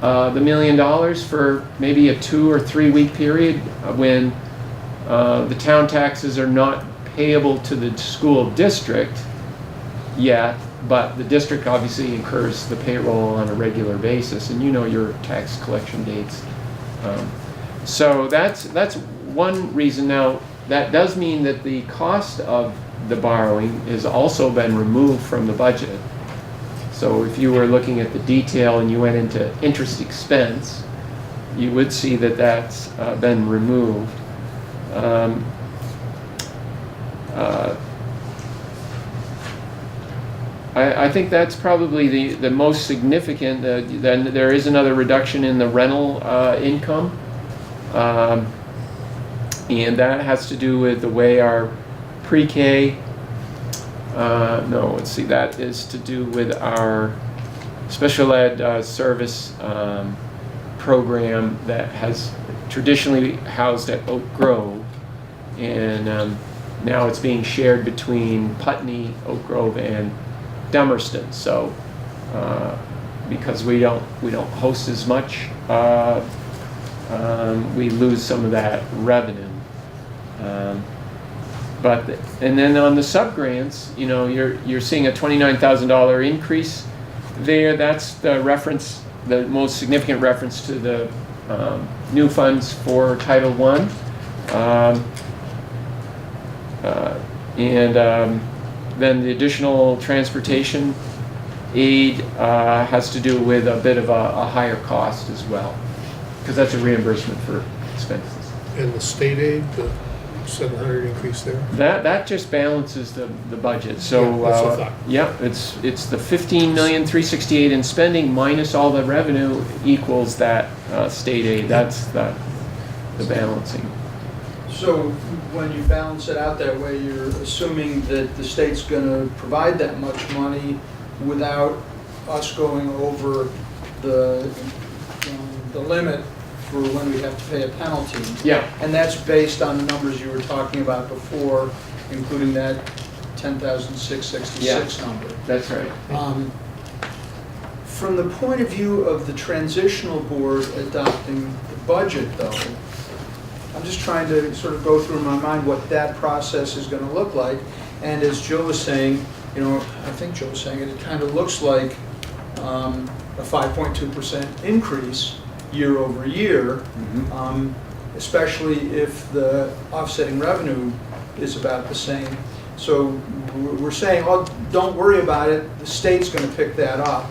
the $1 million for maybe a 2 or 3 week period when the town taxes are not payable to the school district yet, but the district obviously incurs the payroll on a regular basis, and you know your tax collection dates. So that's one reason. Now, that does mean that the cost of the borrowing has also been removed from the budget. So if you were looking at the detail and you went into interest expense, you would see that that's been removed. I think that's probably the most significant. Then there is another reduction in the rental income. And that has to do with the way our PreK, that is to do with our special ed service program that has traditionally housed at Oak Grove, and now it's being shared between Putney, Oak Grove, and Dummerston. So because we don't host as much, we lose some of that revenue. And then on the sub-grants, you know, you're seeing a $29,000 increase there. That's the reference, the most significant reference to the new funds for Title I. Then the additional transportation aid has to do with a bit of a higher cost as well, because that's a reimbursement for expenses. And the state aid, the 700 increase there? That just balances the budget. So Yeah, that's what I thought. yeah, it's the 15,368,000 in spending minus all the revenue equals that state aid. That's the balancing. So when you balance it out that way, you're assuming that the state's going to provide that much money without us going over the limit for when we have to pay a penalty. Yeah. And that's based on the numbers you were talking about before, including that 10,666 number. That's right. From the point of view of the transitional board adopting the budget, though, I'm just trying to sort of go through in my mind what that process is going to look like. And as Jill was saying, you know, I think Jill was saying it kind of looks like a 5.2% increase year over year, especially if the offsetting revenue is about the same. So we're saying, oh, don't worry about it, the state's going to pick that up,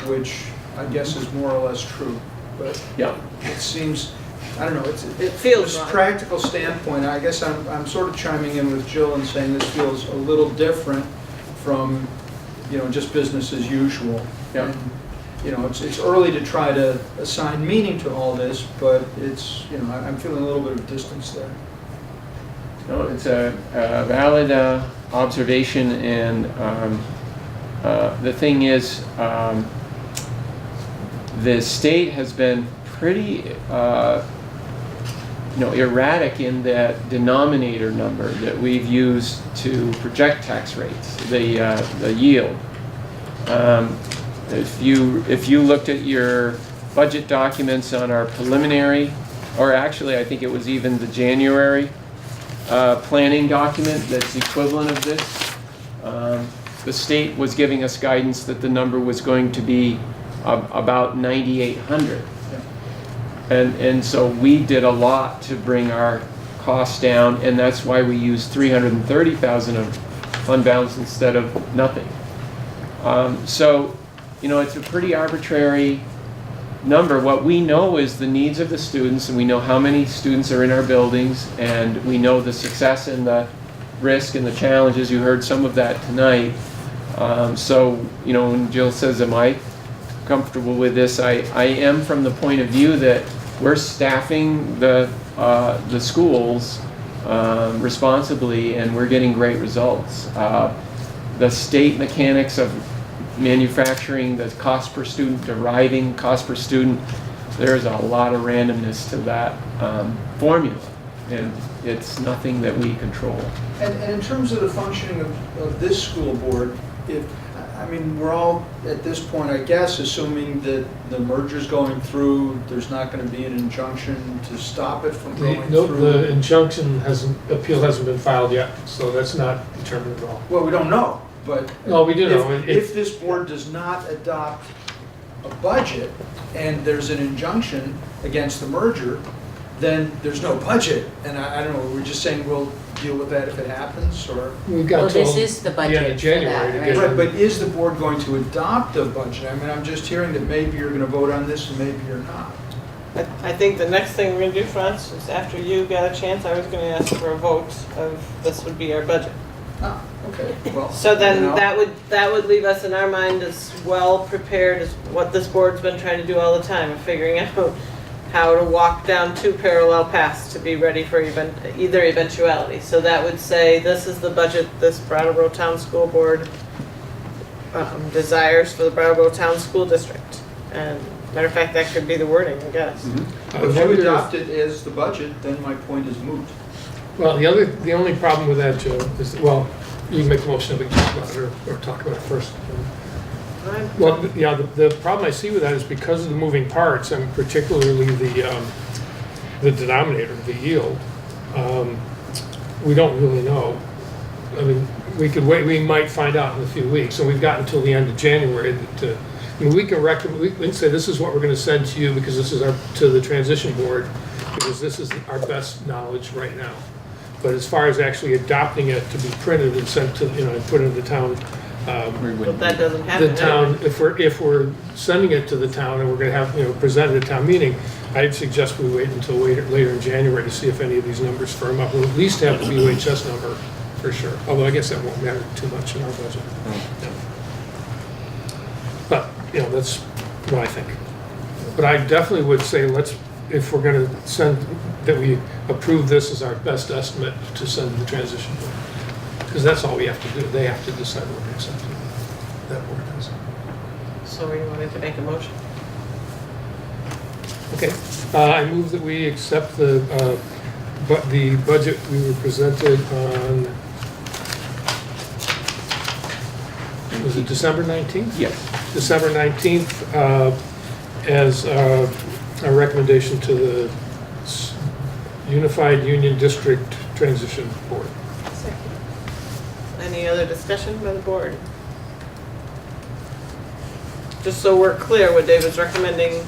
which I guess is more or less true. But yeah, it seems, I don't know, it feels from a wrong. practical standpoint, I guess I'm sort of chiming in with Jill and saying this feels a little different from, you know, just business as usual. Yeah. And, you know, it's early to try to assign meaning to all this, but it's, you know, I'm feeling a little bit of distance there. No, it's a valid observation, and the thing is, the state has been pretty erratic in that denominator number that we've used to project tax rates, the yield. If you looked at your budget documents on our preliminary, or actually I think it was even the January planning document that's equivalent of this, the state was giving us guidance that the number was going to be about 9,800. And so we did a lot to bring our costs down, and that's why we used 330,000 of fund balance instead of nothing. So, you know, it's a pretty arbitrary number. What we know is the needs of the students, and we know how many students are in our buildings, and we know the success and the risk and the challenges. You heard some of that tonight. So, you know, when Jill says, am I comfortable with this? I am, from the point of view that we're staffing the schools responsibly, and we're getting great results. The state mechanics of manufacturing, the cost per student, deriving cost per student, there's a lot of randomness to that formula. and it's nothing that we control. And in terms of the functioning of this school board, I mean, we're all, at this point, I guess, assuming that the merger's going through, there's not gonna be an injunction to stop it from going No, through. the injunction appeal hasn't been filed yet, so that's not determined at all. Well, we don't know, but. No, we do know. If this board does not adopt a budget and there's an injunction against the merger, then there's no budget. And I don't know, we're just saying we'll deal with that if it happens, or? We've got Well, till this is the the end budget of for January that, to get right? Right, but is the board going to adopt a budget? I mean, I'm just hearing that maybe you're gonna vote on this and maybe you're not. I think the next thing we're gonna do, Franz, is after you got a chance, I was gonna ask for a vote of this would be our budget. Ah, okay, well. So then you know. that would leave us in our mind as well prepared as what this board's been trying to do all the time, of figuring out how to walk down two parallel paths to be ready for either eventuality. So that would say, this is the budget this Brattleboro Town School Board desires for the Brattleboro Town School District. And matter of fact, that could be the wording, I guess. If you adopt it as the budget, then my point is moot. Well, the only problem with that, Joe, is, well, you can make the motion, we can talk about it, or talk about it first. Well, yeah, the problem I see with that is because of the moving parts, and particularly the denominator, the yield, we don't really know. I mean, we could wait, we might find out in a few weeks, and we've got until the end of January to, I mean, we can say this is what we're gonna send to you because this is to the transition board, because this is our best knowledge right now. But as far as actually adopting it to be printed and sent to, and put in the town, But that doesn't happen. the town, if we're sending it to the town and we're gonna have, present at a town meeting, I'd suggest we wait until later in January to see if any of these numbers firm up. We'll at least have the WHS number for sure, although I guess that won't matter too much in our budget. Yeah. But, that's what I think. But I definitely would say if we're gonna that we approve this as our best estimate to send to the transition board. Because that's all we have to do. They have to decide what to accept. That board does. So we wanted to make a motion. Okay. I move that we accept the budget we were presented on, was it December 19th? Yes. December 19th as a recommendation to the Unified Union District Transition Board. Any other discussion by the board? Just so we're clear, what David's recommending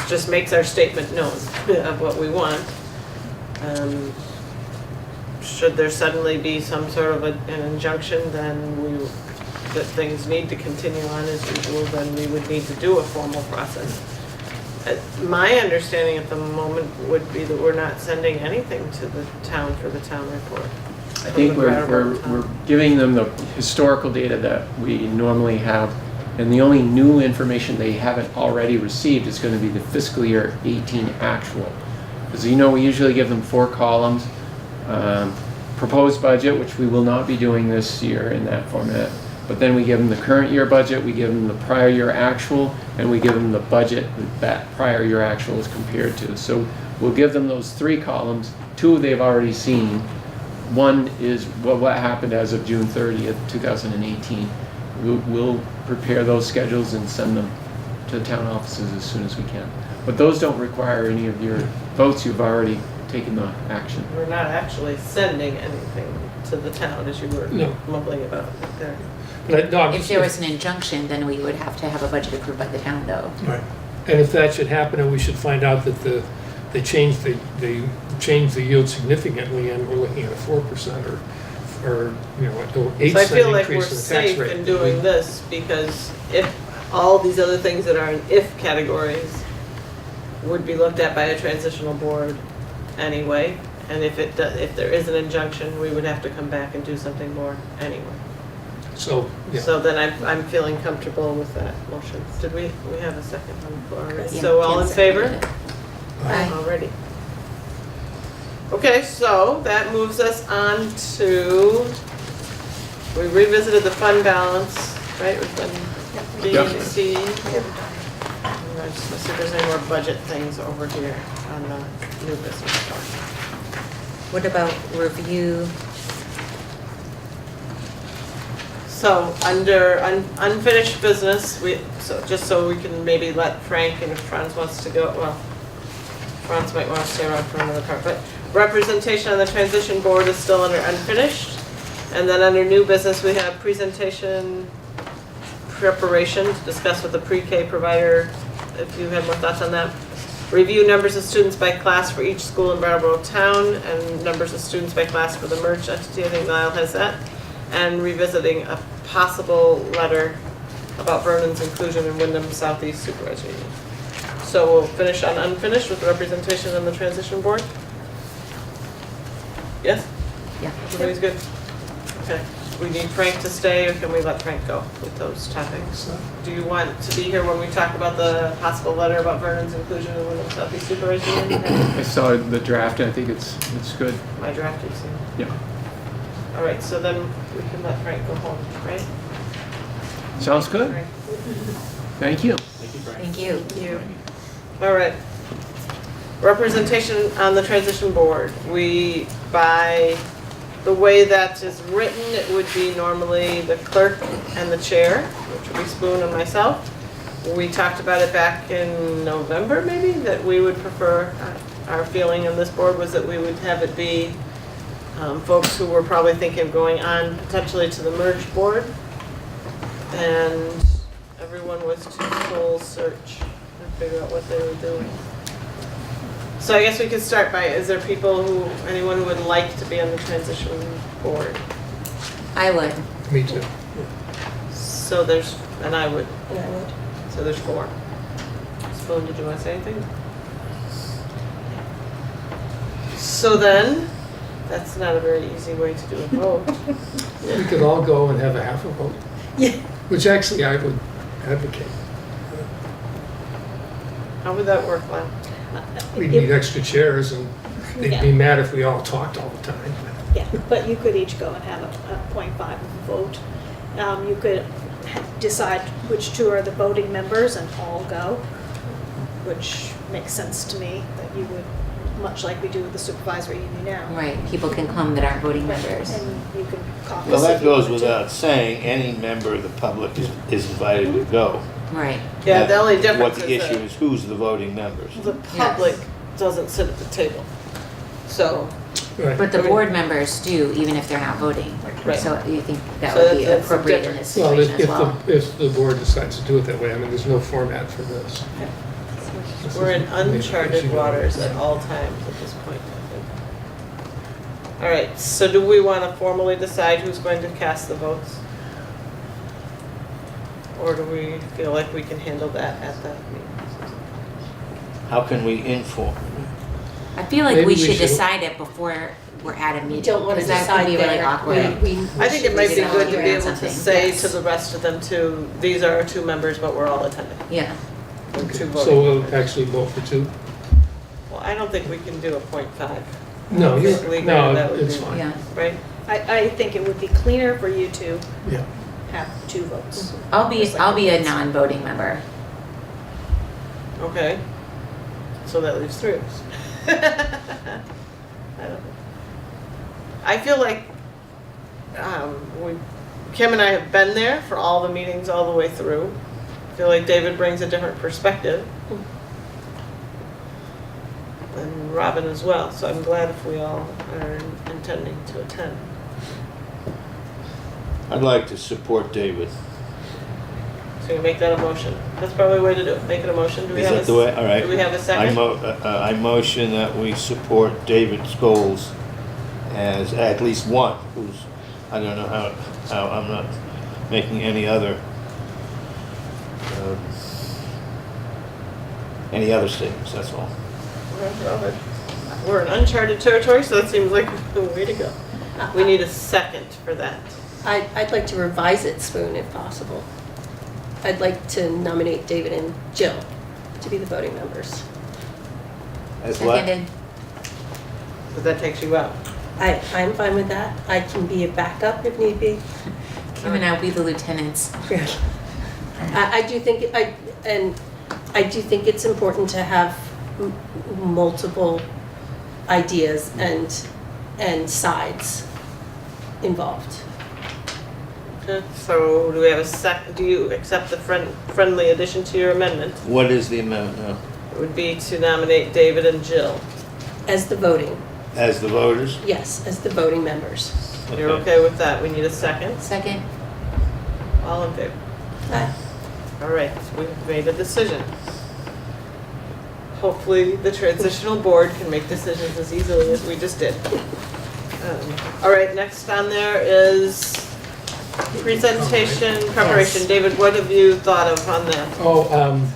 just makes our statement known of what we want. Should there suddenly be some sort of an injunction, then that things need to continue on as usual, then we would need to do a formal process. My understanding at the moment would be that we're not sending anything to the town for the town report. I think we're giving them the historical data that we normally have, and the only new information they haven't already received is going to be the fiscal year 18 actual. As you know, we usually give them 4 columns. Proposed budget, which we will not be doing this year in that format, but then we give them the current year budget, we give them the prior year actual, and we give them the budget that prior year actual is compared to. So we'll give them those 3 columns. 2 they've already seen. 1 is what happened as of June 30th, 2018. We'll prepare those schedules and send them to the town offices as soon as we can. But those don't require any of your votes. You've already taken the action. We're not actually sending anything to the town, as you were mumbling about there. If there was an injunction, then we would have to have a budget approved by the town, though. Right. And if that should happen, and we should find out that they changed the yield significantly, and we're looking at a 4% or 8 So I cent feel like we're increase in the tax safe rate. in doing this, because if all these other things that are in if categories would be looked at by a transitional board anyway, and if there is an injunction, we would have to come back and do something more anyway. So, yeah. So then I'm feeling comfortable with that motion. Did we have a second on the floor already? Yeah, So all in Ken favor? seconded it. Aye. Already. Okay, so that moves us on to, we revisited the fund balance, right? We've been B, C. I just want to see if there's any more budget things over here on the new business part. What about review? So, under unfinished business, just so we can maybe let Frank, and if Franz wants to go, well, Franz might want to stay around for another part, but representation on the transition board is still under unfinished. And then under new business, we have presentation preparation to discuss with the pre-K provider, if you have more thoughts on that. Review numbers of students by class for each school in Brattleboro town, and numbers of students by class for the merged entity. I think Niall has that. And revisiting a possible letter about Vernon's inclusion in Wyndham Southeast Supervisor Union. So we'll finish on unfinished with representation on the transition board. Yes? Yeah. Everybody's good? Okay. We need Frank to stay, or can we let Frank go with those topics? Do you want to be here when we talk about the possible letter about Vernon's inclusion in Wyndham Southeast Supervisor Union? I saw the draft, and I think it's good. My draft you've seen. Yeah. All right, so then we can let Frank go home, right? Sounds good. Frank. Thank you. Thank you. Thank you. All right. Representation on the transition board. By the way that is written, it would be normally the clerk and the chair, which would be Spoon and myself. We talked about it back in November, maybe, that we would prefer, our feeling on this board was that we would have it be folks who were probably thinking of going on potentially to the merged board. And everyone was to soul search and figure out what they were doing. So I guess we could start by, is there anyone who would like to be on the transition board? I would. Me too. So and I would. And I would. So there's 4. Spoon, did you want to say anything? So then, that's not a very easy way to do a vote. We could all go and have a half a vote. Yeah. Which actually I would advocate. How would that work, Len? We'd need extra chairs, and they'd be mad if we all talked all the time. Yeah, but you could each go and have a 0.5 vote. You could decide which 2 are the voting members and all go, which makes sense to me, that you would, much like we do with the supervisory union now. Right, people can come that aren't voting members. And you can caucus. Well, that if you goes wanted to. without saying, any member of the public is invited to go. Right. Yeah, the only What difference the is issue that is, who's the voting members? the public doesn't sit at the table. So, Right. But the board members do, even if they're not voting. Right. So you think that So would be that's appropriate in this Well, situation as well? if the board decides to do it that way, I mean, there's no format for this. we're in uncharted waters at all times at this point, I think. All right, so do we want to formally decide who's going to cast the votes? Or do we feel like we can handle that at that meeting? How can we inform? I feel like Maybe we we should should- decide it before we're at a meeting. We don't want to 'cause that decide could be really there. awkward. I think it might be should good to be agree on able to something. say Yes. to the rest of them too, these are our 2 members, but we're all attending. Yeah. Or 2 So voting. we'll actually vote for 2? Well, I don't think we can do a 0.5, No, Legally, no, that would it's be- fine. Yeah. right? I think it would be cleaner for you to Yeah. have 2 votes. I'll be Just like a this. non-voting member. Okay. So that leaves 3 of us. I don't know. I feel like Kim and I have been there for all the meetings all the way through. I feel like David brings a different perspective. And Robin as well, so I'm glad if we all are intending to attend. I'd like to support David. So you make that a motion. That's probably the way to do it. Make it a motion. Do we Is have that the way? All right. Do we have a second? I motion that we support David's goals as at least one who's, I don't know how I'm not making any other statements, that's all. Well, we're in uncharted territory, so that seems like the way to go. We need a second for that. I'd like to revise it, Spoon, if possible. I'd like to nominate David and Jill to be the voting members. As what? Seconded. But that takes you out. I'm fine with that. I can be a backup if need be. Kim and I'll be the lieutenants. I do think, and I do think it's important to have multiple ideas and sides involved. Okay, so do we have do you accept the friendly addition to your amendment? What is the amendment now? It would be to nominate David and Jill. As the voting, As the voters? yes, as the voting members. You're okay with that? We need a second. Second. All in favor? Aye. All right, we've made a decision. Hopefully, the transitional board can make decisions as easily as we just did. All right, next on there is presentation preparation. Yes. David, what have you thought of on that?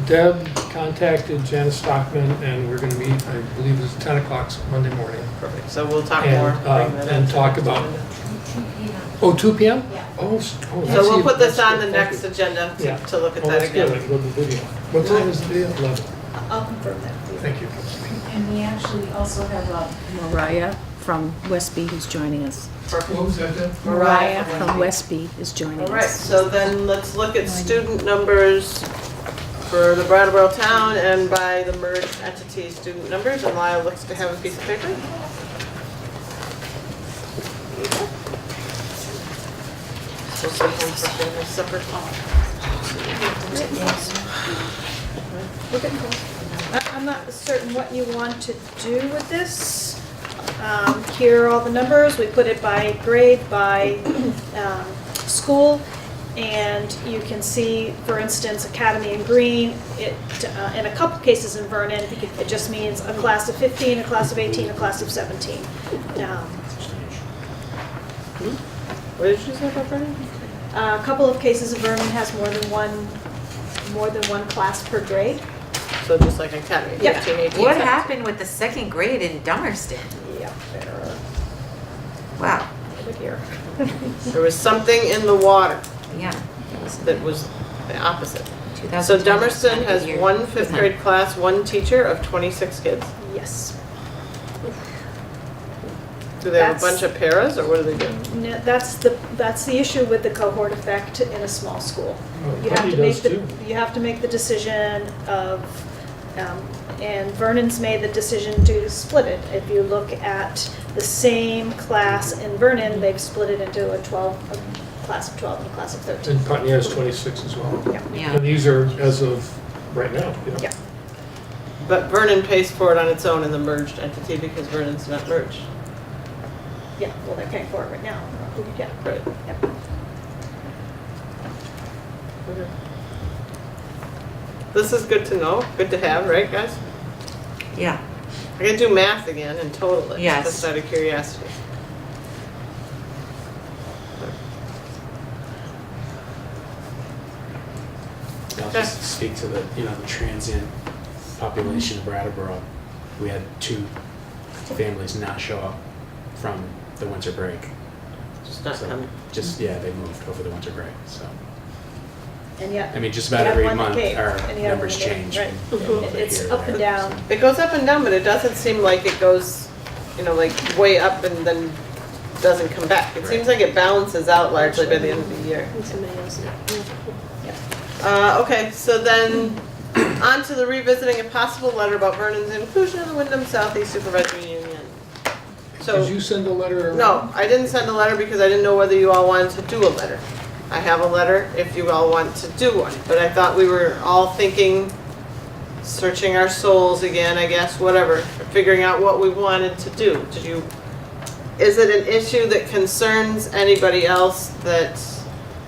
Deb contacted Janice Stockman, and we're gonna meet, I believe it's 10 o'clock Monday morning. Perfect, so we'll talk And, more. bring that and into talk next about- agenda. 2 p.m.? Yeah. Oh, So we'll put this on the next Thank agenda Yeah. to look at Oh, that that's good. I again. can go to the video. What time is the video? 11. I'll confirm that for you. Thank you. And we actually also have Mariah from Westby who's joining us. What was that, Deb? Mariah from Westby is joining us. All right, so then let's look at student numbers for the Brattleboro town and by the merged entity student numbers. And Lyle looks to have a piece of paper. So something for a separate. I'm not certain what you want to do with this. Here are all the numbers. We put it by grade, by school. And you can see, for instance, Academy in green, in a couple cases in Vernon, it just means a class of 15, a class of 18, a class of 17. What did you say about Vernon? A couple of cases of Vernon has more than one class per grade. So just like Academy, Yeah. 15, 18, What 17. happened with the second grade in Dummerston? Yeah, Wow. over here. There was something in the water Yeah. that was the opposite. 2010 So was not Dummerston a has good year. one fifth grade class, one teacher of 26 kids. Yes. Do they have a That's- bunch of paras or what do they do? No, that's the issue with the cohort effect in a small school. You have Putney to make does the, too. you have to make the decision of, and Vernon's made the decision to split it. If you look at the same class in Vernon, they've split it into a class of 12 and a class of 13. And Putney has 26 as well. Yeah. Yeah. And these are as of right now. Yeah. But Vernon pays for it on its own in the merged entity because Vernon's not merged. Yeah, well, they're paying for it right now. Yeah. Right. Yep. Okay. This is good to know, good to have, right guys? Yeah. I gotta do math again and total it, Yes. just out of curiosity. I'll just speak to the, the transient population of Brattleboro. We had 2 families not show up from the winter break. Just not So, coming. they moved over the winter break, so. And yet. I mean, just you about have every one that month, came, our and you have numbers one that- change. Right. from a little bit It's here up or and there. down. It goes up and down, but it doesn't seem like it goes, like way up and then doesn't come back. It Right. seems like it balances out largely by the end of the year. Somebody else. Okay, so then on to the revisiting a possible letter about Vernon's inclusion in the Wyndham Southeast Supervisory Union. So, Did you send a letter around? no, I didn't send a letter because I didn't know whether you all wanted to do a letter. I have a letter if you all want to do one, but I thought we were all thinking, searching our souls again, I guess, whatever, figuring out what we wanted to do. Is it an issue that concerns anybody else that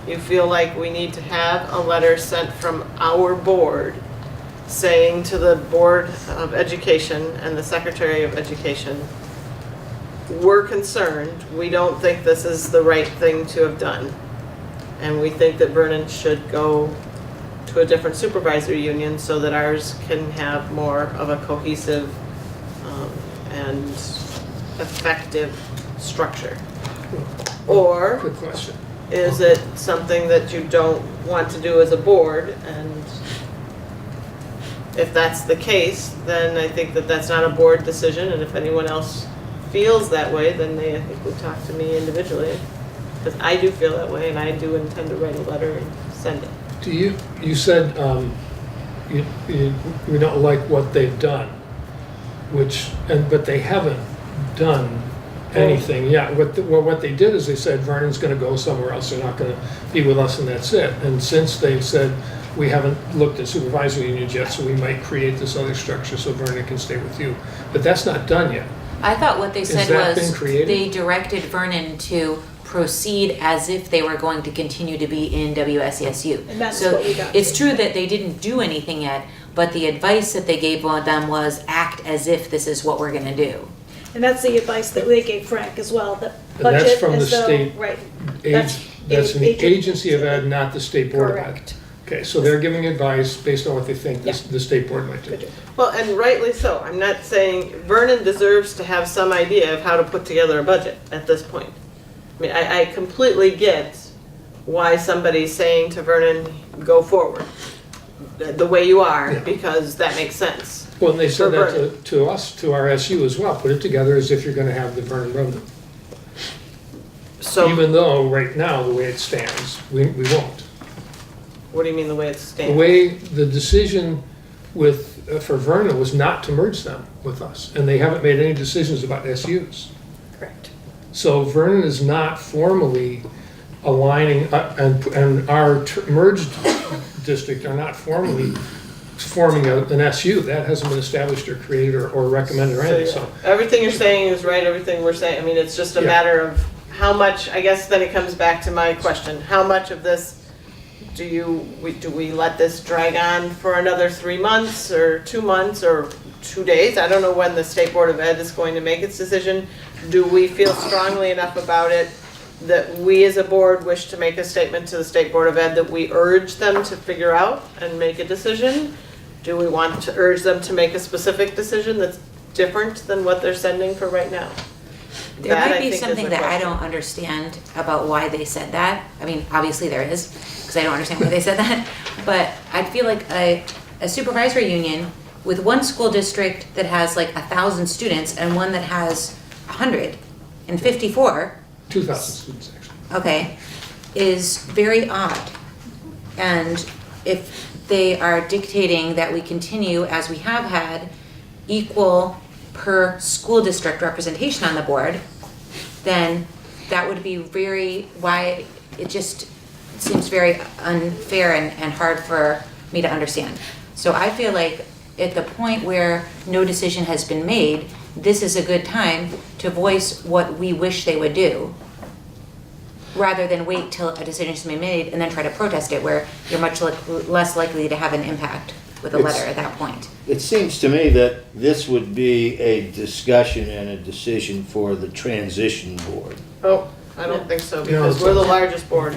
you feel like we need to have a letter sent from our board saying to the Board of Education and the Secretary of Education, we're concerned, we don't think this is the right thing to have done. And we think that Vernon should go to a different supervisory union so that ours can have more of a cohesive and effective structure. Or Good question. is it something that you don't want to do as a board? And if that's the case, then I think that that's not a board decision, and if anyone else feels that way, then they, I think, would talk to me individually. Because I do feel that way, and I do intend to write a letter and send it. You said you don't like what they've done, but they haven't done anything yet. What they did is they said Vernon's going to go somewhere else. They're not going to be with us, and that's it. And since they've said we haven't looked at supervisory unions yet, so we might create this other structure so Vernon can stay with you. But that's not done yet. I thought what they said that been was created? they directed Vernon to proceed as if they were going to continue to be in WSESU. And that's So what we got. it's true that they didn't do anything yet, but the advice that they gave them was act as if this is what we're going to do. And that's the advice that they gave Frank as well, that And that's budget from the as though, state right. That's an agency of ed, not the state board of ed. Correct. Okay, so they're giving advice based on what they think Yeah. the state board might do. Good job. Well, and rightly so. I'm not saying Vernon deserves to have some idea of how to put together a budget at this point. I mean, I completely get why somebody's saying to Vernon, go forward the way you are, Yeah. because that makes sense. Well, and they said For that to us, to our SU as well, put it together as if you're gonna have the Vernon Road. So, Even though, right now, the way it stands, we won't. what do you mean the way it's The standing? way the decision for Vernon was not to merge them with us, and they haven't made any decisions about SUs. Correct. So Vernon is not formally aligning, and our merged district are not formally forming an SU. That hasn't been established or created or recommended or anything, so. Everything you're saying is right, everything we're saying. I mean, it's just a Yeah. matter of how much, I guess then it comes back to my question. How much of this do we let this drag on for another 3 months or 2 months or 2 days? I don't know when the State Board of Ed is going to make its decision. Do we feel strongly enough about it that we as a board wish to make a statement to the State Board of Ed that we urge them to figure out and make a decision? Do we want to urge them to make a specific decision that's different than what they're sending for right now? There That, I might be think, is something the that I question. don't understand about why they said that. I mean, obviously there is, because I don't understand why they said that. But I feel like a supervisory union with one school district that has like 1,000 students and one that has 154, 2,000 students, actually. okay, is very odd. And if they are dictating that we continue as we have had equal per school district representation on the board, then that would be why it just seems very unfair and hard for me to understand. So I feel like at the point where no decision has been made, this is a good time to voice what we wish they would do, rather than wait till a decision has been made and then try to protest it, where you're much less likely to have an impact with a letter at that point. It seems to me that this would be a discussion and a decision for the transition board. Oh, I don't think so, No, because it's we're the not. largest board.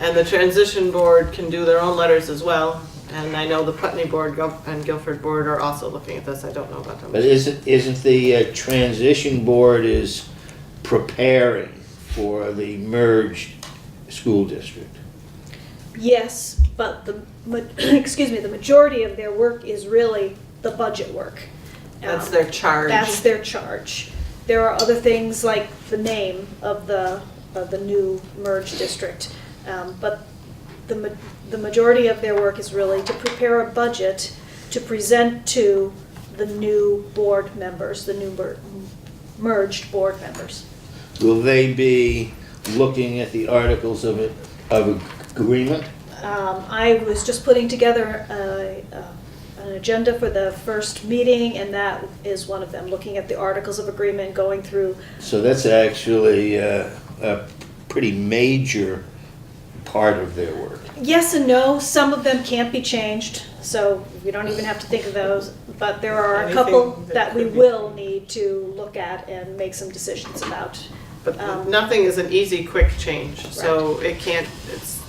And the transition board can do their own letters as well. And I know the Putney board and Guilford board are also looking at this. I don't know about them. But isn't the transition board is preparing for the merged school district? Yes, but the majority of their work is really the budget work. That's their charge. That's their charge. There are other things like the name of the new merged district, but the majority of their work is really to prepare a budget to present to the new board members, the new merged board members. Will they be looking at the articles of agreement? I was just putting together an agenda for the first meeting, and that is one of them, looking at the articles of agreement, going through. So that's actually a pretty major part of their work. Yes and no, some of them can't be changed, so we don't even have to think of those, but there are a couple Anything that we could be- will need to look at and make some decisions about. But nothing is an easy, quick change, so it can't, it's,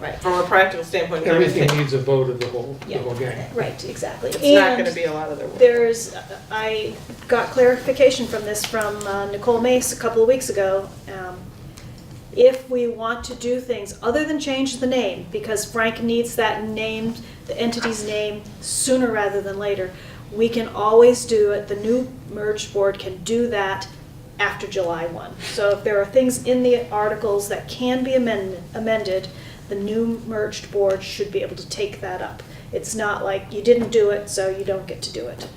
Right. from a practical standpoint, not Everything gonna take- needs a vote of the whole Yeah. gang. Right, exactly. it's not And gonna be a lot of their work. I got clarification from this from Nicole Mace a couple of weeks ago. If we want to do things other than change the name, because Frank needs that name, the entity's name, sooner rather than later, we can always do it, the new merged board can do that after July 1. So if there are things in the articles that can be amended, the new merged board should be able to take that up. It's not like you didn't do it, so you don't get to do it.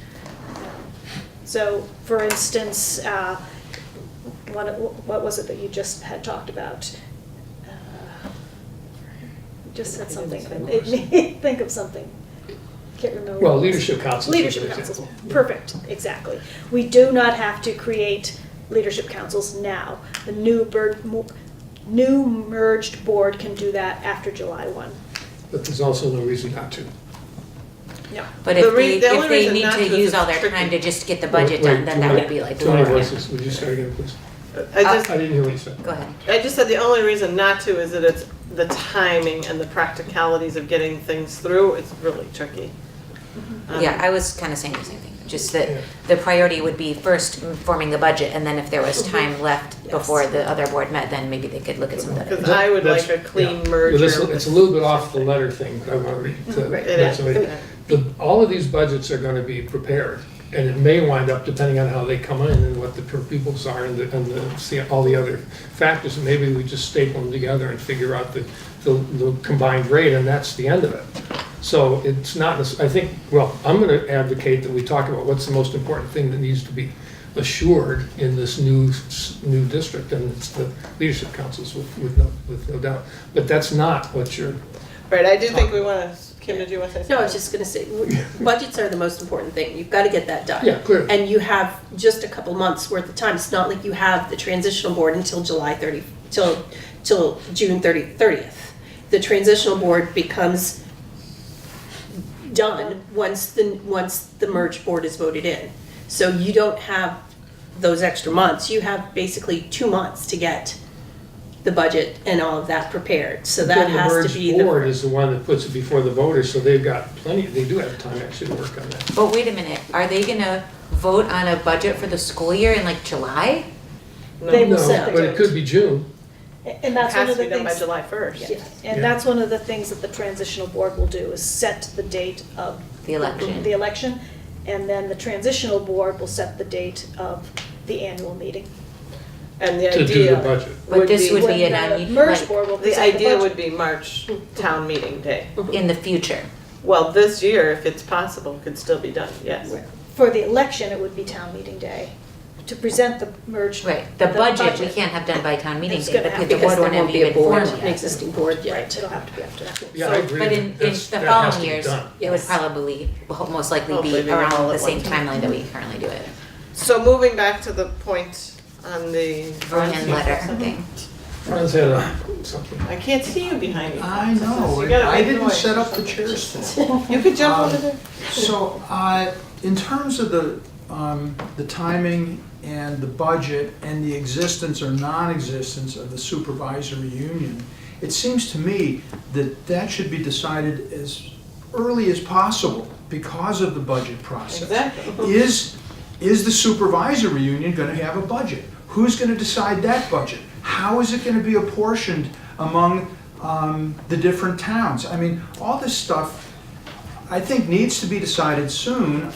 So, for instance, what was it that you just had talked about? You just said something. It made me think of something. Can't remember. Well, leadership councils. Leadership councils, perfect, exactly. We do not have to create leadership councils now. The new merged board can do that after July 1. But there's also no reason not to. No. But The if only they reason need not to to is use all it's their time tricky. to just get the budget done, then that would be like. Tony forever. voices, would you start again, please? I didn't hear what you said. Go ahead. just said the only reason not to is that it's the timing and the practicalities of getting things through. It's really tricky. Yeah, I was kind of saying the same thing, just that Yeah. the priority would be first forming the budget, and then if there was time left before the other board met, then maybe they could look at some of that. Because I would like a clean merger. Well, it's a little bit off the letter thing, but I want to read Right, it is. all of these budgets are going to be prepared, and it may wind up, depending on how they come in and what the per pupils are and see all the other factors, and maybe we just staple them together and figure out the combined rate, and that's the end of it. So it's not, I think, well, I'm going to advocate that we talk about what's the most important thing that needs to be assured in this new district, and it's the leadership councils with no doubt. But that's not what you're. Right, I do think we want to, Kim, did you want to say something? No, I was just gonna say, budgets are the most important thing. You've got to get that done. Yeah, clearly. And you have just a couple months worth of time. It's not like you have the transitional board until till June 30th. The transitional board becomes done once the merged board is voted in. So you don't have those extra months. You have basically 2 months to get the budget and all of that prepared. So that has to be The merged board is the one that puts it before the voters, so they've got plenty, they do have time actually to work on that. But wait a minute, are they gonna vote on a budget for the school year in like July? They will No, set the but it date. could be June. And It that's one has of to the be done by things. July 1st. Yeah, and Yeah. that's one of the things that the transitional board will do, is set the date of The election. the election, and then the transitional board will set the date of the annual meeting. And the To do idea the budget. But this would When be the an merged like, board will The present the idea budget. would be March town meeting day. in the future. Well, this year, if it's possible, could still be done, yes. For the election, it would be town meeting day, to present the merged. Right, the budget we can't have done by town meeting It's day, gonna but have the to- board Because there won't won't have be a even board, formed an yet. existing board yet. Right, it'll have to be after that. Yeah, I agree. But in That's- the that has following to be years, done. it would probably most likely Hopefully be we get all around the at same one time. timeline that we currently do it. So moving back to the point on the. Vernon letter thing. Friends had something. I can't see you behind me. I know, You gotta I make didn't noise. set up the chairs today. You could jump over there. So, in terms of the timing and the budget and the existence or non-existence of the supervisory union, it seems to me that that should be decided as early as possible because of the budget process. Exactly. Is the supervisory union going to have a budget? Who's going to decide that budget? How is it going to be apportioned among the different towns? I mean, all this stuff, I think, needs to be decided soon.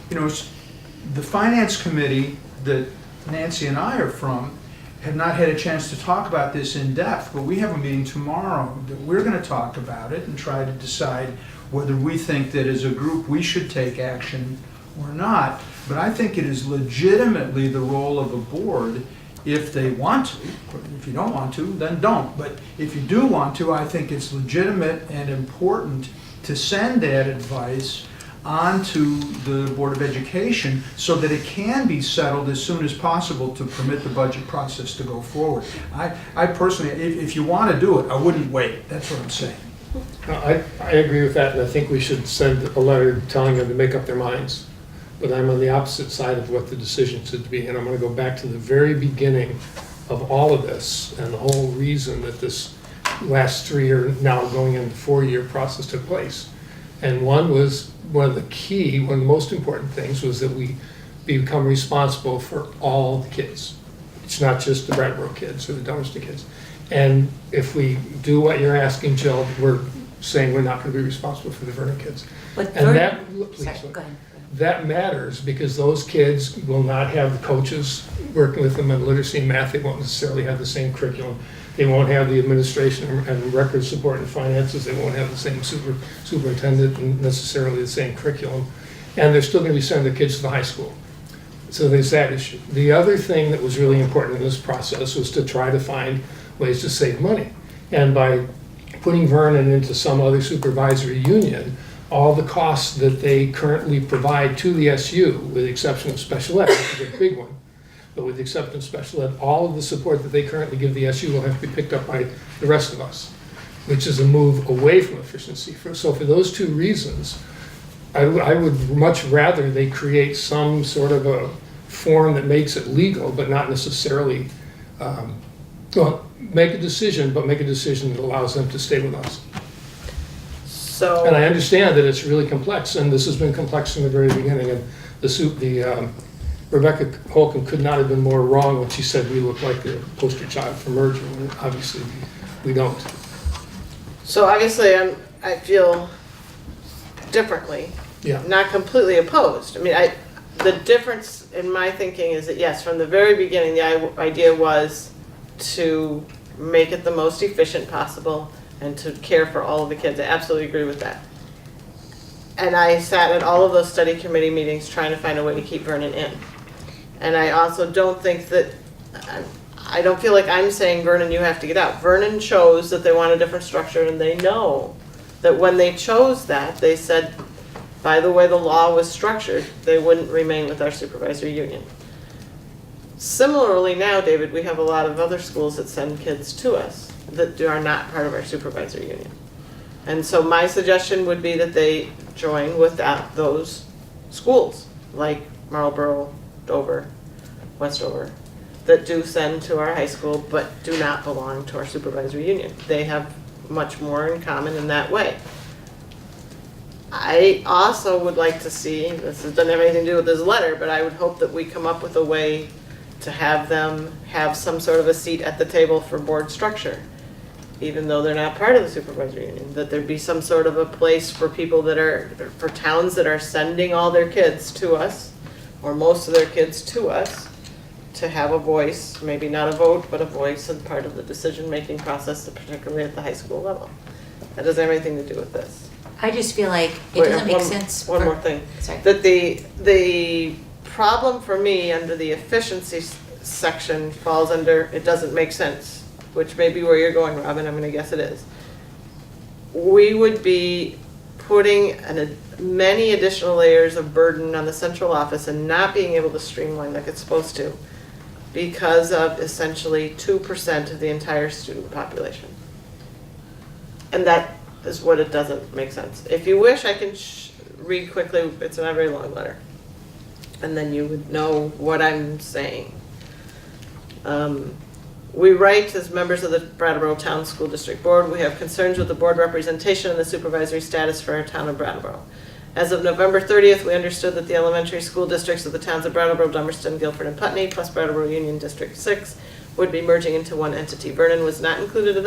The finance committee that Nancy and I are from have not had a chance to talk about this in depth, but we have a meeting tomorrow that we're going to talk about it and try to decide whether we think that as a group we should take action or not. But I think it is legitimately the role of a board, if they want to. If you don't want to, then don't. But if you do want to, I think it's legitimate and important to send that advice onto the Board of Education so that it can be settled as soon as possible to permit the budget process to go forward. I personally, if you want to do it, I wouldn't wait. That's what I'm saying. I agree with that, and I think we should send a letter telling them to make up their minds. But I'm on the opposite side of what the decision should be, and I'm going to go back to the very beginning of all of this and the whole reason that this last 3-year, now going into 4-year process took place. And one of the most important things was that we become responsible for all the kids. It's not just the Brattleboro kids or the Dummerston kids. And if we do what you're asking, Jill, we're saying we're not going to be responsible for the Vernon kids. But And Vernon, that matters because those kids will not have the coaches working with them in literacy and math. They won't necessarily have the same curriculum. They won't have the administration and record support and finances. They won't have the same superintendent and necessarily the same curriculum. And they're still going to be sending the kids to the high school. So there's that issue. The other thing that was really important in this process was to try to find ways to save money. And by putting Vernon into some other supervisory union, all the costs that they currently provide to the SU, with the exception of special ed, which is a big one, but with the exception of special ed, all of the support that they currently give the SU will have to be picked up by the rest of us, which is a move away from efficiency. So for those two reasons, I would much rather they create some sort of a form that makes it legal, but not necessarily, well, make a decision, but make a decision that allows them to stay with us. So. And I understand that it's really complex, and this has been complex from the very beginning, and Rebecca Holcomb could not have been more wrong when she said we look like the poster child for merger, when obviously we don't. So obviously I feel differently. Yeah. Not completely opposed. I mean, the difference in my thinking is that yes, from the very beginning, the idea was to make it the most efficient possible and to care for all of the kids. I absolutely agree with that. And I sat at all of those study committee meetings trying to find a way to keep Vernon in. And I also don't think that, I don't feel like I'm saying, Vernon, you have to get out. Vernon chose that they want a different structure, and they know that when they chose that, they said, by the way the law was structured, they wouldn't remain with our supervisory union. Similarly now, David, we have a lot of other schools that send kids to us that are not part of our supervisory union. And so my suggestion would be that they join with those schools, like Marlboro, Dover, Westover, that do send to our high school but do not belong to our supervisory union. They have much more in common in that way. I also would like to see, this doesn't have anything to do with this letter, but I would hope that we come up with a way to have them have some sort of a seat at the table for board structure, even though they're not part of the supervisory union, that there be some sort of a place for people that are, for towns that are sending all their kids to us, or most of their kids to us, to have a voice, maybe not a vote, but a voice and part of the decision-making process, particularly at the high school level. That doesn't have anything to do with this. I just feel like it doesn't make sense. One more thing. Sorry. That the problem for me under the efficiency section falls under, it doesn't make sense, which may be where you're going, Robin, I'm gonna guess it is. We would be putting many additional layers of burden on the central office and not being able to streamline like it's supposed to because of essentially 2% of the entire student population. And that is what it doesn't make sense. If you wish, I can read quickly, it's not a very long letter. And then you would know what I'm saying. We write, as members of the Brattleboro Town School District Board, we have concerns with the board representation and the supervisory status for our town of Brattleboro. As of November 30th, we understood that the elementary school districts of the towns of Brattleboro, Dummerston, Guilford, and Putney, plus Brattleboro Union District 6, would be merging into one entity. Vernon was not included in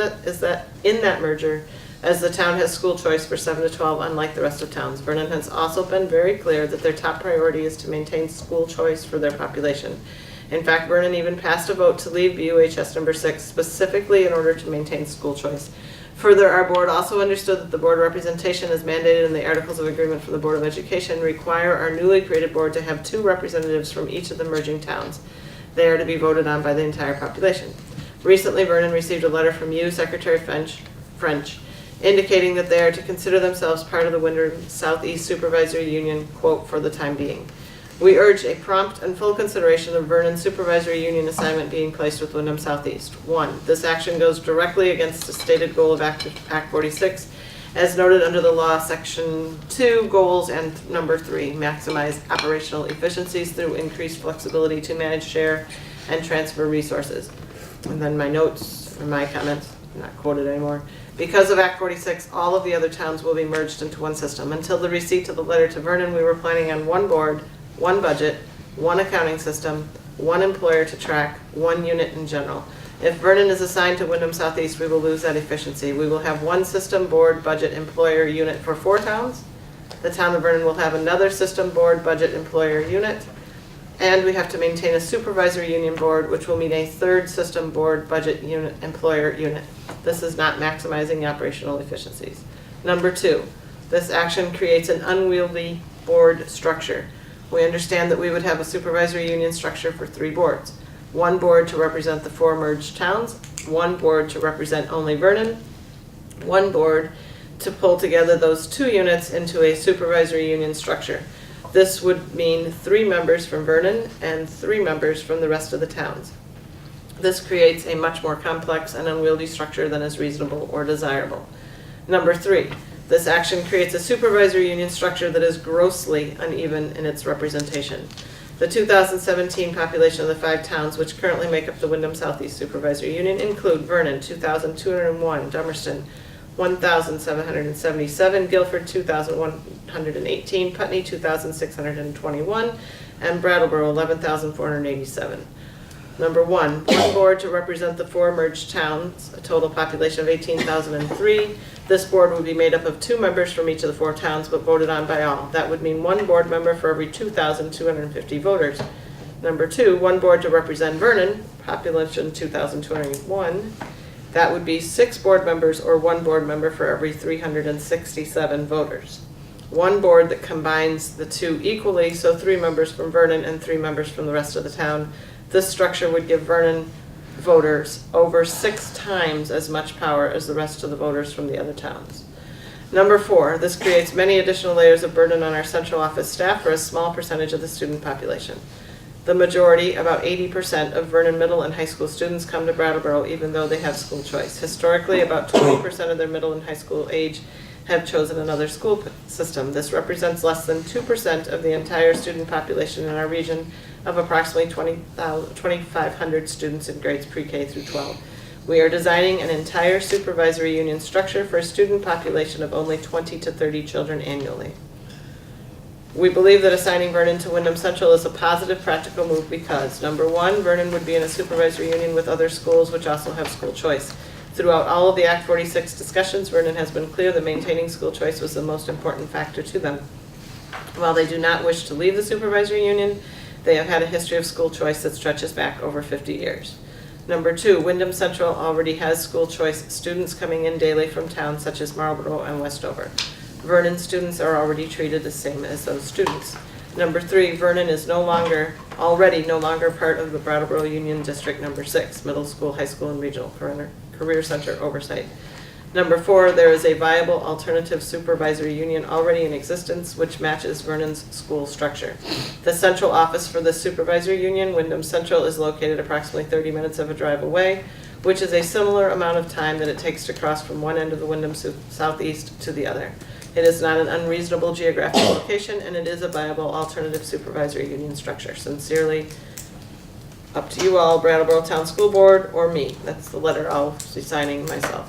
that merger, as the town has school choice for 7 to 12, unlike the rest of towns. Vernon has also been very clear that their top priority is to maintain school choice for their population. In fact, Vernon even passed a vote to leave BUHS number 6 specifically in order to maintain school choice. Further, our board also understood that the board representation as mandated in the Articles of Agreement for the Board of Education require our newly created board to have 2 representatives from each of the merging towns. They are to be voted on by the entire population. Recently, Vernon received a letter from you, Secretary French, indicating that they are to consider themselves part of the Wyndham Southeast Supervisory Union, quote, for the time being. We urge a prompt and full consideration of Vernon's supervisory union assignment being placed with Wyndham Southeast. 1, this action goes directly against the stated goal of Act 46, as noted under the law, Section 2, goals, and number 3, maximize operational efficiencies through increased flexibility to manage, share, and transfer resources. And then my notes, or my comments, not quoted anymore. Because of Act 46, all of the other towns will be merged into one system. Until the receipt of the letter to Vernon, we were planning on one board, one budget, one accounting system, one employer to track, one unit in general. If Vernon is assigned to Wyndham Southeast, we will lose that efficiency. We will have one system, board, budget, employer unit for 4 towns. The town of Vernon will have another system, board, budget, employer unit. And we have to maintain a supervisory union board, which will mean a third system board budget unit, employer unit. This is not maximizing operational efficiencies. Number 2, this action creates an unwieldy board structure. We understand that we would have a supervisory union structure for 3 boards. 1 board to represent the 4 merged towns, 1 board to represent only Vernon, 1 board to pull together those 2 units into a supervisory union structure. This would mean 3 members from Vernon and 3 members from the rest of the towns. This creates a much more complex and unwieldy structure than is reasonable or desirable. Number 3, this action creates a supervisory union structure that is grossly uneven in its representation. The 2017 population of the 5 towns which currently make up the Wyndham Southeast Supervisory Union include Vernon, 2,201, Dummerston, 1,777, Guilford, 2,118, Putney, 2,621, and Brattleboro, 11,487. Number 1, board to represent the 4 merged towns, a total population of 18,003. This board would be made up of 2 members from each of the 4 towns, but voted on by all. That would mean 1 board member for every 2,250 voters. Number 2, 1 board to represent Vernon, population 2,201. That would be 6 board members or 1 board member for every 367 voters. 1 board that combines the 2 equally, so 3 members from Vernon and 3 members from the rest of the town. This structure would give Vernon voters over 6 times as much power as the rest of the voters from the other towns. Number 4, this creates many additional layers of burden on our central office staff for a small percentage of the student population. The majority, about 80% of Vernon middle and high school students come to Brattleboro even though they have school choice. Historically, about 20% of their middle and high school age have chosen another school system. This represents less than 2% of the entire student population in our region of approximately 2,500 students in grades pre-K through 12. We are designing an entire supervisory union structure for a student population of only 20 to 30 children annually. We believe that assigning Vernon to Wyndham Central is a positive practical move because, number 1, Vernon would be in a supervisory union with other schools which also have school choice. Throughout all of the Act 46 discussions, Vernon has been clear that maintaining school choice was the most important factor to them. While they do not wish to leave the supervisory union, they have had a history of school choice that stretches back over 50 years. Number 2, Wyndham Central already has school choice students coming in daily from towns such as Marlboro and Westover. Vernon students are already treated the same as those students. Number 3, Vernon is already no longer part of the Brattleboro Union District Number 6, middle school, high school, and regional career center oversight. Number 4, there is a viable alternative supervisory union already in existence which matches Vernon's school structure. The central office for the supervisory union, Wyndham Central, is located approximately 30 minutes of a drive away, which is a similar amount of time that it takes to cross from one end of the Wyndham Southeast to the other. It is not an unreasonable geographic location, and it is a viable alternative supervisory union structure. Sincerely, up to you all, Brattleboro Town School Board, or me. That's the letter I'll be signing myself.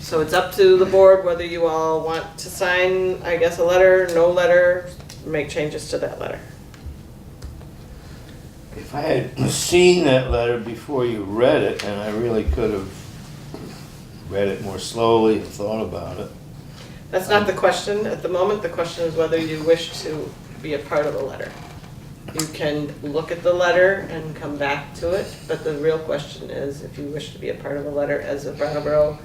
So it's up to the board whether you all want to sign, I guess, a letter, no letter, make changes to that letter. If I had seen that letter before you read it, and I really could have read it more slowly and thought about it. That's not the question at the moment. The question is whether you wish to be a part of the letter. You can look at the letter and come back to it, but the real question is if you wish to be a part of the letter as a Brattleboro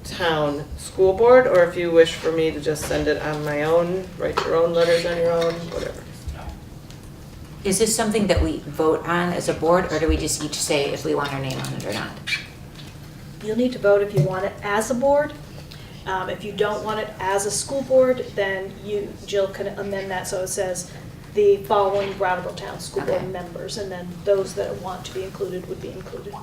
Town School Board, or if you wish for me to just send it on my own, write your own letters on your own, whatever. Is this something that we vote on as a board, or do we just each say if we want our name on it or not? You'll need to vote if you want it as a board. If you don't want it as a school board, then Jill, can amend that so it says the following Brattleboro Town School Board members, and then those that want to be included would be included.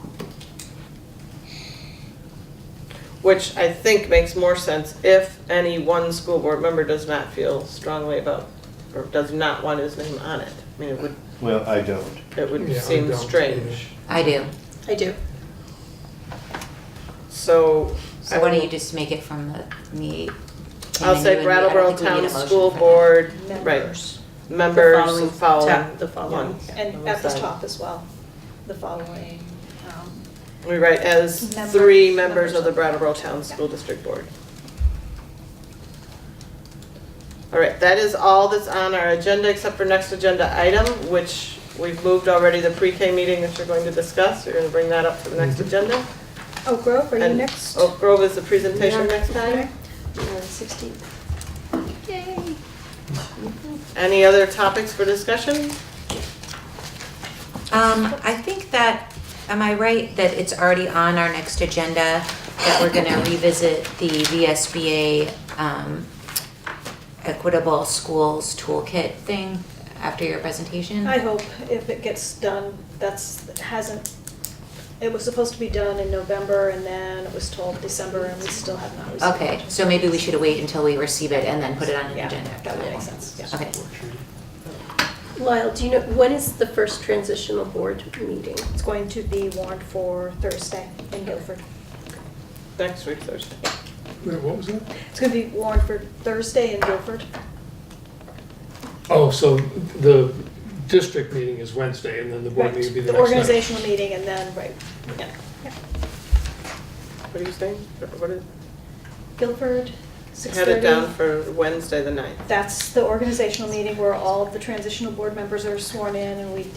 Which I think makes more sense if any one school board member does not feel strongly about, or does not want his name on it. I mean, it would. Well, I don't. It would Yeah, seem I don't strange. I do. I do. So. So why don't you just make it from me? I'll say Brattleboro Town School Board, right, members and following. The following. And at the top as well, the following. We write as 3 members of the Brattleboro Town School District Board. All right, that is all that's on our agenda except for next agenda item, which we've moved already, the pre-K meeting that you're going to discuss. You're going to bring that up to the next agenda. Oak Grove, are you And next? Oak Grove is the presentation next Okay. time. 16th. Yay. Any other topics for discussion? I think that, am I right that it's already on our next agenda that we're gonna revisit the VSBA Equitable Schools Toolkit thing after your presentation? I hope if it gets done, it was supposed to be done in November and then it was told December and we still have not received it. Okay, so maybe we should wait until we receive it and then put it on an Yeah, agenda after that would that. make sense, yeah. Okay. Lyle, do you know, when is the first transitional board meeting? It's going to be warned for Thursday in Guilford. Next week, Thursday. Wait, what was that? It's going to be warned for Thursday in Guilford. Oh, so the district meeting is Wednesday, and then the board Right. meeting will be the The next night. organizational meeting and then, right, yeah. What are you saying? What is, Guilford, had 6:30. it down for Wednesday the 9th. That's the organizational meeting where all of the transitional board members are sworn in and we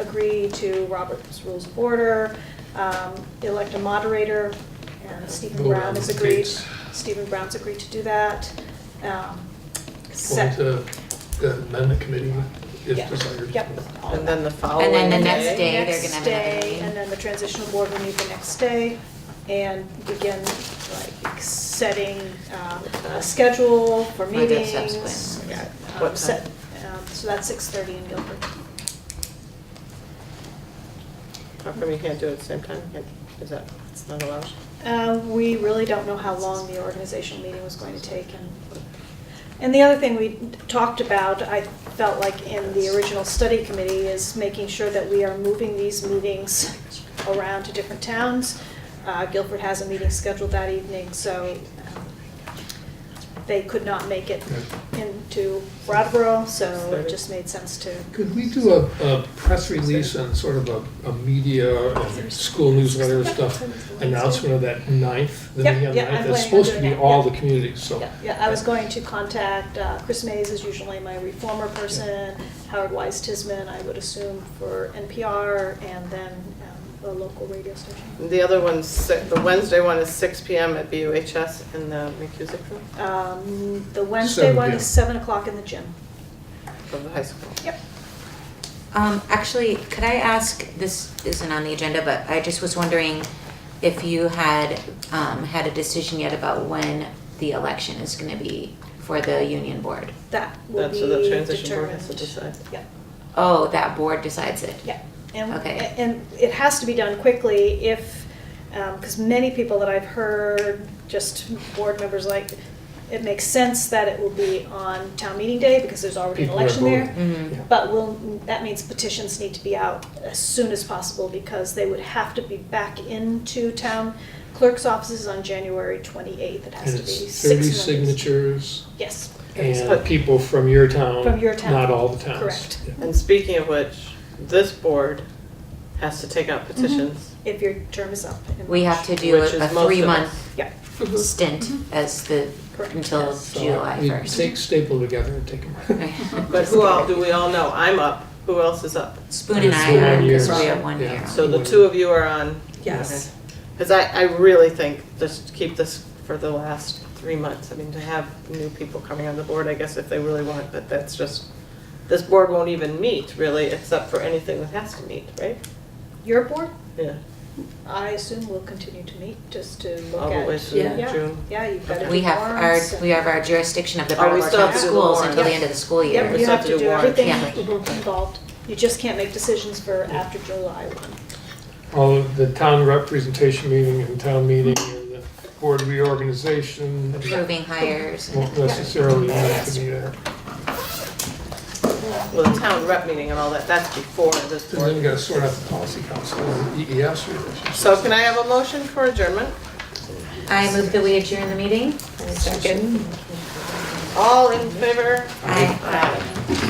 agree to Robert's Rules of Order, elect a moderator, and Stephen Vote Brown on has the agreed. dates. Stephen Brown's agreed to do that. Going Set, to the amendment committee if Yeah. desired. yep. all And that. then the following And then the day. next day, they're Next gonna have another day, meeting. and then the transitional board will meet the next day and begin like setting a schedule for the meetings. subsequent. Yeah. What Set, so that's 6:30 in Guilford. How come you can't do it at the same time? Is that, it's not allowed? We really don't know how long the organizational meeting was going to take. And the other thing we talked about, I felt like in the original study committee, is making sure that we are moving these meetings around to different towns. Guilford has a meeting scheduled that evening, so they could not make it into Brattleboro, so it just made sense to. Could we do a press release and sort of a media and school newsletter stuff announcement of that 9th, the Yep, meeting on yeah, 9th? I'm It's planning on supposed to doing be that, all yeah. the communities, so. Yeah, I was going to contact Chris Mays is usually my reformer person, Howard Wise Tisman, I would assume for NPR, and then a local radio station. The other one's, the Wednesday one is 6 PM at BUHS in the McCusick room The Wednesday 7 one p.m. is 7 o'clock in the gym. of the high school. Yep. Actually, could I ask, this isn't on the agenda, but I just was wondering if you had had a decision yet about when the election is gonna be for the union board? That will That's be what the transition board has to determined. decide. Yeah, Oh, that board decides it? yeah. And, Okay. and it has to be done quickly if, because many people that I've heard, just board members like, it makes sense that it will be on town meeting day because there's already an People are election there. voting. Mhm. But that means petitions need to be out as soon as possible because they would have to be back into town clerk's offices on January 28th. It has And to be it's 6 30 members. signatures Yes, and people from your town. From your town. Not all the towns. Correct. Yeah. And speaking of which, this board has to take out petitions. if your term is up. in We have March. to do Which is a most of 3-month Yeah, stint as the, Correct. until So July we 1st. take staple together and take them. But who all, do we all know? I'm up. Who else is up? Spoon and I It's the are, 1 because year. we have 1 Yeah. year. So the two of you are on. Yes. Because I really think just keep this for the last 3 months. I mean, to have new people coming on the board, I guess if they really want, but that's just, this board won't even meet really, except for anything that has to meet, right? your board, Yeah, I assume will continue to meet just to look all at. the way through Yeah. June. Yeah, you've got to do We have our, warrants and- we have our jurisdiction of the Oh, we Brattleboro still Town have to do the Schools warrant. until the Yeah. end of the school Yep, year. We you still have have to to do do warrants. everything involved. You just can't make decisions for after July 1. All of the town representation meeting and town meeting and the board reorganization. Approving hires. Won't necessarily need to be there. Well, the town rep meeting and all that, that's before this And then board. you gotta sort out the policy council and EES relationship. So can I have a motion for adjournment? I move that we adjourn the meeting. All in favor? Aye. Aye.